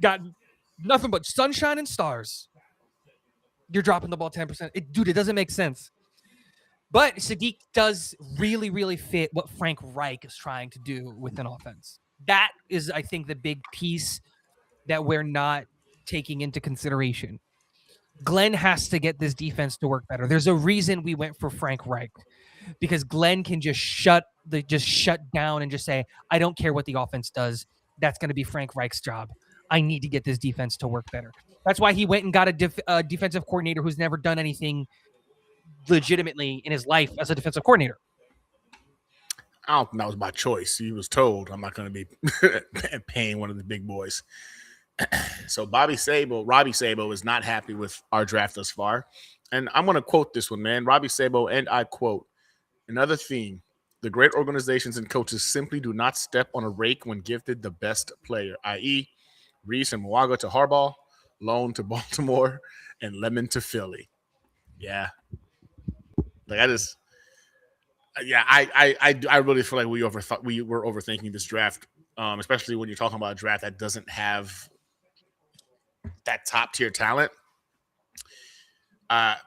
got nothing but sunshine and stars, you're dropping the ball 10%. It doesn't make sense. But Sadiq does really, really fit what Frank Reich is trying to do with an offense. That is, I think, the big piece that we're not taking into consideration. Glenn has to get this defense to work better. There's a reason we went for Frank Reich, because Glenn can just shut down and just say, I don't care what the offense does. That's going to be Frank Reich's job. I need to get this defense to work better. That's why he went and got a defensive coordinator who's never done anything legitimately in his life as a defensive coordinator. I don't think that was by choice. He was told, I'm not going to be paying one of the big boys. So Robbie Sabo is not happy with our draft thus far. And I'm going to quote this one, man. Robbie Sabo, and I quote, another theme, the great organizations and coaches simply do not step on a rake when gifted the best player, i.e. Reese and Moaga to Harbaugh, Loan to Baltimore, and Lemon to Philly. Yeah. Like I really feel like we were overthinking this draft, especially when you're talking about a draft that doesn't have that top tier talent. I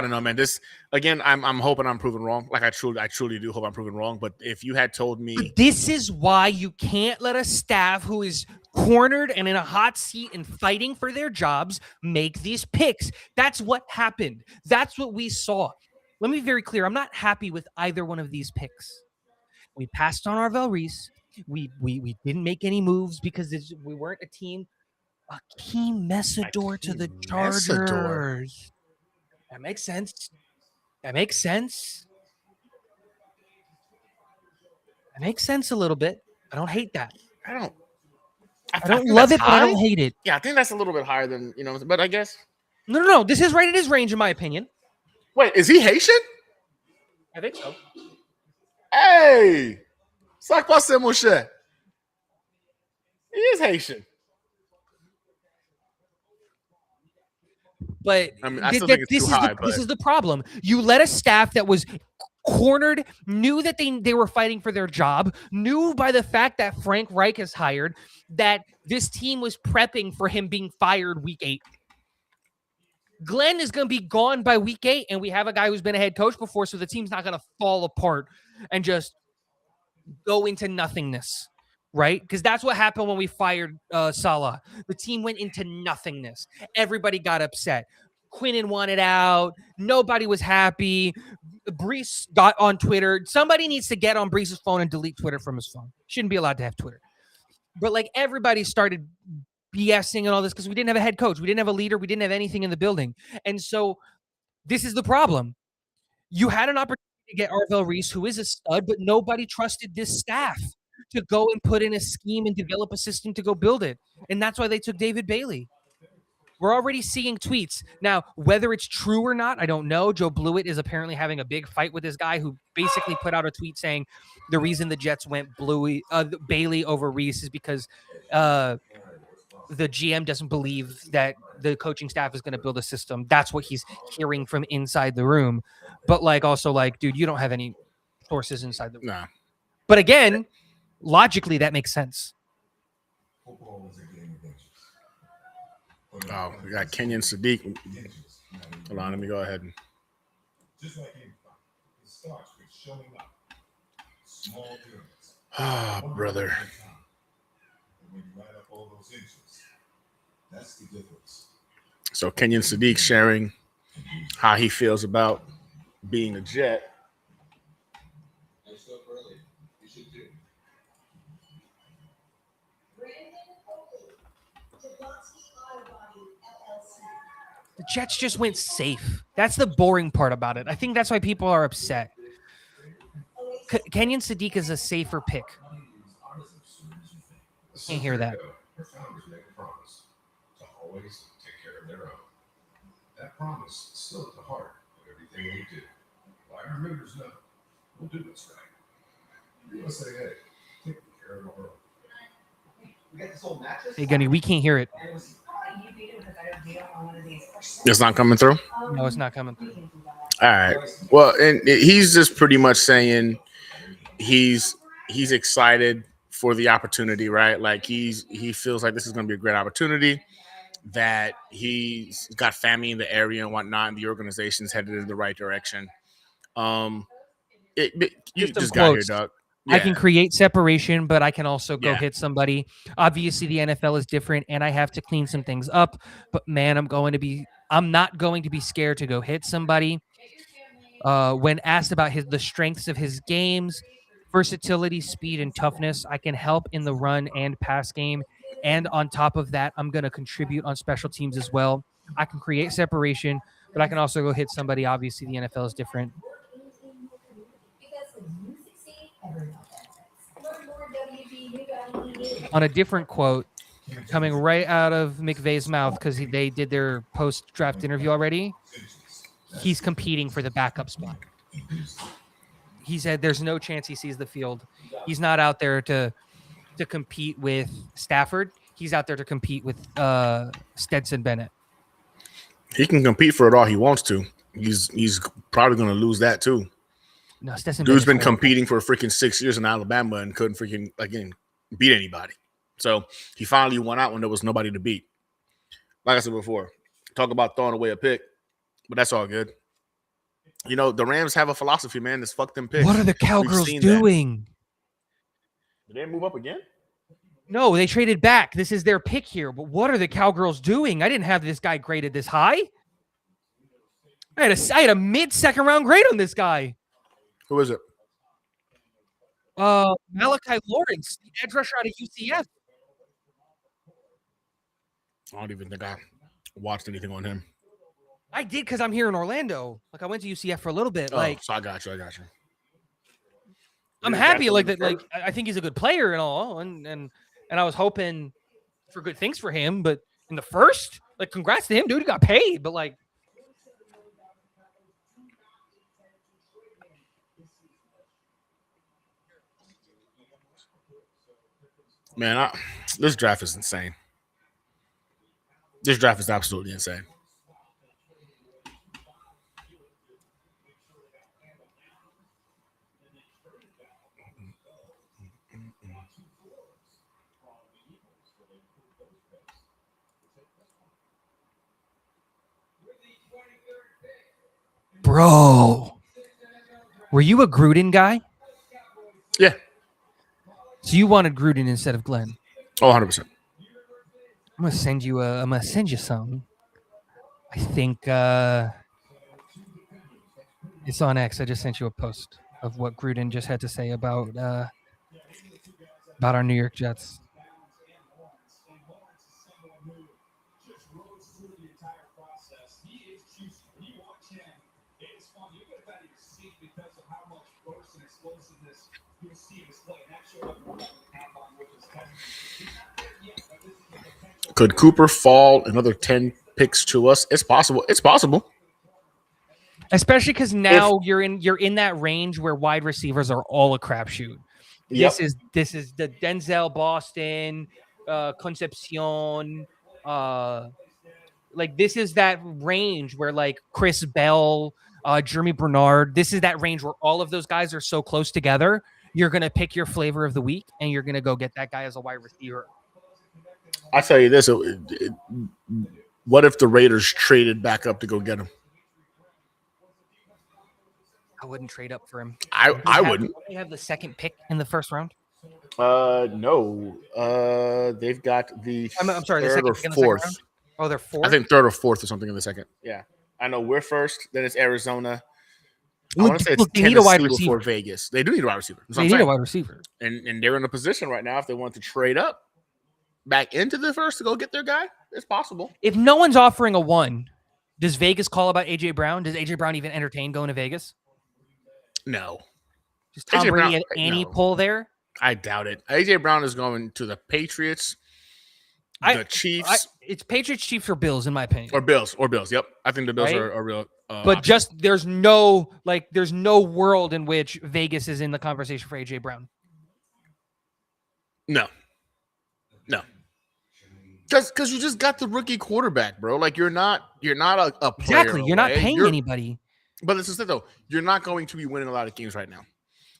don't know, man. This again, I'm hoping I'm proven wrong. Like I truly do hope I'm proven wrong. But if you had told me, But this is why you can't let a staff who is cornered and in a hot seat and fighting for their jobs make these picks. That's what happened. That's what we saw. Let me be very clear. I'm not happy with either one of these picks. We passed on Arvell Reese. We didn't make any moves because we weren't a team. Akeem Messador to the Chargers. That makes sense. That makes sense. That makes sense a little bit. I don't hate that. I don't love it, high. but I don't hate it. Yeah, I think that's a little bit higher than but I guess. No. This is right in his range, in my opinion. Wait, is he Haitian? I think so. Hey, ça passe, mon cher. He is Haitian. But I mean, I still think it's too high. This is the problem. You let a staff that was cornered, knew that they were fighting for their job, knew by the fact that Frank Reich is hired that this team was prepping for him being fired week 8. Glenn is going to be gone by week 8, and we have a guy who's been a head coach before, so the team's not going to fall apart and just go into nothingness, right? Because that's what happened when we fired Salah. The team went into nothingness. Everybody got upset. Quinnen wanted out. Nobody was happy. Brees got on Twitter. Somebody needs to get on Brees's phone and delete Twitter from his phone. Shouldn't be allowed to have Twitter. But like everybody started BSing and all this because we didn't have a head coach. We didn't have a leader. We didn't have anything in the building. And so this is the problem. You had an opportunity to get Arvell Reese, who is a stud, but nobody trusted this staff to go and put in a scheme and develop a system to go build it. And that's why they took David Bailey. We're already seeing tweets. Now, whether it's true or not, I don't know. Joe Blewett is apparently having a big fight with this guy who basically put out a tweet saying the reason the Jets went Bailey over Reese is because the GM doesn't believe that the coaching staff is going to build a system. That's what he's hearing from inside the room. But also, dude, you don't have any sources inside the room. Nah. But again, logically, that makes sense. Football is a game of inches. Oh, we got Kenyon Sadiq. Hold on, let me go ahead. Just like any fight, it starts with showing up. Small units. Ah, brother. And when you add up all those inches, that's the difference. So Kenyon Sadiq sharing how he feels about being a Jet. I spoke earlier. You should do. The Jets just went safe. That's the boring part about it. I think that's why people are upset. Kenyon Sadiq is a safer pick. Can't hear that. Her founders made a promise to always take care of their own. That promise is still at the heart of everything we do. Like our members know, we'll do what's right. We must say, hey, take care of our own. We got this old mattress. Hey, Gunny, we can't hear it. And it was, how about you beat it with a better deal on one of these? It's not coming through? No, it's not coming. We can do that. All right. Well, and he's just pretty much saying he's excited for the opportunity, right? Like he feels like this is going to be a great opportunity, that he's got family in the area and whatnot, and the organization's headed in the right direction. You just got here, Doug. I can create separation, but I can also go Yeah. hit somebody. Obviously, the NFL is different, and I have to clean some things up. But man, I'm not going to be scared to go hit somebody. When asked about the strengths of his games, versatility, speed, and toughness, I can help in the run and pass game. And on top of that, I'm going to contribute on special teams as well. I can create separation, but I can also go hit somebody. Obviously, the NFL is different. On a different quote, coming right out of McVay's mouth, because they did their post-draft interview already, he's competing for the backup spot. He said there's no chance he sees the field. He's not out there to compete with Stafford. He's out there to compete with Stetson Bennett. He can compete for it all he wants to. He's probably going to lose that too. No, Stetson Dude's Bennett's been horrible. competing for freaking 6 years in Alabama and couldn't freaking again beat anybody. So he finally won out when there was nobody to beat. Like I said before, talk about throwing away a pick, but that's all good. You know, the Rams have a philosophy, man. It's fuck them picks. What are the Cowgirls seen doing? Did they move up again? No, they traded back. This is their pick here. But what are the Cowgirls doing? I didn't have this guy graded this high. I had a mid-second round grade on this guy. Who is it? Malachi Lawrence, the edge rusher out of UCF. I don't even think I watched anything on him. I did because I'm here in Orlando. Like I went to UCF for a little bit. Oh, Like so I got you. I'm happy like that. Like I think he's a good player and all, and I was hoping for good things for him. But in the first, like, congrats to him, dude. He got paid. But like, man, this draft is insane. This draft is absolutely insane. bro, were you a Gruden guy? Yeah. So you wanted Gruden instead of Glenn? Oh, 100%. I'm gonna send you something. I think it's on X. I just sent you a post of what Gruden just had to say about our New York Jets. Could Cooper fall another 10 picks to us? It's possible. It's possible. Especially because now you're in that range where wide receivers are all a crapshoot. Yep. This is the Denzel Boston, Concepcion, like this is that range where like Chris Bell, Jeremy Bernard. This is that range where all of those guys are so close together. You're gonna pick your flavor of the week and you're gonna go get that guy as a wide receiver. I tell you this: what if the Raiders traded back up to go get him? I wouldn't trade up for him. I wouldn't. They have the second pick in the first round. No. They've got the I'm sorry, the third second or pick in the second fourth. round? Oh, they're fourth. I think third or fourth or something in the second. Yeah, I know we're first. Then it's Arizona. I want to say it's they need a wide Tennessee before receiver. Vegas. They do need a wide receiver. That's what They I'm need a saying. wide receiver. And they're in a position right now if they want to trade up back into the first to go get their guy. It's possible. If no one's offering a 1, does Vegas call about AJ Brown? Does AJ Brown even entertain going to Vegas? No, Does Tom A.J. Brady Brown- have any no. pull there? I doubt it. AJ Brown is going to the Patriots, the Chiefs, It's Patriots, Chiefs, or Bills, in my opinion. or Bills. Yep, I think the Bills Right? are real. But option. just there's no world in which Vegas is in the conversation for AJ Brown. no, because you just got the rookie quarterback, bro. Like you're not a player Exactly. You're not away. paying anybody. But it's just it though. You're not going to be winning a lot of games right now.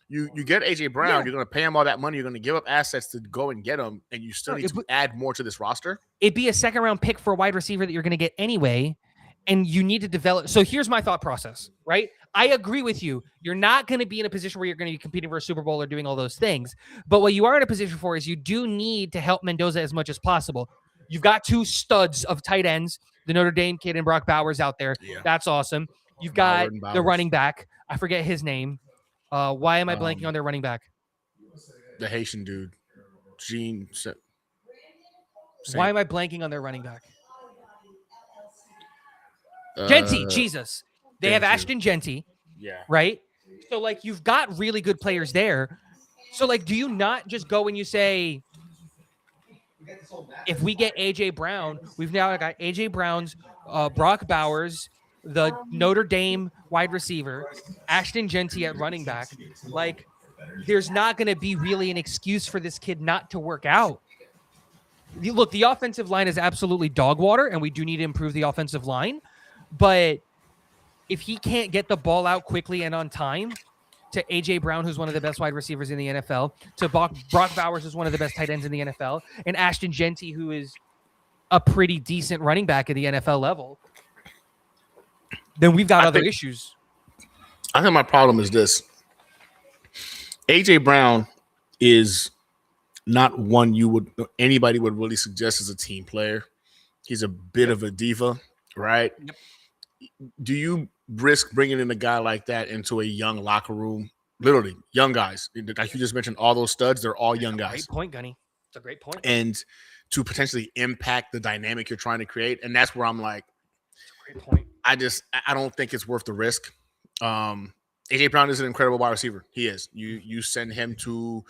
You get AJ Brown. Yeah. You're going to pay him all that money. You're going to give up assets to go and get him, and you still need to add more to this roster. It'd be a second round pick for a wide receiver that you're going to get anyway, and you need to develop. So here's my thought process, right? I agree with you. You're not going to be in a position where you're going to be competing for a Super Bowl or doing all those things. But what you are in a position for is you do need to help Mendoza as much as possible. You've got 2 studs of tight ends, the Notre Dame kid and Brock Bowers out there. Yeah. That's awesome. You've got Ballard and the Bowers. running back. I forget his name. Why am I blanking on their running back? The Haitian dude, Gene. Why am I blanking on their running back? Genty, Jesus. They have Genty. Ashton Genty, Yeah. right? So, like, you've got really good players there. So, like, do you not just go and you say, if we get AJ Brown, we've now got AJ Brown's, Brock Bowers, the Notre Dame wide receiver, Ashton Genty at running back. Like, there's not going to be really an excuse for this kid not to work out. Look, the offensive line is absolutely dog water, and we do need to improve the offensive line. But if he can't get the ball out quickly and on time to AJ Brown, who's one of the best wide receivers in the NFL, to Brock Bowers, who's one of the best tight ends in the NFL, and Ashton Genty, who is a pretty decent running back at the NFL level, then we've got other issues. I think my problem is this. AJ Brown is not one anybody would really suggest as a team player. He's a bit of a diva, right? Yep. Do you risk bringing in a guy like that into a young locker room? Literally, young guys. Like you just mentioned, all those studs, they're all young guys. Great point, Gunny. It's a great point. And to potentially impact the dynamic you're trying to create. And that's where I'm like, great point. I don't think it's worth the risk. AJ Brown is an incredible wide receiver. He is. You send him to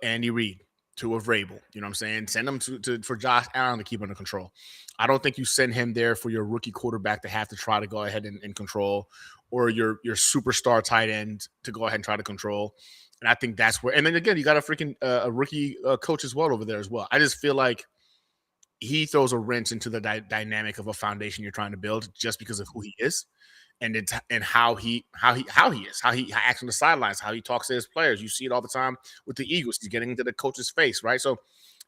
Andy Reid, to a Vrabel. You know what I'm saying? Send him for Josh Allen to keep under control. I don't think you send him there for your rookie quarterback to have to try to go ahead and control, or your superstar tight end to go ahead and try to control. And I think that's where. And then again, you got a freaking a rookie coach as well over there as well. I just feel like he throws a wrench into the dynamic of a foundation you're trying to build just because of who he is. And how he acts on the sidelines, how he talks to his players. You see it all the time with the Eagles. He's getting into the coach's face, right? So,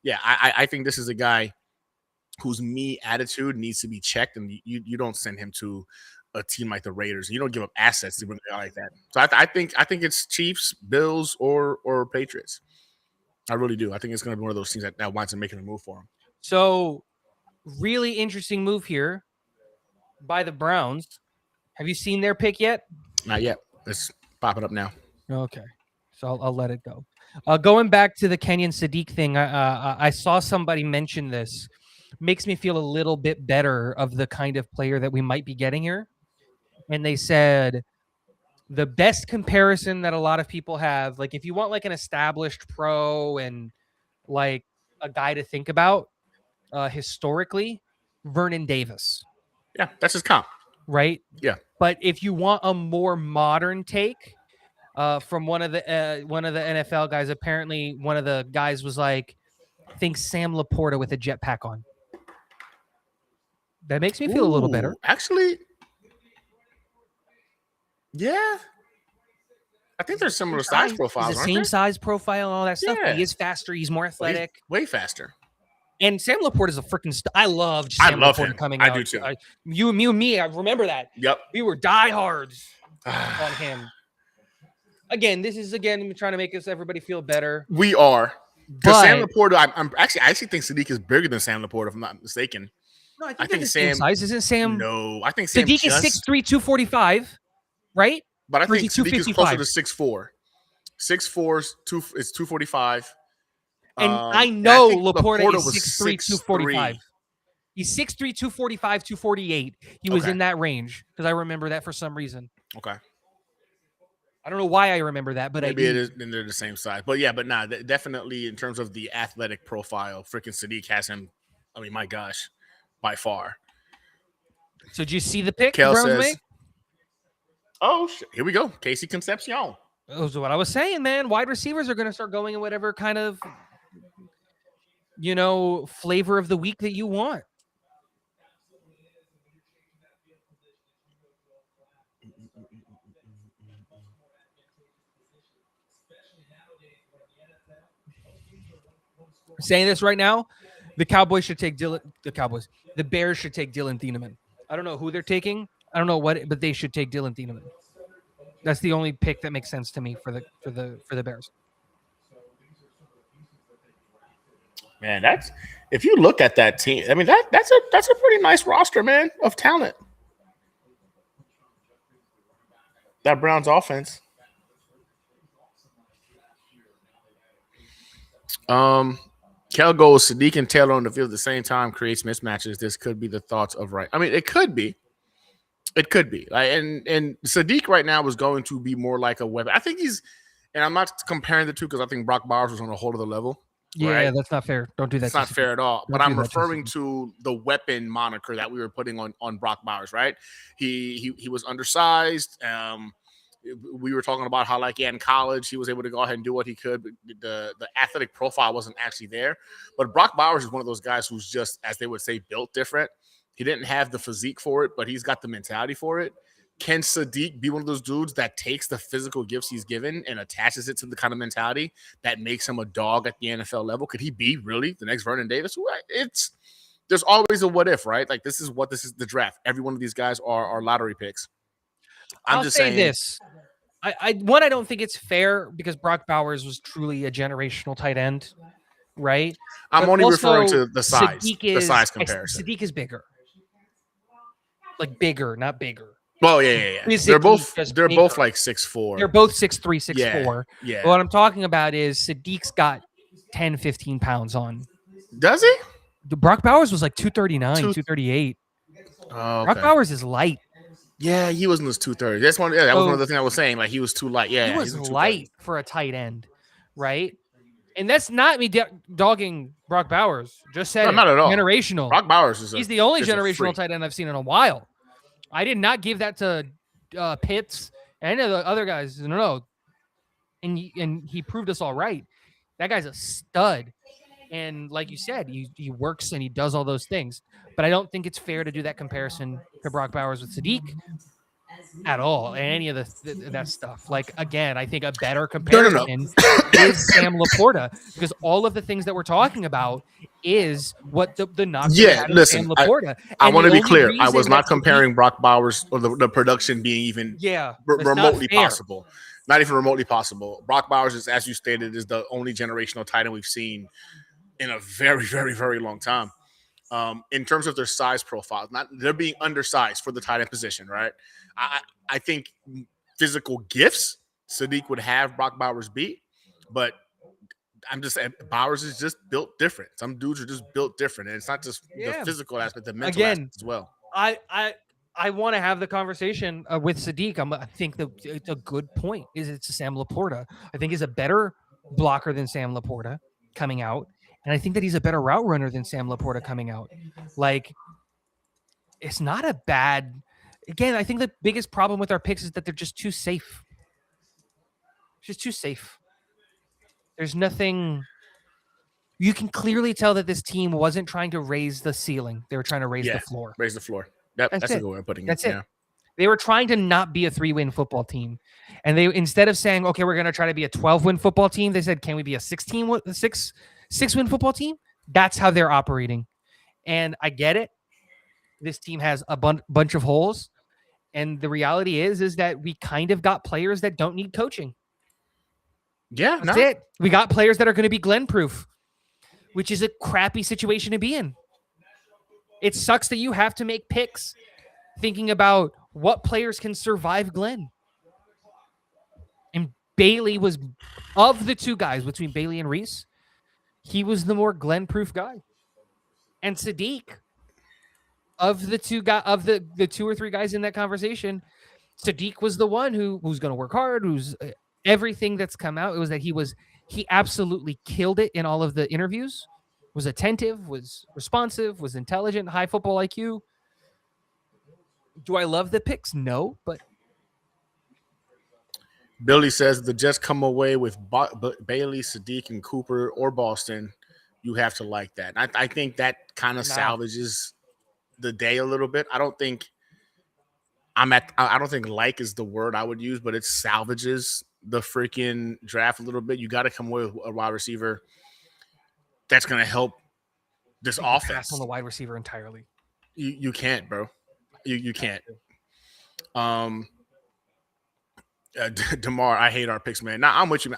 yeah, I think this is a guy whose me attitude needs to be checked, and you don't send him to a team like the Raiders. You don't give up assets to bring a guy like that. So I think it's Chiefs, Bills, or Patriots. I really do. I think it's going to be one of those things that winds up making a move for him. So, really interesting move here by the Browns. Have you seen their pick yet? Not yet. Let's pop it up now. Okay. So I'll let it go. Going back to the Kenyon Sadiq thing, I saw somebody mention this. Makes me feel a little bit better of the kind of player that we might be getting here. And they said the best comparison that a lot of people have, like if you want like an established pro and like a guy to think about historically, Vernon Davis. Yeah, that's his comp. Right? Yeah. But if you want a more modern take from one of the NFL guys, apparently one of the guys was like, think Sam Laporta with a jetpack on. That makes me feel a little better. Actually, yeah. I think there's similar size profiles. He's the same size profile and all that stuff. Yeah. He is faster. He's more athletic. Way faster. And Sam Laporta is a freaking I loved Sam Laporta him. coming I out. do too. You and me, I remember that. Yep. We were diehards on him. Again, I'm trying to make everybody feel better. We are. Because Sam Laporta, I actually think Sadiq is bigger than Sam Laporta, if I'm not mistaken. No, I think Sam size. Isn't Sam? No, I think Sam Sadiq is 6'3", 245, right? But I think Sadiq is closer to 6'4". 6'4" is 245. And I know Laporta is 6'3", 245. He's 6'3", 245, 248. He was in that range because I remember that for some reason. Okay. I don't know why I remember that, but maybe it is. Then they're the same size. But yeah, definitely in terms of the athletic profile, freaking Sadiq has him. I mean, my gosh, by far. So did you see the pick? Kel says, "Oh, here we go, Casey Concepcion." That was what I was saying, man. Wide receivers are going to start going in whatever kind of, flavor of the week that you want. Saying this right now, the Cowboys should take the Bears should take Dylan Thieneman. I don't know who they're taking. I don't know what, but they should take Dylan Thieneman. That's the only pick that makes sense to me for the Bears. Man, if you look at that team, I mean that's a pretty nice roster, man, of talent. That Browns offense. Kel goes, Sadiq and Taylor on the field at the same time creates mismatches. This could be the thoughts of right. I mean, it could be. It could be. And Sadiq right now is going to be more like a weapon. I think And I'm not comparing the two because I think Brock Bowers was on a whole other level. Yeah, right? that's not fair. Don't do that. It's not fair at all. Don't But do I'm that, referring to the weapon moniker that we were putting on Brock Bowers, right? He was undersized. We were talking about how, like, in college he was able to go ahead and do what he could, but the athletic profile wasn't actually there. But Brock Bowers is one of those guys who's just, as they would say, built different. He didn't have the physique for it, but he's got the mentality for it. Can Sadiq be one of those dudes that takes the physical gifts he's given and attaches it to the kind of mentality that makes him a dog at the NFL level? Could he be really the next Vernon Davis? There's always a what if, right? Like, this is the draft. Every one of these guys are lottery picks. I'll just say this. I don't think it's fair because Brock Bowers was truly a generational tight end, right? I'm But only referring also, to the size, the size comparison. Sadiq is bigger. Like bigger, not bigger. Well, yeah. Physically They're just both bigger. like 6'4". They're both 6'3", 6'4". Yeah. But what I'm talking about is Sadiq's got 10, 15 pounds on. Does he? Brock Bowers was like 239, 238. Oh, Brock okay. Bowers is light. Yeah, he was in his 230. That's one. Yeah, that was one of the things I was saying. Like, he was too light. Yeah, He was he's in 230. light for a tight end, right? And that's not me dogging Brock Bowers. Just said No, not at all. generational. Brock Bowers He's the only is a generational freak. tight end I've seen in a while. I did not give that to Pitts and any of the other guys. No. And he proved us all right. That guy's a stud. And like you said, he works and he does all those things. But I don't think it's fair to do that comparison to Brock Bowers with Sadiq at all, and any of that stuff. Like, again, I think a better comparison is Sam Laporta, because all of the things that we're talking about is what the knock. Yeah, listen, Sam Laporta. I And want to the be only clear. I reason was not that comparing Brock Bowers or the production being even it's not remotely fair. possible. Not even remotely possible. Brock Bowers is, as you stated, is the only generational tight end we've seen in a very, very, very long time. In terms of their size profile, they're being undersized for the tight end position, right? I think physical gifts Sadiq would have Brock Bowers beat, but I'm just saying Bowers is just built different. Some dudes are just built different, and it's not just the physical aspect, the mental aspect as well. I want to have the conversation with Sadiq. I think it's a good point. It's Sam Laporta. I think he's a better blocker than Sam Laporta coming out. And I think that he's a better route runner than Sam Laporta coming out. Like, it's not a bad. Again, I think the biggest problem with our picks is that they're just too safe. Just too safe. There's nothing. You can clearly tell that this team wasn't trying to raise the ceiling. They were trying to raise the floor. Raise the floor. That's a good way of putting it. That's it. They were trying to not be a 3-win football team. And they, instead of saying, okay, we're going to try to be a 12-win football team, they said, can we be a 6-win football team? That's how they're operating. And I get it. This team has a bunch of holes. And the reality is that we kind of got players that don't need coaching. Yeah, That's it. We got players that are going to be Glenn proof, which is a crappy situation to be in. It sucks that you have to make picks thinking about what players can survive Glenn. And Bailey was, of the two guys between Bailey and Reese, he was the more Glenn proof guy. And Sadiq, of the two or three guys in that conversation, Sadiq was the one who's going to work hard, who's everything that's come out. It was that he absolutely killed it in all of the interviews, was attentive, was responsive, was intelligent, high football IQ. Do I love the picks? No, but Billy says the Jets come away with Bailey, Sadiq, and Cooper or Boston. You have to like that. I think that kind of salvages the day a little bit. I don't think like is the word I would use, but it salvages the freaking draft a little bit. You got to come away with a wide receiver that's going to help this offense. Pass on the wide receiver entirely. You can't, bro. You can't. DeMar, I hate our picks, man. Now I'm with you, man.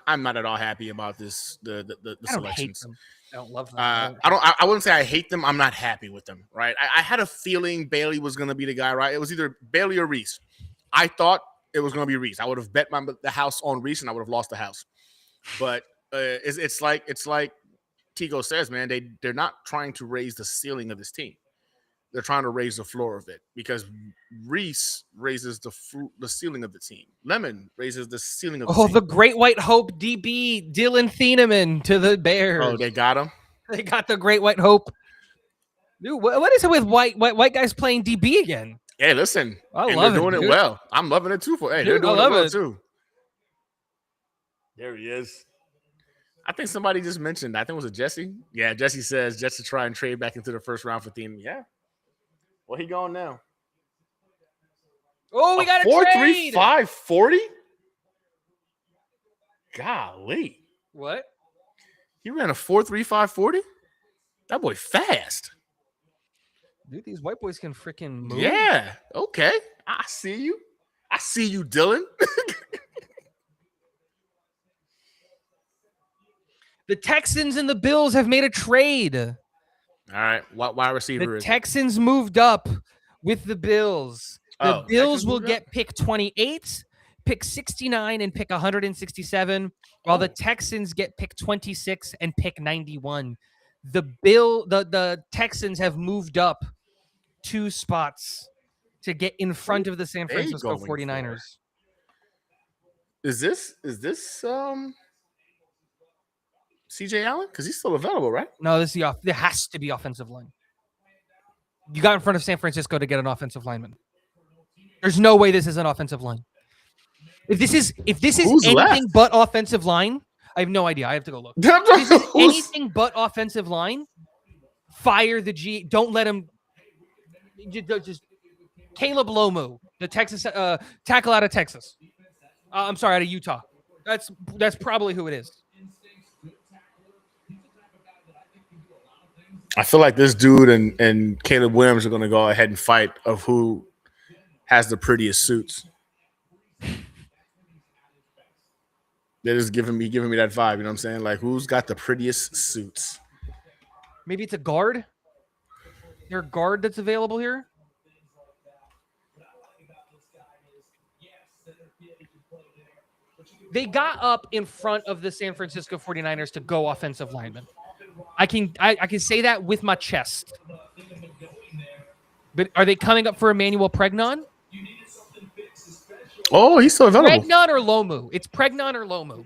I'm not at all happy about this. The I don't selections. hate them. I don't love them. I wouldn't say I hate them. I'm not happy with them. Right. I had a feeling Bailey was going to be the guy. Right. It was either Bailey or Reese. I thought it was going to be Reese. I would have bet the house on Reese, and I would have lost the house. But it's like Tigo says, man. They're not trying to raise the ceiling of this team. They're trying to raise the floor of it because Reese raises the ceiling of the team. Lemon raises the ceiling of the team. The Great White Hope DB Dylan Thieneman to the Bears. Oh, they got him. They got the Great White Hope. Dude, what is it with white guys playing DB again? Hey, listen, I and love they're it, doing it dude. well. I'm loving it too. Hey, Dude, they're doing I it love well it. too. There he is. I think somebody just mentioned. I think it was a Jesse. Yeah, Jesse says just to try and trade back into the first round for Thieneman. Yeah. Well, he going now. Oh, we got a 4.35 trade. 40. Golly, What? he ran a 4.35 40. That boy fast. Dude, these white boys can freaking move. Yeah. Okay. I see you. I see you, Dylan. The Texans and the Bills have made a trade. All right. What wide receiver The is it? Texans moved up with the Bills. The Oh, Bills Texans will moved up? get pick 28, pick 69, and pick 167, while the Texans get pick 26 and pick 91. The Texans have moved up 2 spots to get in front of the San they Francisco going for? 49ers. Is this CJ Allen? Because he's still available, right? No, there has to be offensive line. You got in front of San Francisco to get an offensive lineman. There's no way this is an offensive line. If this is Who's anything left? but offensive line, I have no idea. I have to go look. If this is Who's- anything but offensive line, fire the G. Don't let him. Just Caleb Lomu, the Texas tackle out of Texas. I'm sorry, out of Utah. That's probably who it is. I feel like this dude and Caleb Williams are going to go ahead and fight of who has the prettiest suits. They're just giving me that vibe. You know what I'm saying? Like, who's got the prettiest suits? Maybe it's a guard. Is there a guard that's available here? They got up in front of the San Francisco 49ers to go offensive lineman. I can say that with my chest. But are they coming up for Emmanuel Pregnon? Oh, he's still available. Pregnon or Lomu? It's Pregnon or Lomu.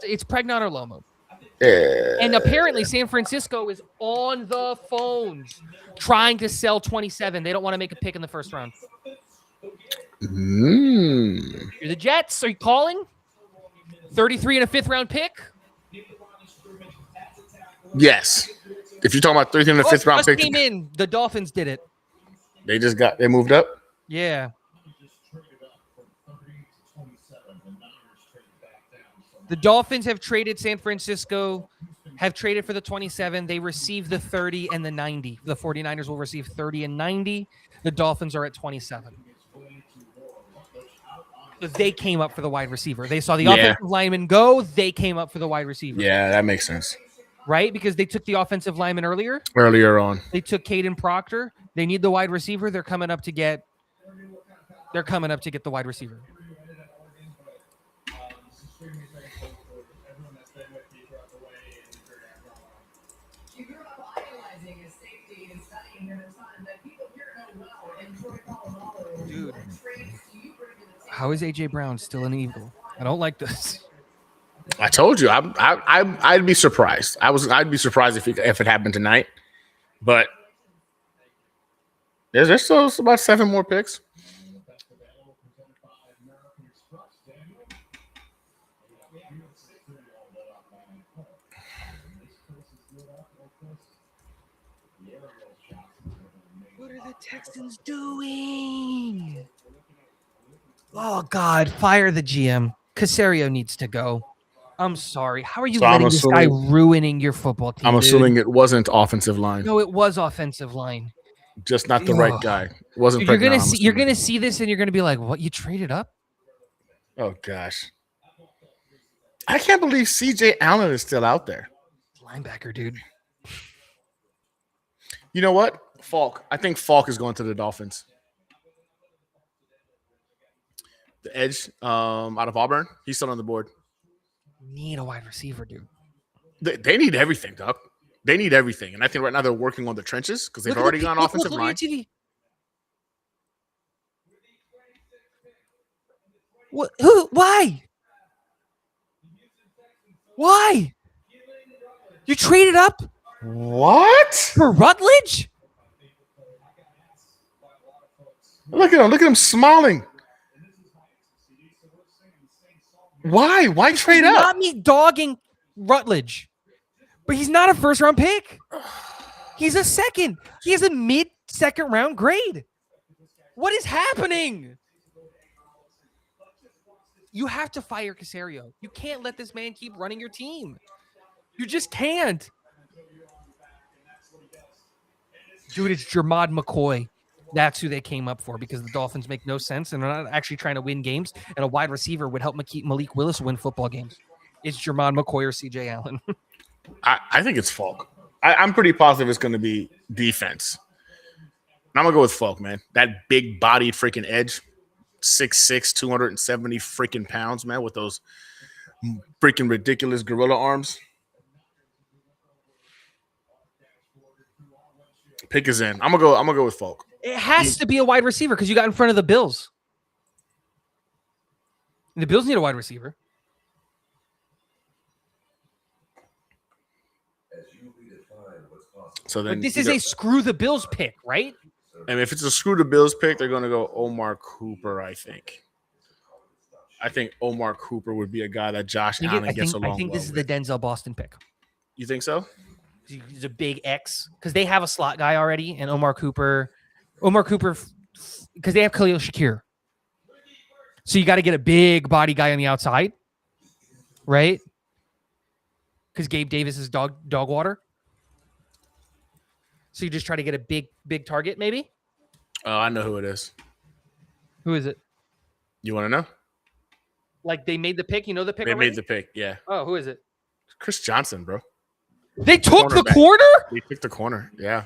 It's Pregnon or Lomu. And apparently San Francisco is on the phones trying to sell 27. They don't want to make a pick in the first round. You're the Jets. Are you calling? 33 and a 5th round pick? Yes. If you're talking about 13th and the 5th round just pick, came in. The Dolphins did it. they moved up. Yeah. The Dolphins have traded San Francisco, have traded for the 27. They receive the 30 and the 90. The 49ers will receive 30 and 90. The Dolphins are at 27. So they came up for the wide receiver. They saw the offensive lineman go. They came up for the wide receiver. Yeah, that makes sense. Right? Because they took the offensive lineman earlier. Earlier on. They took Caden Proctor. They need the wide receiver. They're coming up to get the wide receiver. You grew up idolizing his safety and studying him and son, but people here know well in Troy, Colorado. Dude. What traits do you bring to the table? How is AJ Brown still an Eagle? I don't like this. I told you, I'd be surprised. I'd be surprised if it happened tonight. But there's still about 7 more picks. What are the Texans doing? Oh, God. Fire the GM. Caserio needs to go. I'm sorry. How are you So I'm letting this guy assuming- ruining your football team? I'm dude? assuming it wasn't offensive line, No, it was offensive line. just not the right Ugh. guy. It wasn't. Dude, you're Pregnon, gonna I'm see. You're assuming. gonna see this, and you're gonna be like, "What? You traded up?" Oh gosh, I can't believe CJ Allen is still out there. Linebacker, dude. You know what? Falk. I think Falk is going to the Dolphins. The edge out of Auburn. He's still on the board. Need a wide receiver, dude. They need everything, Doc. They need everything, and I think right now they're working on the trenches because they've Look at already the gone look, offensive look at line. your TV. What? Who? Why? Why? You traded up What? for Rutledge? Look at him! Look at him smiling. Why? Why trade up? Not me dogging Rutledge, but he's not a first-round pick. He's a second. He has a mid-second round grade. What is happening? You have to fire Caserio. You can't let this man keep running your team. You just can't. Dude, it's Jermod McCoy. That's who they came up for because the Dolphins make no sense and they're not actually trying to win games. And a wide receiver would help Malik Willis win football games. It's Jermod McCoy or CJ Allen. I think it's Falk. I'm pretty positive it's going to be defense. And I'm going to go with Falk, man. That big-bodied freaking edge, 6'6", 270 freaking pounds, man, with those freaking ridiculous gorilla arms. Pick is in. I'm gonna go with Falk. It has to be a wide receiver because you got in front of the Bills. And the Bills need a wide receiver. So then But this is a screw the Bills pick, right? and if it's a screw the Bills pick, they're gonna go Omar Cooper, I think. I think Omar Cooper would be a guy that Josh Allen gets along I think this well is the Denzel Boston pick. You think so? He's a big X because they have a slot guy already, and Omar Cooper, because they have Khalil Shakir. So you got to get a big body guy on the outside, right? Because Gabe Davis is dog water. So you just try to get a big target, maybe. Oh, I know who it is. Who is it? You want to know? Like they made the pick. You know the pick. They already? made the pick. Yeah, Oh, who is it? Chris Johnson, bro. They took the Cornerback. corner. They picked the corner. Yeah.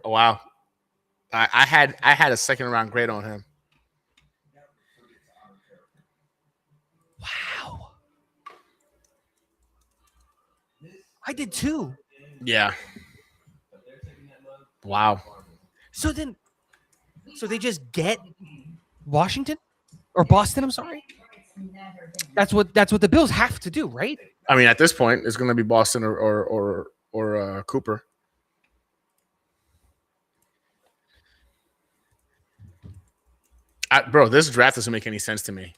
Oh, wow. I had a second round grade on him. Wow. I did too. Yeah. Wow. So they just get Washington or Boston. I'm sorry. That's what the Bills have to do, right? I mean, at this point, it's going to be Boston or Cooper. Bro, this draft doesn't make any sense to me.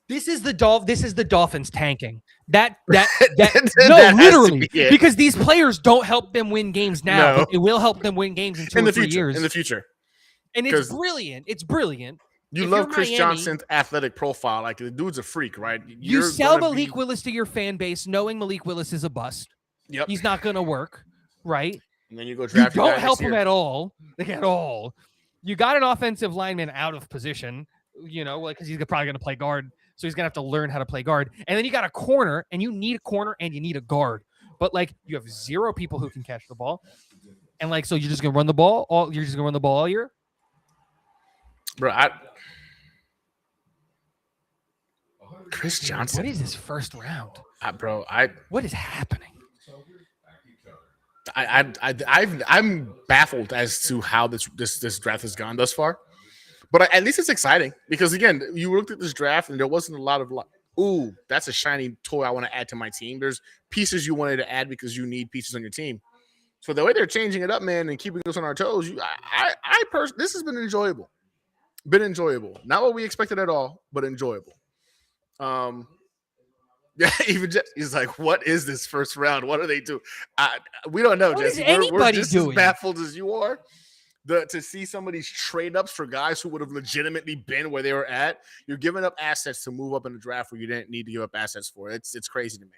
This is the Dolphins tanking. That no, That has to literally, be it. because these players don't help them win games now. No. But it will help them win games in 2 In or the 3 future. years. In the future. And it's 'cause brilliant. It's brilliant. You If love you're Chris Miami, Johnson's athletic profile. Like, the dude's a freak, right? You You're sell gonna Malik be- Willis to your fan base, knowing Malik Willis is a bust. Yep. He's not going to work, right? And then you go You draft your guy don't help next him year. at all. At all. You got an offensive lineman out of position, because he's probably going to play guard. So he's going to have to learn how to play guard. And then you got a corner, and you need a corner, and you need a guard. But, you have 0 people who can catch the ball. And, so you're just going to run the ball? You're just going to run the ball all year? Bro, Chris Johnson. What is this first round? Bro, What is happening? I'm baffled as to how this draft has gone thus far. But at least it's exciting because, again, you looked at this draft and there wasn't a lot of ooh, that's a shiny toy I want to add to my team. There's pieces you wanted to add because you need pieces on your team. So the way they're changing it up, man, and keeping us on our toes, this has been enjoyable. Not what we expected at all, but enjoyable. Yeah, even he's like, "What is this first round? What are they doing?" We don't know, What is Jesse. We're anybody just doing? as baffled as you are. To see some of these trade ups for guys who would have legitimately been where they were at, you're giving up assets to move up in the draft where you didn't need to give up assets for. It's crazy to me.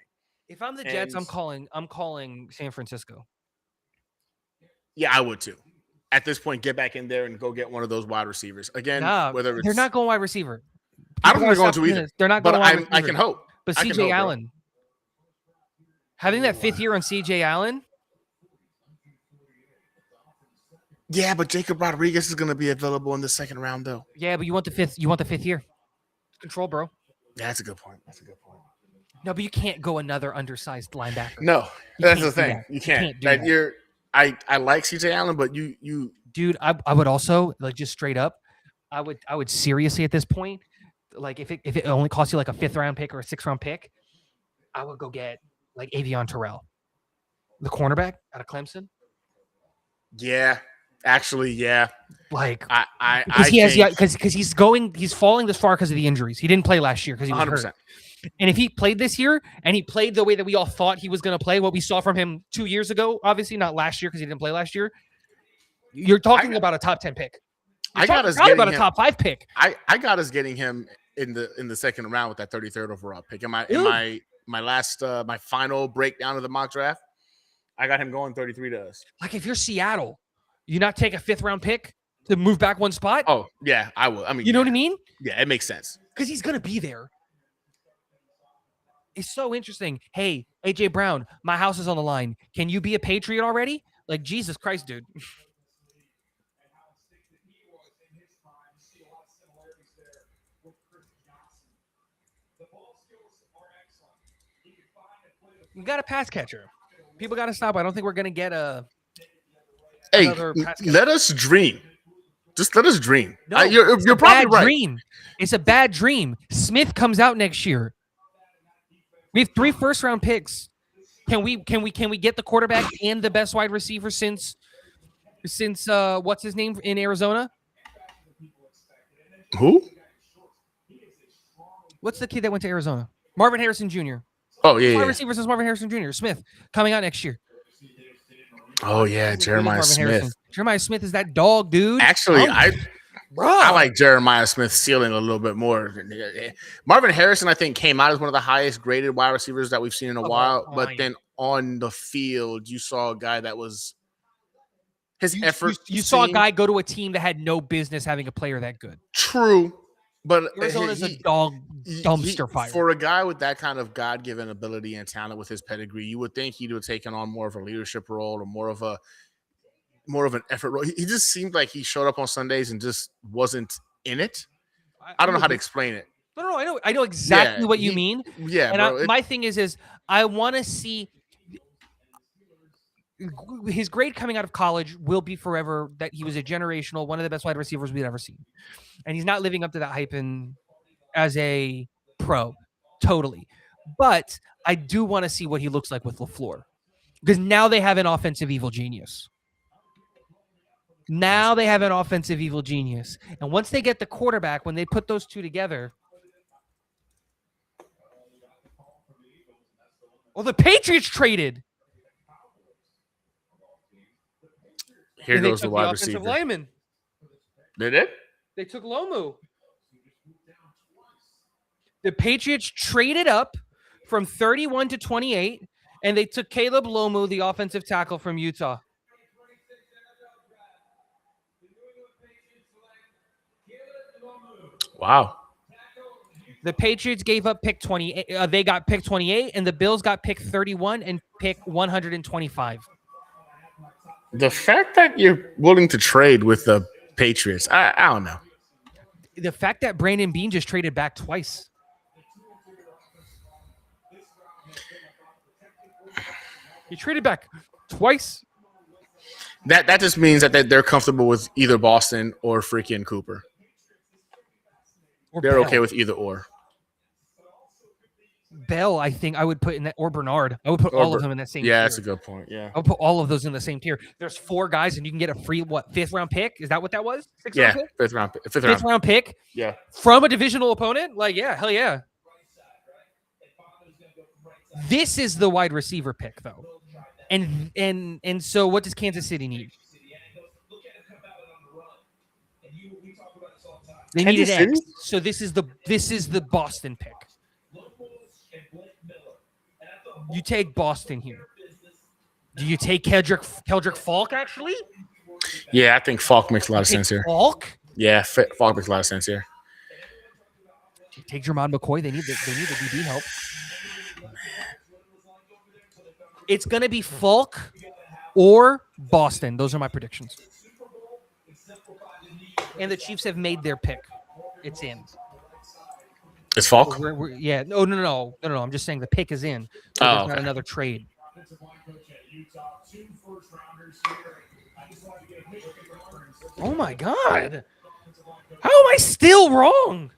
If I'm the Jets, And- I'm calling San Francisco. Yeah, I would too. At this point, get back in there and go get one of those wide receivers again. Nah, Whether it's, they're not going wide receiver. I don't think they're going Stop to either. minutes. They're not But going wide I receiver. can hope. But I can CJ hope, bro. Allen, having that 5th year on CJ Allen, Yeah, but Jacob Rodriguez is going to be available in the second round, though. yeah, but you want the 5th. You want the 5th year. Control, bro. Yeah, that's a good point. No, but you can't go another undersized linebacker. No, You that's can't the do thing. that. You can't. do Like, that. I like CJ Allen, but you Dude, I would also like just straight up, I would seriously at this point, like if it only costs you like a 5th round pick or a 6th round pick, I would go get like Avion Terrell, the cornerback out of Clemson. yeah. Actually, yeah. Like I because he has think because he's falling this far because of the injuries. He didn't play last year because he was 100%. hurt. And if he played this year and he played the way that we all thought he was going to play, what we saw from him 2 years ago, obviously not last year because he didn't play last year, you're talking about a top 10 pick. I got us probably getting about a him. top 5 pick. I got us getting him in the 2nd round with that 33rd overall pick. In my last my final breakdown of the mock draft, I got him going 33 to us. Like if you're Seattle, you not take a 5th round pick to move back one spot? Oh, yeah, I will. I mean, You know what I mean? Yeah, it makes sense. Because he's going to be there. It's so interesting. Hey, AJ Brown, my house is on the line. Can you be a Patriot already? Like, Jesus Christ, dude. You got a pass catcher. People got to stop. I don't think we're going to get Hey, another pass catcher. let us dream. Just let us dream. No, You're it's a probably bad right. dream. It's a bad dream. Smith comes out next year. We have 3 first-round picks. Can we get the quarterback and the best wide receiver since what's his name in Arizona? Who? What's the kid that went to Arizona? Marvin Harrison Jr. Oh yeah, Wide yeah. receiver since Marvin Harrison Jr. Smith coming out next year. Oh yeah, Jeremiah Marvin Smith. Harrison. Jeremiah Smith is that dog, dude. Actually, I Bruh. like Jeremiah Smith's ceiling a little bit more. Marvin Harrison, I think, came out as one of the highest graded wide receivers that we've seen in a while. But then on the field, you saw a guy that was his effort. You saw a guy go to a team that had no business having a player that good. True, but Arizona's a dog dumpster fire. For a guy with that kind of God-given ability and talent with his pedigree, you would think he would have taken on more of a leadership role or more of an effort role. He just seemed like he showed up on Sundays and just wasn't in it. I don't know how to explain it. No, I know exactly what you mean. Yeah, and bro, my thing is I want to see his grade coming out of college will be forever that he was a generational, one of the best wide receivers we've ever seen. And he's not living up to that hype as a pro, totally. But I do want to see what he looks like with LaFleur. Because now they have an offensive evil genius. And once they get the quarterback, when they put those two together. Well, the Patriots traded. Here And they goes the took wide offensive receiver. lineman. Did it? They took Lomu. The Patriots traded up from 31 to 28, and they took Caleb Lomu, the offensive tackle from Utah. Wow. The Patriots gave up pick 28. They got pick 28, and the Bills got pick 31 and pick 125. The fact that you're willing to trade with the Patriots, I don't know. The fact that Brandon Beane just traded back twice. He traded back twice. That just means that they're comfortable with either Boston or freaking Cooper. They're okay with either or. Bell, I think I would put in that, or Bernard. I would put all of them in that same tier. Yeah, that's a good point. Yeah. I would put all of those in the same tier. There's 4 guys, and you can get a free, 5th round pick? Is that what that was? 6th round pick? 5th round. 5th round pick? Yeah. From a divisional opponent? Like, yeah, hell yeah. This is the wide receiver pick, though. And so what does Kansas City need? They needed X. So this is the Boston pick. You take Boston here. Do you take Keldrick Falk, actually? Yeah, I think Falk makes a lot of sense here. Falk? Yeah, Falk makes a lot of sense here. Take Jermon McCoy. They need the DB help. It's going to be Falk or Boston. Those are my predictions. And the Chiefs have made their pick. It's in. It's Falk. Yeah. No. I'm just saying the pick is in. So there's not another trade. Oh my God. How am I still wrong?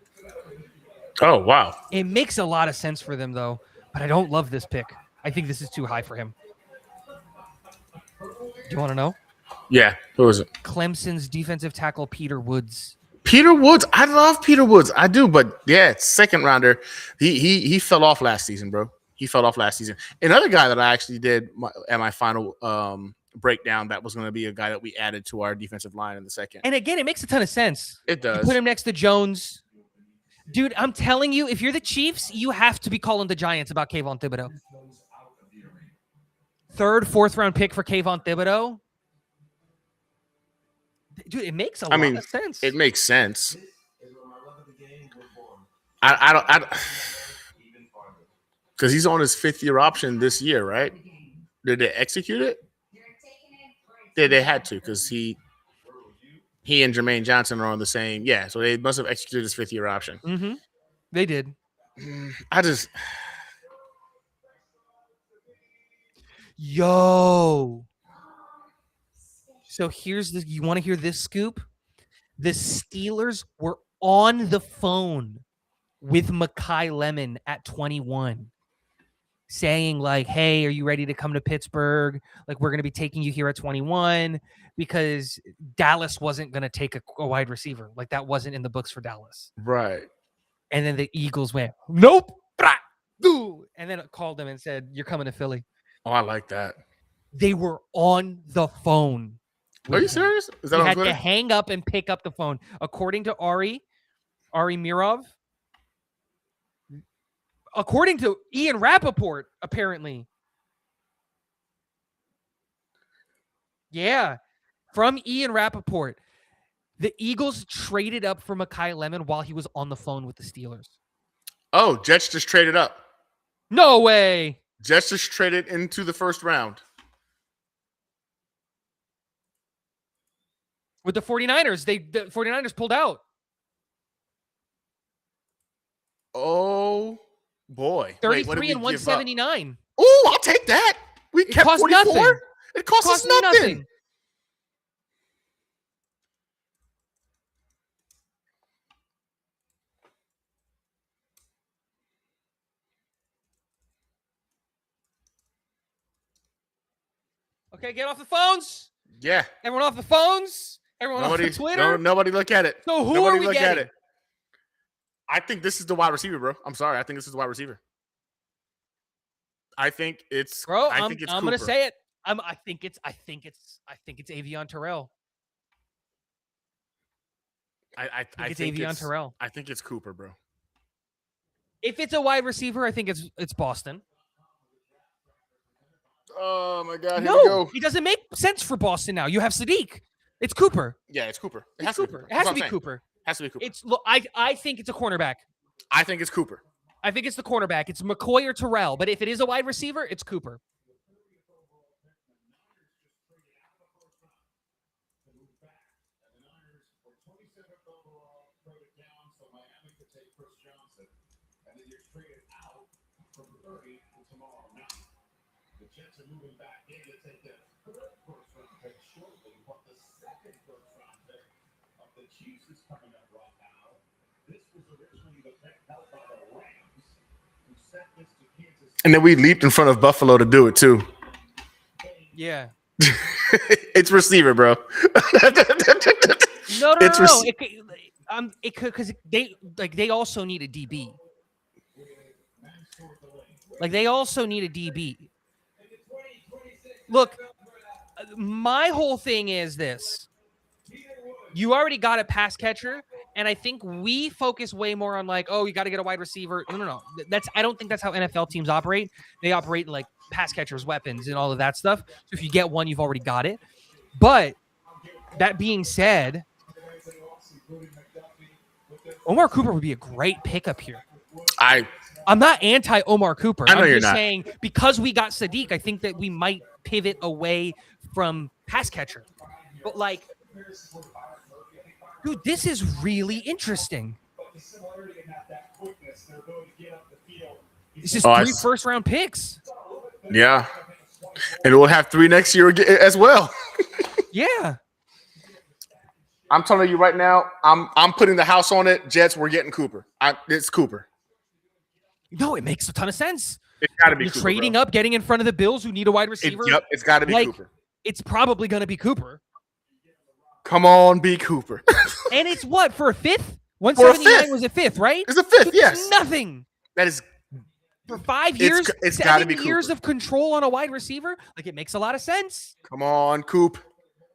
Oh, wow. It makes a lot of sense for them, though. But I don't love this pick. I think this is too high for him. Do you want to know? Yeah. Who is it? Clemson's defensive tackle, Peter Woods. Peter Woods. I love Peter Woods. I do, but yeah, second rounder. He fell off last season, bro. He fell off last season. Another guy that I actually did at my final breakdown that was going to be a guy that we added to our defensive line in the second. And again, it makes a ton of sense. It does. You put him next to Jones. Dude, I'm telling you, if you're the Chiefs, you have to be calling the Giants about Kayvon Thibodeau. Third, fourth round pick for Kayvon Thibodeau. Dude, it makes a lot of sense. It makes sense. I don't because he's on his 5th-year option this year, right? Did they execute it? They had to because he and Jermaine Johnson are on the same. Yeah, so they must have executed his 5th-year option. Mm-hmm. They did. Yo. So here's the. You want to hear this scoop? The Steelers were on the phone with Mekhi Lemon at 21, saying like, "Hey, are you ready to come to Pittsburgh? Like, we're going to be taking you here at 21 because Dallas wasn't going to take a wide receiver. Like, that wasn't in the books for Dallas." Right. And then the Eagles went, "Nope." And then it called them and said, "You're coming to Philly." Oh, I like that. They were on the phone. Are you serious? Is that He on had Twitter? to hang up and pick up the phone. According to Ari Mirov, according to Ian Rappaport, apparently. Yeah, from Ian Rappaport, the Eagles traded up for Mekhi Lemon while he was on the phone with the Steelers. Oh, Jets just traded up. No way. Jets just traded into the first round. With the 49ers, the 49ers pulled out. Oh, boy. 33 and 179. Oh, I'll take that. We kept cost 44. nothing. It cost us me nothing. Okay, get off the phones. Yeah. Everyone off the phones. Everyone off the Twitter. Nobody look at it. So who nobody are we look getting? at it. I think this is the wide receiver, bro. I'm sorry. I think this is the wide receiver. I think it's Bro, I think it's I'm Cooper. gonna say it. I think it's Avion Terrell. I It's think Avion Terrell. I think it's Cooper, bro. If it's a wide receiver, I think it's Boston. Oh my God! Here we No, go. it doesn't make sense for Boston now. You have Sadiq. It's Cooper. Yeah, it's Cooper. It It's has to be Cooper. Cooper. It has That's to be what I'm saying. Cooper. Has to be Cooper. It's look. I think it's a cornerback. I think it's Cooper. I think it's the cornerback. It's McCoy or Terrell. But if it is a wide receiver, it's Cooper. Jets are moving back in to take the third first round pick shortly, but the second first round pick of the Chiefs is coming up right now. This was originally the pick held by the Rams, who sent this to Kansas City. And then we leaped in front of Buffalo to do it too. Yeah. It's receiver, bro. No. It's It could because they also need a DB. Like they also need a DB. Look, my whole thing is this. You already got a pass catcher, and I think we focus way more on like, oh, you got to get a wide receiver. No. I don't think that's how NFL teams operate. They operate like pass catchers, weapons, and all of that stuff. So if you get one, you've already got it. But that being said, Omar Cooper would be a great pickup here. I'm not anti Omar Cooper. I know I'm you're just not. saying because we got Sadiq, I think that we might pivot away from pass catcher. But like, dude, this is really interesting. It's just Oh, I three s- first-round picks. Yeah, and we'll have 3 next year as well. Yeah. I'm telling you right now, I'm putting the house on it. Jets, we're getting Cooper. It's Cooper. No, it makes a ton of sense. It's got to be You're Cooper, trading bro. up, getting in front of the Bills who need a wide receiver. It's got to be Cooper. It's probably going to be Cooper. Come on, be Cooper. And it's what, for a fifth? For a 179 fifth. was a fifth, right? It's a fifth, So yes. it's nothing. That is For 5 years, it's gotta 7 be years Cooper. of control on a wide receiver. Like, it makes a lot of sense. Come on, Coop.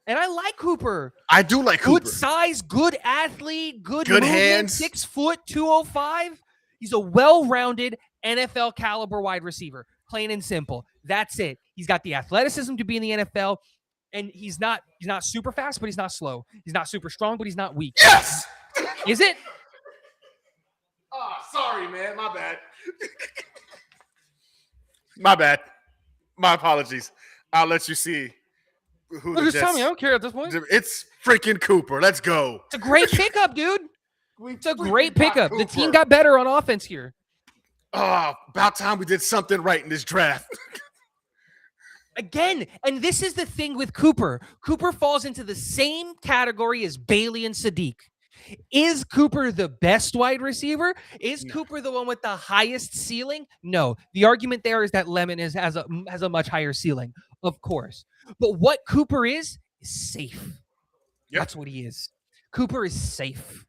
And I like Cooper. I do like Good Cooper. size, good athlete, good Good movement, hands. 6 foot, 205. He's a well-rounded NFL caliber wide receiver. Plain and simple. That's it. He's got the athleticism to be in the NFL, and he's not super fast, but he's not slow. He's not super strong, but he's not weak. Yes. Is it? Oh, sorry, man. My bad. My bad. My apologies. I'll let you see who the Just tell me. I Jets. don't care at this point. It's freaking Cooper. Let's go. It's a great pickup, dude. It's a great got pickup. The Cooper. team got better on offense here. Oh, about time we did something right in this draft. Again, and this is the thing with Cooper. Cooper falls into the same category as Bailey and Sadiq. Is Cooper the best wide receiver? Is Cooper the one with the highest ceiling? No. The argument there is that Lemon has a much higher ceiling, of course. But what Cooper is safe. Yep. That's what he is. Cooper is safe.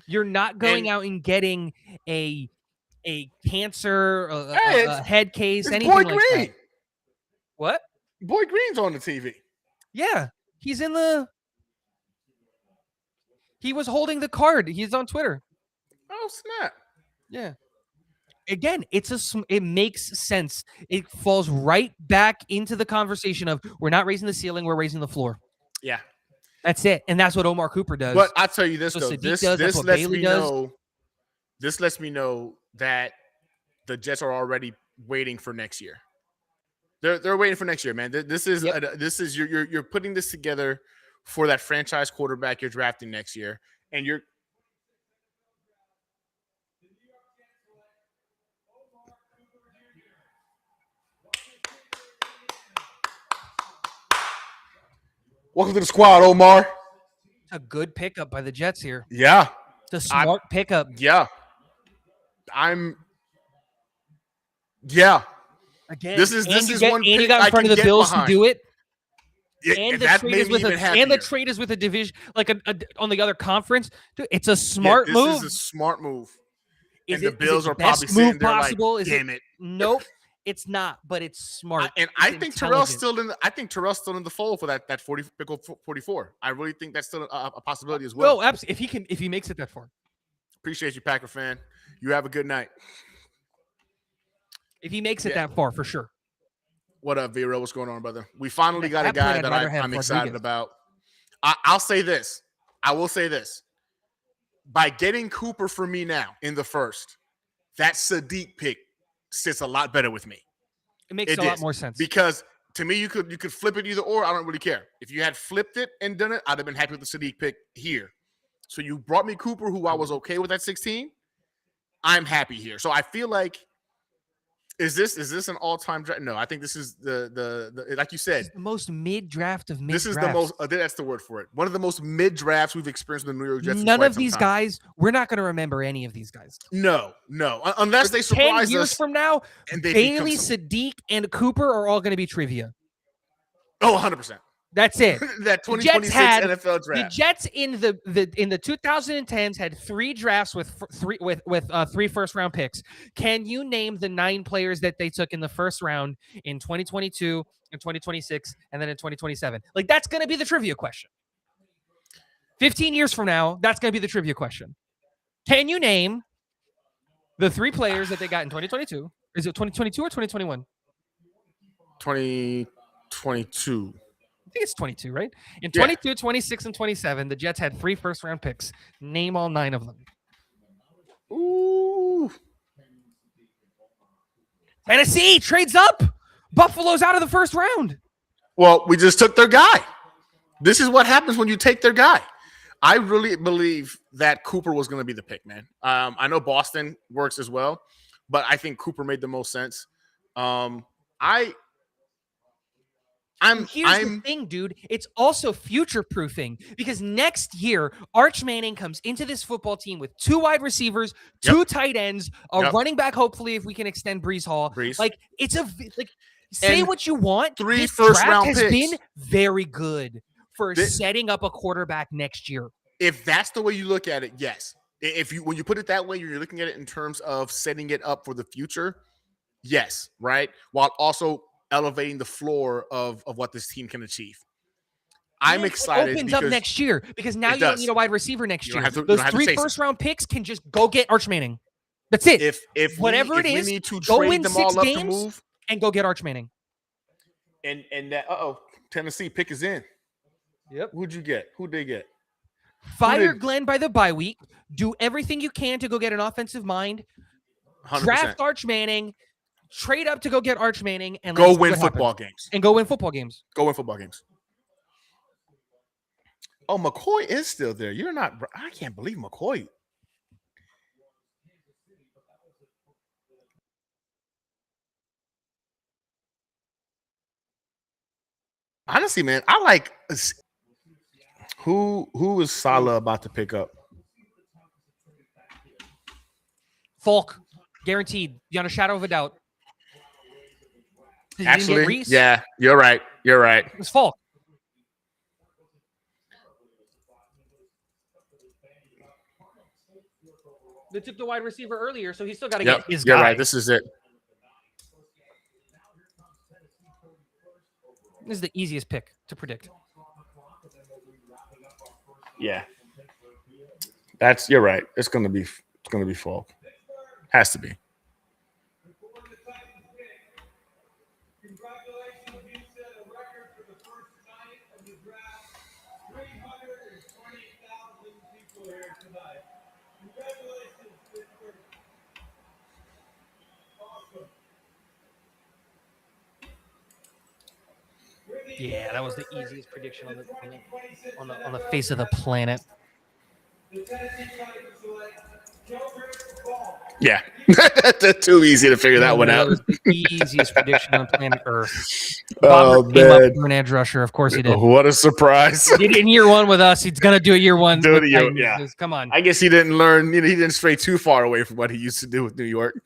You're not going out and getting a cancer, a head case, It's anything Boy like Green. that. What? Boy Green's on the TV. Yeah, he's in the. He was holding the card. He's on Twitter. Oh, snap. Yeah. Again, it makes sense. It falls right back into the conversation of we're not raising the ceiling, we're raising the floor. Yeah. That's it, and that's what Omar Cooper does. But I'll tell you this, So though. Sadiq This does, that's what lets Bailey me does. know. This lets me know that the Jets are already waiting for next year. They're waiting for next year, man. This is you're putting this together for that franchise quarterback you're drafting next year, and you're. Welcome to the squad, Omar. a good pickup by the Jets here. Yeah. It's a smart pickup. Yeah. Yeah. Again, This is one and you pick got I in front can of the get Bills behind. to do it. Yeah, And the that trade made is me with even happier. the trade is with a division like on the other conference. Dude, it's a smart this move. is a smart move. Is And the it- is Bills it are the best probably sitting move there possible? like, Is it- damn it. Nope, it's not, but it's smart. I It's think Terrell's intelligent. still in the fold for that 44. I really think that's still a possibility as well. Well, absolutely. If he makes it that far, Appreciate you, Packer fan. You have a good night. if he makes it Yeah. that far, for sure. What up, Vero? What's going on, brother? We finally got a At that point, guy I'd that rather have I'm excited Rodriguez. about. I'll say this. I will say this. By getting Cooper for me now in the first, that Sadiq pick sits a lot better with me. It makes It a lot is. more sense. Because to me, you could flip it either or. I don't really care. If you had flipped it and done it, I'd have been happy with the Sadiq pick here. So you brought me Cooper, who I was okay with at 16. I'm happy here. So I feel like is this an all-time draft? No, I think this is the like you said. This is the most mid-draft of mid-drafts. This is the most. That's the word for it. One of the most mid drafts we've experienced with the New York Jets. in None quite of some these time. guys, we're not going to remember any of these guys. No, unless they 10 surprise years us. from now, and they Bailey, become some- Sadiq, and Cooper are all going to be trivia. Oh, 100%. That's it. That The 2026 Jets had NFL the draft. Jets in the 2010s had 3 drafts with three first-round picks. Can you name the 9 players that they took in the first round in 2022, in 2026, and then in 2027? Like, that's going to be the trivia question. 15 years from now, that's going to be the trivia question. Can you name the 3 players that they got in 2022? Is it 2022 or 2021? 2022. I think it's 22, right? In Yeah. 22, 26, and 27, the Jets had 3 first-round picks. Name all 9 of them. Ooh. Tennessee trades up. Buffalo's out of the first round. Well, we just took their guy. This is what happens when you take their guy. I really believe that Cooper was going to be the pick, man. I know Boston works as well, but I think Cooper made the most sense. Um, I And here's the thing, dude. It's also future proofing because next year, Arch Manning comes into this football team with 2 wide receivers, 2 tight ends, a running back. Hopefully, if we can extend Brees Hall, like it's say And what you want. 3 this first-round draft has picks. been very good for setting up a quarterback next year. If that's the way you look at it, yes. When you put it that way, you're looking at it in terms of setting it up for the future. Yes, right. While also elevating the floor of what this team can achieve. I'm excited. It opens up next year because now you don't need a wide receiver next year. Those Those 3 first-round picks can just go get Arch Manning. That's it. If whatever it is, we need to go trade win them 6 all up games to move and go get Arch Manning. And that Tennessee pick is in. Yep. Who'd you get? Who'd they get? Fire Glenn by the bye week. Do everything you can to go get an offensive mind. 100%. Draft Arch Manning. Trade up to go get Arch Manning and go win football games. And go win football games. Go win football games. Oh, McCoy is still there. You're not. I can't believe McCoy. Honestly, man, I like who is Salah about to pick up? Falk, guaranteed, beyond a shadow of a doubt. Actually, yeah, you're right. You're right. It's Falk. They took the wide receiver earlier, so he's still got to get his guy. You're right. This is it. This is the easiest pick to predict. Yeah, you're right. It's gonna be Falk. Has to be. Yeah, that was the easiest prediction on the face of the planet. Yeah, that's too easy to figure that one out. That was the easiest prediction on planet Earth. Oh, Came up man. for an edge rusher. Of course he did. What a surprise. He did in year 1 with us. He's going to do it year 1. Do it yeah. Come on. I guess he didn't learn. He didn't stray too far away from what he used to do with New York.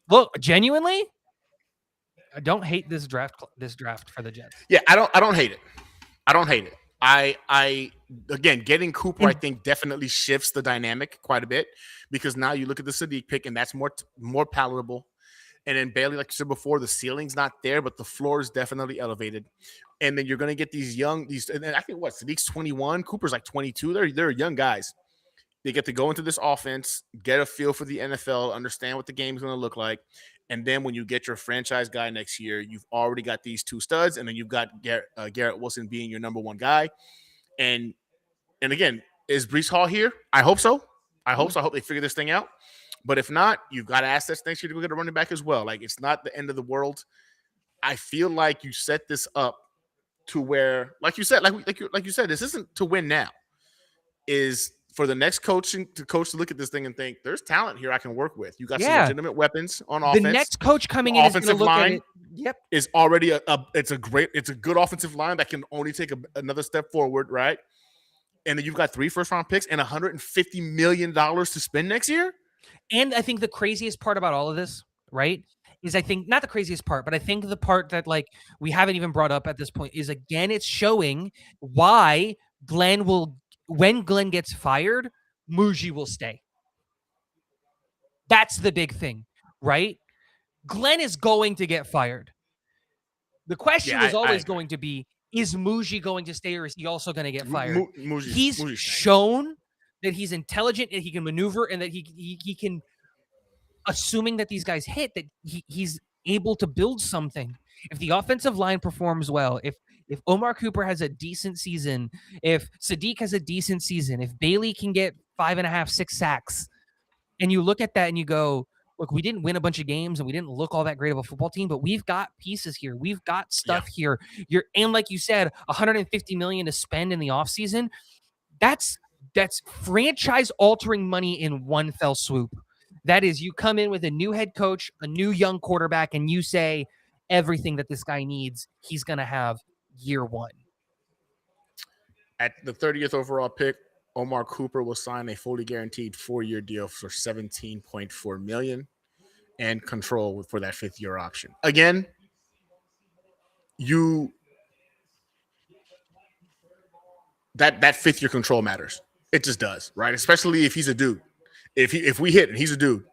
Look, genuinely, I don't hate this draft for the Jets. Yeah, I don't hate it. I don't hate it. I again, getting Cooper, I think, definitely shifts the dynamic quite a bit because now you look at the Sadiq pick and that's more palatable. And then Bailey, like you said before, the ceiling's not there, but the floor is definitely elevated. And then you're going to get and I think Sadiq's 21, Cooper's like 22. They're young guys. They get to go into this offense, get a feel for the NFL, understand what the game's going to look like. And then when you get your franchise guy next year, you've already got these 2 studs, and then you've got Garrett Wilson being your number 1 guy. And again, is Brees Hall here? I hope so. I hope they figure this thing out. But if not, you've got assets next year to go get a running back as well. Like, it's not the end of the world. I feel like you set this up to where, like you said, like you said, this isn't to win now. Is for the next coach to look at this thing and think, there's talent here I can work with. You got some legitimate weapons on offense. The next coach coming in offensive is line look at it. Yep. Is already it's a good offensive line that can only take another step forward, right? And then you've got 3 first-round picks and $150 million to spend next year. And I think the craziest part about all of this, right, is I think not the craziest part, but I think the part that like we haven't even brought up at this point is, again, it's showing why when Glenn gets fired, Mougey will stay. That's the big thing, right? Glenn is going to get fired. The question is always going to be, is Mougey going to stay or is he also going to get fired? He's shown that he's intelligent and he can maneuver and that he can, assuming that these guys hit, that he's able to build something. If the offensive line performs well, if Omar Cooper has a decent season, if Sadiq has a decent season, if Bailey can get 5.5, 6 sacks, and you look at that and you go, look, we didn't win a bunch of games and we didn't look all that great of a football team, but we've got pieces here. We've got stuff here. And like you said, 150 million to spend in the offseason. That's franchise altering money in one fell swoop. That is, you come in with a new head coach, a new young quarterback, and you say everything that this guy needs, he's going to have year one. At the 30th overall pick, Omar Cooper will sign a fully guaranteed 4-year deal for $17.4 million and control for that 5th-year option. Again, that 5th-year control matters. It just does, right? Especially if he's a dude. If we hit and he's a dude,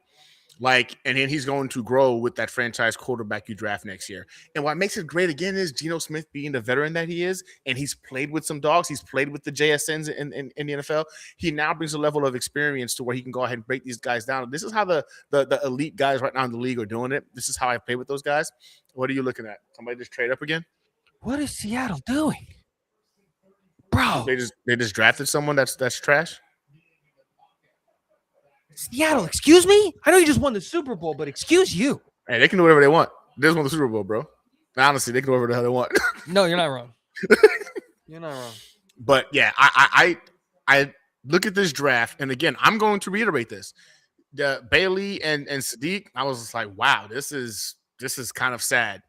like, and then he's going to grow with that franchise quarterback you draft next year. And what makes it great again is Geno Smith being the veteran that he is, and he's played with some dogs. He's played with the JSNs in the NFL. He now brings a level of experience to where he can go ahead and break these guys down. This is how the elite guys right now in the league are doing it. This is how I play with those guys. What are you looking at? Somebody just trade up again? What is Seattle doing? Bro. They just drafted someone that's trash. Seattle, excuse me? I know you just won the Super Bowl, but excuse you. Hey, they can do whatever they want. They just won the Super Bowl, bro. Honestly, they can do whatever the hell they want. No, you're not wrong. You're not wrong. But yeah, I look at this draft, and again, I'm going to reiterate this. Bailey and Sadiq, I was just like, wow, this is kind of sad.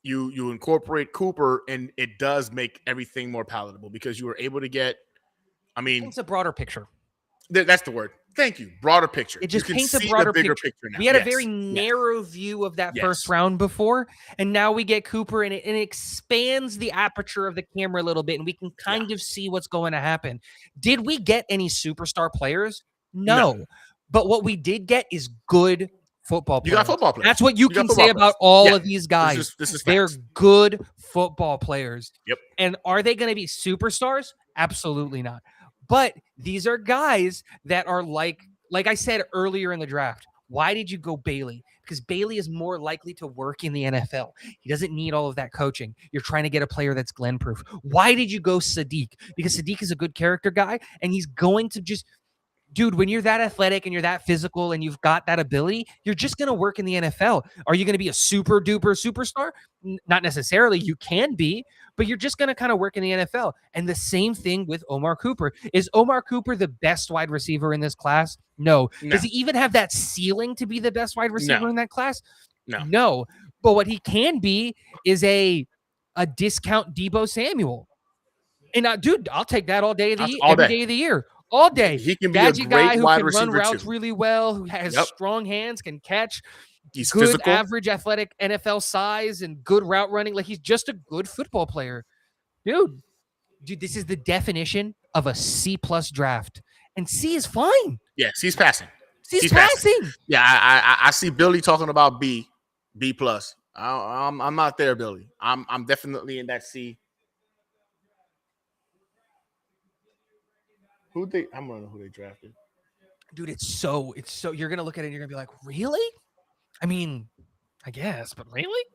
You incorporate Cooper, and it does make everything more palatable because you were able to get. I mean, it's a broader picture. That's the word. Thank you. Broader picture. It just paints a see broader bigger picture now. We had a very narrow view of that first round before, and now we get Cooper, and it expands the aperture of the camera a little bit, and we can kind of see what's going to happen. Did we get any superstar players? No. But what we did get is good football players. You got football players. That's what you can say about all of these guys. This is They're good football players. Yep. And are they going to be superstars? Absolutely not. But these are guys that are like I said earlier in the draft, why did you go Bailey? Because Bailey is more likely to work in the NFL. He doesn't need all of that coaching. You're trying to get a player that's Glenn-proof. Why did you go Sadiq? Because Sadiq is a good character guy, and he's going to just – dude, when you're that athletic and you're that physical and you've got that ability, you're just going to work in the NFL. Are you going to be a super-duper superstar? Not necessarily. You can be, but you're just going to kind of work in the NFL. And the same thing with Omar Cooper. Is Omar Cooper the best wide receiver in this class? No. Does he even have that ceiling to be the best wide receiver in that class? No. But what he can be is a discount Deebo Samuel. And dude, I'll take that all day of the every day of the year. All day. He can be Gadget a great guy who wide can run receiver routes too. really well, who has strong hands, can catch. He's good, physical. average, athletic NFL size and good route running. Like, he's just a good football player. Dude, this is the definition of a C+ draft. And C is fine. Yeah, C's passing. C's passing. Yeah, I see Billy talking about B+. I'm not there, Billy. I'm definitely in that C. I don't know who they drafted. Dude, it's so you're gonna look at it and you're gonna be like, really? I mean, I guess, but really?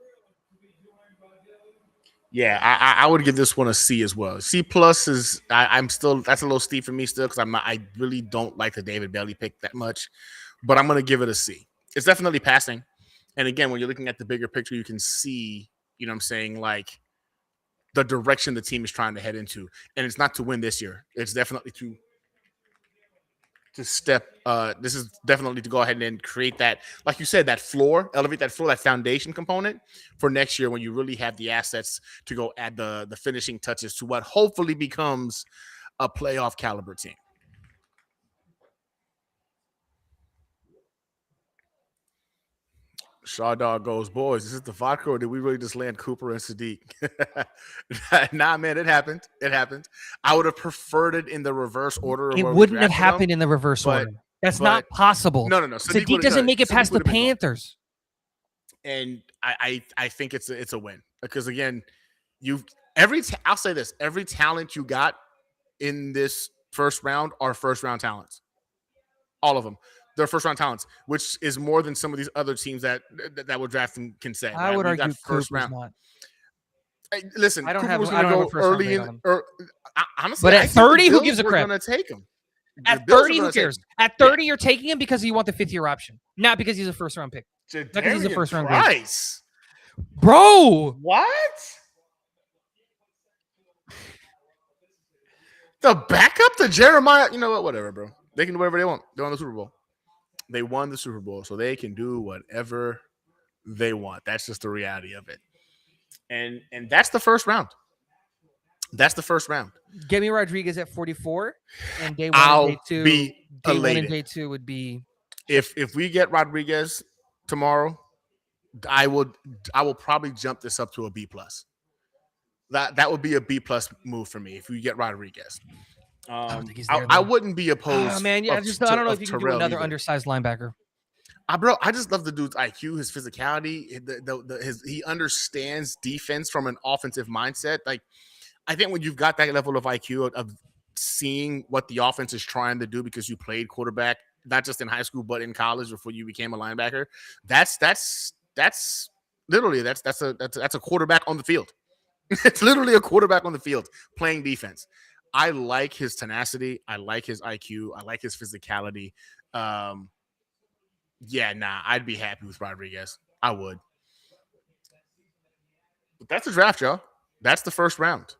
Yeah, I would give this one a C as well. C+ is I'm still, that's a little steep for me still because I really don't like the David Bailey pick that much, but I'm gonna give it a C. It's definitely passing, and again, when you're looking at the bigger picture, you can see, you know what I'm saying, like the direction the team is trying to head into, and it's not to win this year. It's definitely to step. This is definitely to go ahead and create that, like you said, that floor, elevate that floor, that foundation component for next year when you really have the assets to go add the finishing touches to what hopefully becomes a playoff caliber team. Shaw Dog goes, boys, is this the vodka or did we really just land Cooper and Sadiq? Nah, man, it happened. It happened. I would have preferred it in the reverse order. It wouldn't have happened in the reverse order. That's not possible. No. Sadiq doesn't make it past the Panthers. And I think it's a win because again, I'll say this, every talent you got in this first round are first round talents. All of them. They're first round talents, which is more than some of these other teams that were drafting can say. I would argue first round. Not. Hey, listen, I don't Cooper have. was I going don't to have a go first early round in. Honestly, but at 30, who gives a crap? Going to take him. At Bills are 30, who gonna say, cares? At 30, you're taking him because you want the 5th-year option, not because he's a first-round pick. because he's a Jadarian first-round grade. Price. Bro, What? The backup to Jeremiah? You know what? Whatever, bro. They can do whatever they want. They won the Super Bowl. They won the Super Bowl, so they can do whatever they want. That's just the reality of it. And that's the first round. That's the first round. get me Rodriguez at 44, and day one I'll and day two. be Day one elated. and day two would be. If we get Rodriguez tomorrow, I will probably jump this up to a B plus. That would be a B plus move for me if we get Rodriguez. I don't think he's there. I wouldn't be opposed. Oh man, yeah, I don't know if you can do Terrell another either. undersized linebacker. Bro, I just love the dude's IQ, his physicality. He understands defense from an offensive mindset. Like, I think when you've got that level of IQ of seeing what the offense is trying to do because you played quarterback, not just in high school but in college before you became a linebacker, that's literally a quarterback on the field. It's literally a quarterback on the field playing defense. I like his tenacity. I like his IQ. I like his physicality. I'd be happy with Rodriguez. I would. But that's the draft, y'all. That's the first round.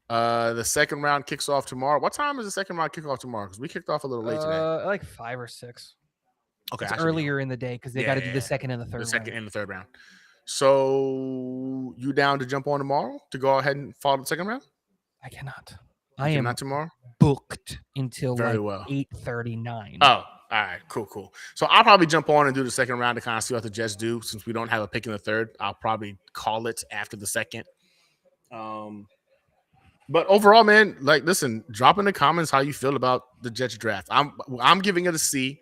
The second round kicks off tomorrow. What time is the second round kick off tomorrow? Because we kicked off a little late today. Like 5 or 6. Okay, It's earlier in the day because they got to do the second and the third. The second and the third round. So you down to jump on tomorrow to go ahead and follow the second round? I cannot. I am not tomorrow. Booked until Very like well. 8:39. Oh, all right, cool. So I'll probably jump on and do the second round to kind of see what the Jets do. Since we don't have a pick in the third, I'll probably call it after the second. But overall, man, like, listen, drop in the comments how you feel about the Jets draft. I'm giving it a C.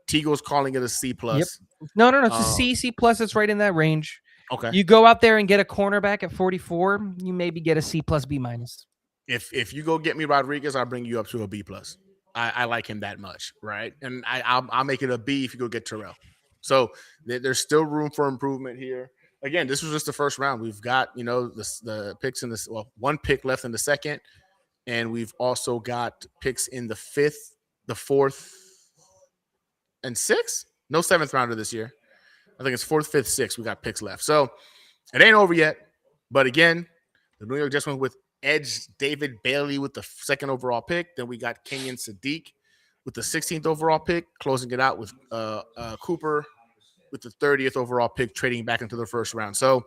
Tigo's calling it a C plus. Yep. No, it's a C plus. It's right in that range. Okay. You go out there and get a cornerback at 44, you maybe get a C plus B minus. If you go get me Rodriguez, I'll bring you up to a B plus. I like him that much, right? And I'll make it a B if you go get Terrell. So there's still room for improvement here. Again, this was just the first round. We've got, the picks in this. Well, one pick left in the second, and we've also got picks in the 5th, the 4th, and 6th. No 7th rounder this year. I think it's 4th, 5th, 6th. We got picks left. So it ain't over yet. But again, the New York Jets went with edge David Bailey with the 2nd overall pick. Then we got Kenyon Sadiq with the 16th overall pick, closing it out with Cooper with the 30th overall pick, trading back into the first round. So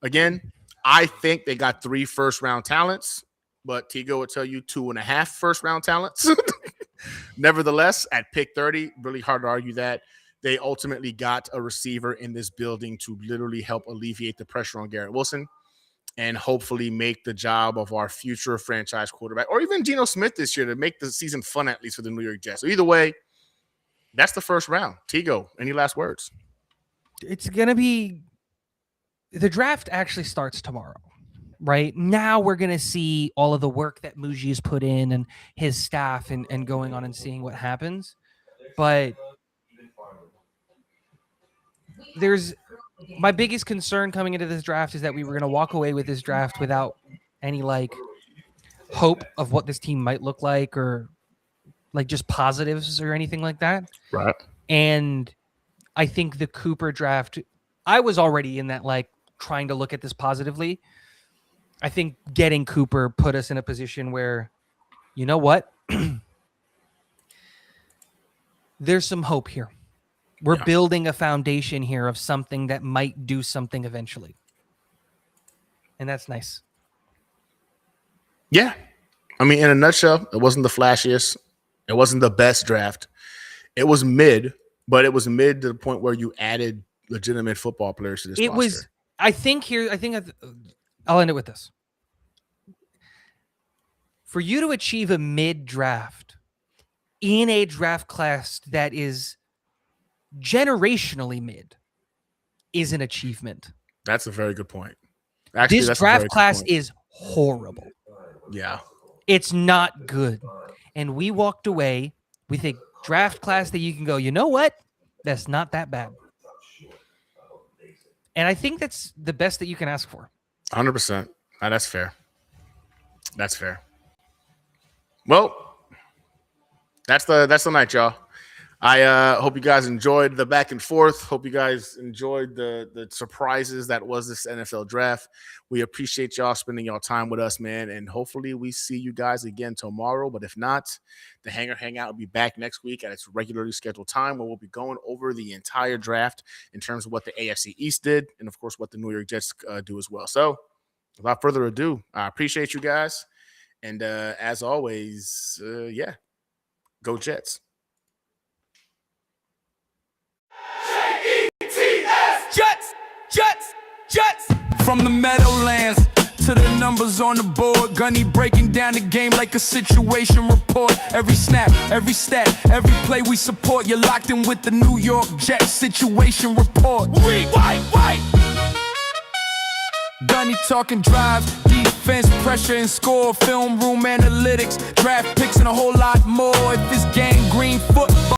again, I think they got 3 first-round talents, but Tigo would tell you 2.5 first-round talents. Nevertheless, at pick 30, really hard to argue that. They ultimately got a receiver in this building to literally help alleviate the pressure on Garrett Wilson and hopefully make the job of our future franchise quarterback, or even Geno Smith this year, to make the season fun, at least for the New York Jets. So either way, that's the first round. Tigo, any last words? It's going to be – the draft actually starts tomorrow, right? Now we're going to see all of the work that Mougey has put in and his staff and going on and seeing what happens. But there's – my biggest concern coming into this draft is that we were going to walk away with this draft without any like hope of what this team might look like, or like just positives or anything like that. Right. And I think the Cooper draft, I was already in that, like, trying to look at this positively. I think getting Cooper put us in a position where, you know what? There's some hope here. We're building a foundation here of something that might do something eventually. And that's nice. Yeah. I mean, in a nutshell, it wasn't the flashiest. It wasn't the best draft. It was mid, but it was mid to the point where you added legitimate football players to this roster. Was, I'll end it with this. For you to achieve a mid draft in a draft class that is generationally mid is an achievement. That's a very good point. Actually, this draft class is horrible. Yeah. It's not good. And we walked away with a draft class that you can go, you know what? That's not that bad. And I think that's the best that you can ask for. 100%. That's fair. That's fair. Well, That's the night, y'all. I hope you guys enjoyed the back and forth. Hope you guys enjoyed the surprises that was this NFL draft. We appreciate y'all spending y'all time with us, man. And hopefully we see you guys again tomorrow. But if not, the Hangar Hangout will be back next week at its regularly scheduled time, where we'll be going over the entire draft in terms of what the AFC East did and, of course, what the New York Jets do as well. So without further ado, I appreciate you guys. And as always, yeah, go Jets. Jets, Jets, Jets. From the Meadowlands to the numbers on the board, Gunny breaking down the game like a situation report. Every snap, every stat, every play we support. You're locked in with the New York Jets situation report. White. Gunny talking drives, defense, pressure and score, film room analytics, draft picks and a whole lot more. If this game